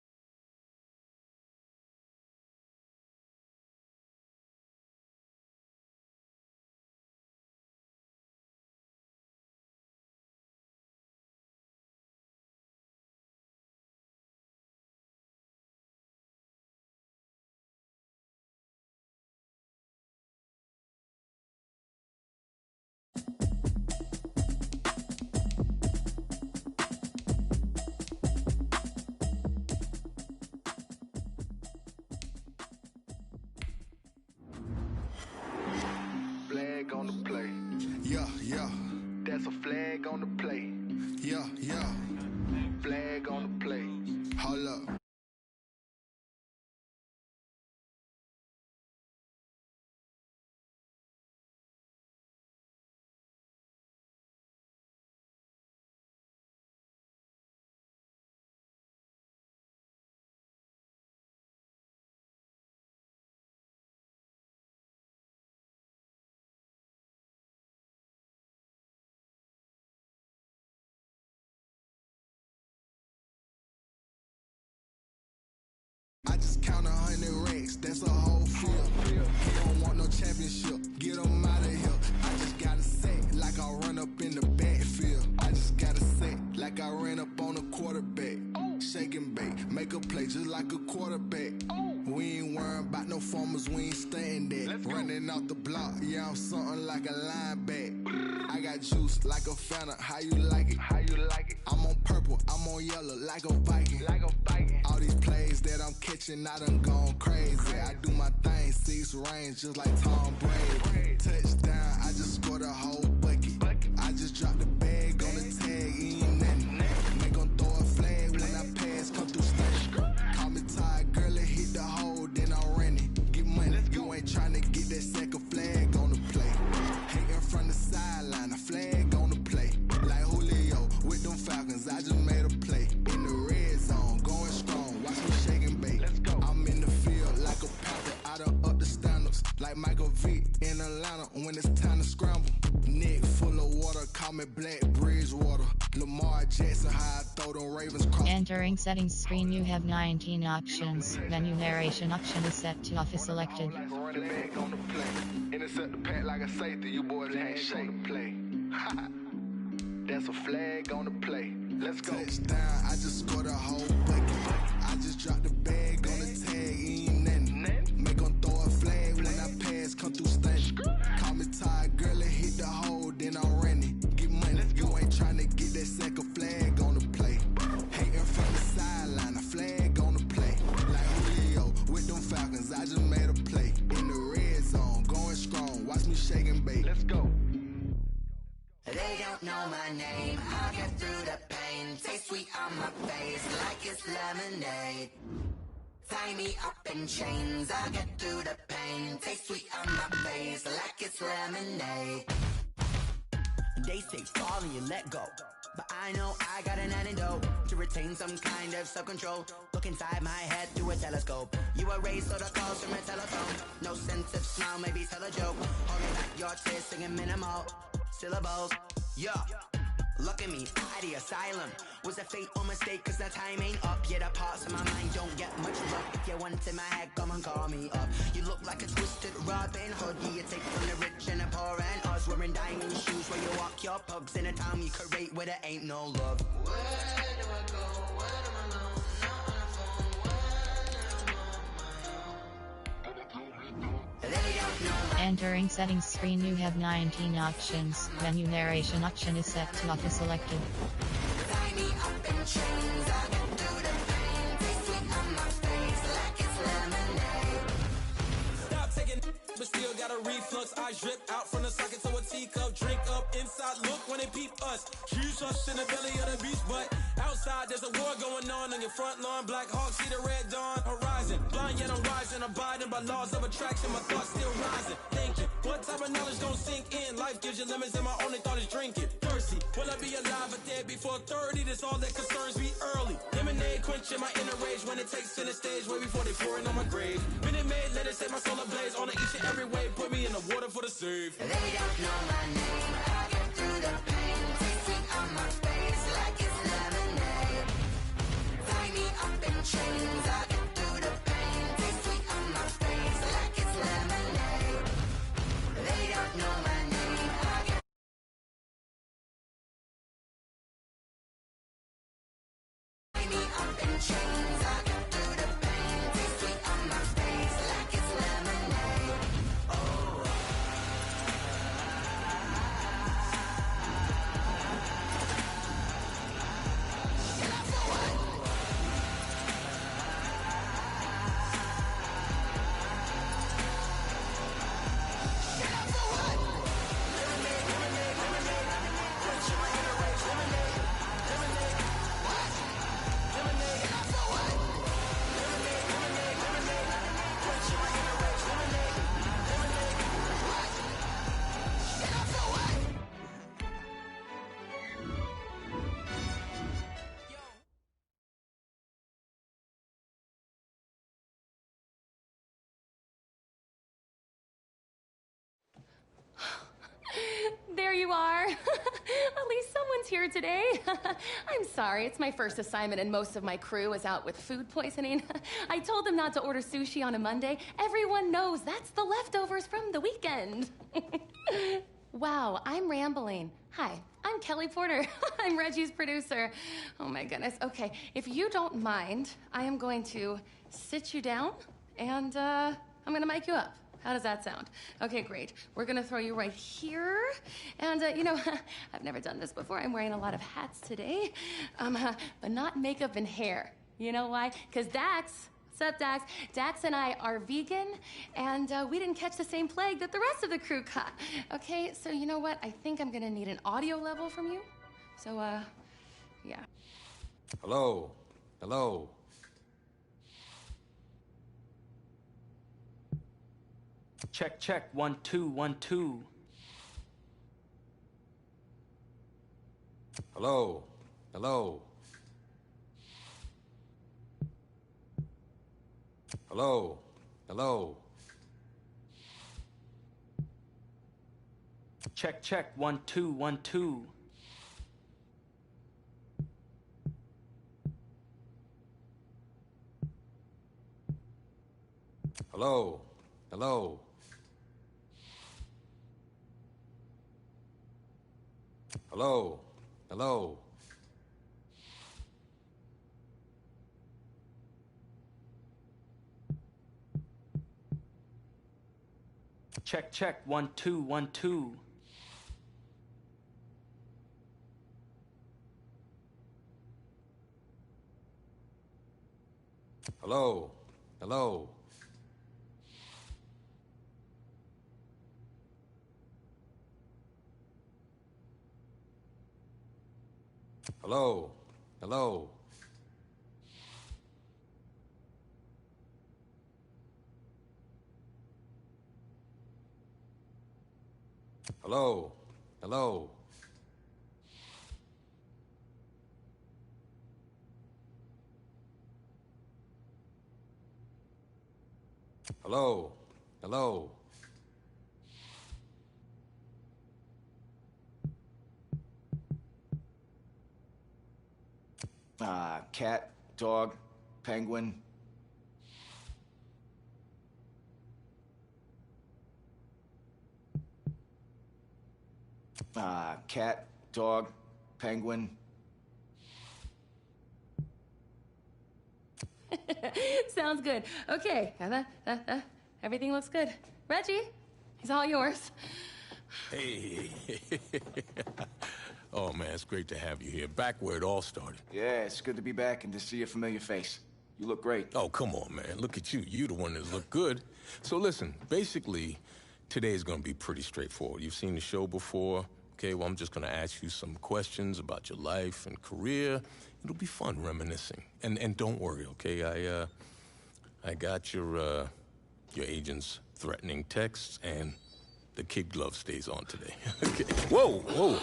Flag on the play. Yeah, yeah. That's a flag on the play. Yeah, yeah. Flag on the play. Hold up. I just count 100 racks, that's a whole field. He don't want no championship, get him out of here. I just gotta say, like I run up in the backfield. I just gotta say, like I ran up on a quarterback. Shake and bake, make a play just like a quarterback. We ain't worrying about no formers, we ain't staying there. Running out the block, yeah, I'm something like a linebacker. I got juice like a Fanta, how you like it? How you like it? I'm on purple, I'm on yellow, like a Viking. Like a Viking. All these plays that I'm catching, I done gone crazy. I do my thing, 6 range, just like Tom Brady. Touchdown, I just scored a whole bucket. I just dropped the bag on the tag, ain't nothing. Make 'em throw a flag when I pass, come through stunt. Call me tired, girl, it hit the hole, then I ran it. Get money, you ain't trying to get that second flag on the play. Hating from the sideline, a flag on the play. Like Julio with them Falcons, I just made a play. In the red zone, going strong, watch me shake and bake. I'm in the field like a panther, I done up the standards. Like Michael Vick in Atlanta when it's time to scramble. Neck full of water, call me Black Bridgewater. Lamar Jackson, how I throw them Ravens cross. Entering settings screen, you have 19 options. Menu narration option is set to off is selected. Running back on the play. Intercept the pack like a safety, you boys ain't shake play. That's a flag on the play. Let's go. Touchdown, I just scored a whole bucket. I just dropped the bag on the tag, ain't nothing. Make 'em throw a flag when I pass, come through stunning. Call me tired, girl, it hit the hole, then I ran it. Get money, you ain't trying to get that second flag on the play. Hating from the sideline, a flag on the play. Like Julio with them Falcons, I just made a play. In the red zone, going strong, watch me shake and bake. Let's go. They don't know my name, I get through the pain. Taste sweet on my face like it's lemonade. Tie me up in chains, I get through the pain. Taste sweet on my face like it's lemonade. They say fall and you let go, but I know I got an antidote to retain some kind of self-control. Look inside my head through a telescope. You erase all the calls from a telephone. No sense of smile, maybe tell a joke. Holding back your tears, singing minimal syllables. Yeah, look at me, at the asylum. Was a fate or mistake, cause the time ain't up. Yeah, the parts of my mind don't get much love. If you want in my head, come and call me up. You look like a twisted Robin Hood. Yeah, you take from the rich and the poor and us. Wearing diamond shoes where you walk your pugs in a town you create where there ain't no love. Where do I go? Where do I know? Not on the phone. When I'm on my own. They don't know my Entering settings screen, you have 19 options. Menu narration option is set to off is selected. Tie me up in chains, I get through the pain. Taste sweet on my face like it's lemonade. Stop taking, but still got a reflux. I drip out from the socket to a teacup. Drink up inside, look when they peep us. Choose us in the belly of the beast, but outside there's a war going on your front lawn. Black Hawk, see the red dawn horizon. Blind yet I'm rising, abiding by laws of attraction. My thoughts still rising. Thinking, What type of knowledge gon' sink in? Life gives you lemons and my only thought is drinking. Thirsty, will I be alive or dead before 30? That's all that concerns me early. Lemonade quenching my inner rage when it takes center stage way before they pouring on my grave. Minute Maid, let it set my soul ablaze on each and every way. Put me in the water for the save. They don't know my name. I get through the pain. Taste sweet on my face like it's lemonade. Tie me up in chains. I get through the pain. Taste sweet on my face like it's lemonade. They don't know my name. I get tie me up in chains. I get through the pain. Taste sweet on my face like it's lemonade. Oh. There you are. At least someone's here today. I'm sorry, it's my first assignment and most of my crew is out with food poisoning. I told them not to order sushi on a Monday. Everyone knows that's the leftovers from the weekend. Wow, I'm rambling. Hi, I'm Kelly Porter. I'm Reggie's producer. Oh my goodness. Okay, if you don't mind, I am going to sit you down and I'm gonna mic you up. How does that sound? Okay, great. We're gonna throw you right here. And you know, I've never done this before. I'm wearing a lot of hats today, but not makeup and hair. You know why? Because Dax, what's up, Dax? Dax and I are vegan, and we didn't catch the same plague that the rest of the crew caught. Okay, so you know what? I think I'm gonna need an audio level from you. So, yeah. Hello? Hello? Check, check, 1, 2, 1, 2. Hello? Hello? Hello? Hello? Check, check, 1, 2, 1, 2. Hello? Hello? Hello? Hello? Check, check, 1, 2, 1, 2. Hello? Hello? Hello? Hello? Hello? Hello? Hello? Hello? Cat, dog, penguin. Cat, dog, penguin. Sounds good. Okay, everything looks good. Reggie, it's all yours. Hey. Oh, man, it's great to have you here. Back where it all started. Yeah, it's good to be back and to see a familiar face. You look great. Oh, come on, man. Look at you. You the one that look good. So listen, basically, today's gonna be pretty straightforward. You've seen the show before. Okay, well, I'm just gonna ask you some questions about your life and career. It'll be fun reminiscing. And don't worry, okay? I got your agent's threatening texts, and the kid glove stays on today. Okay. Whoa, whoa.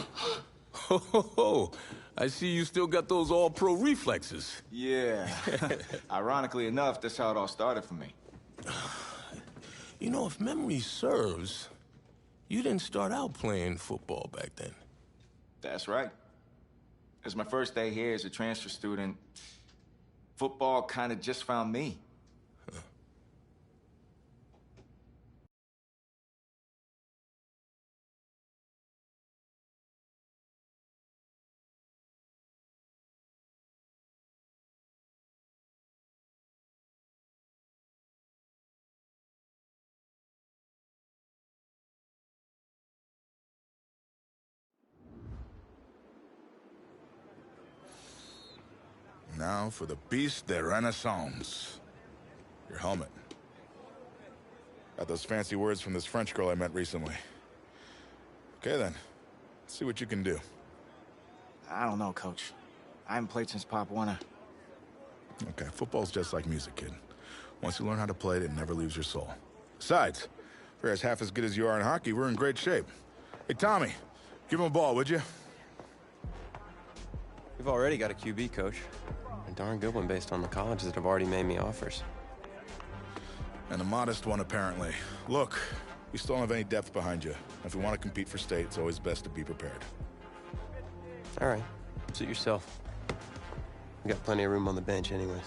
Ho, ho, ho. I see you still got those all-pro reflexes. Yeah. Ironically enough, that's how it all started for me. You know, if memory serves, you didn't start out playing football back then. That's right. As my first day here as a transfer student, football kind of just found me. Now for the Beast de Renaissance. Your helmet. Got those fancy words from this French girl I met recently. Okay then, let's see what you can do. I don't know, Coach. I haven't played since Pop Warner. Okay, football's just like music, kid. Once you learn how to play it, it never leaves your soul. Besides, if you're as half as good as you are in hockey, we're in great shape. Hey, Tommy, give him a ball, would you? We've already got a QB, Coach. A darn good one based on the colleges that have already made me offers. And a modest one, apparently. Look, we still don't have any depth behind you. If we want to compete for state, it's always best to be prepared. All right. Suit yourself. We got plenty of room on the bench anyways.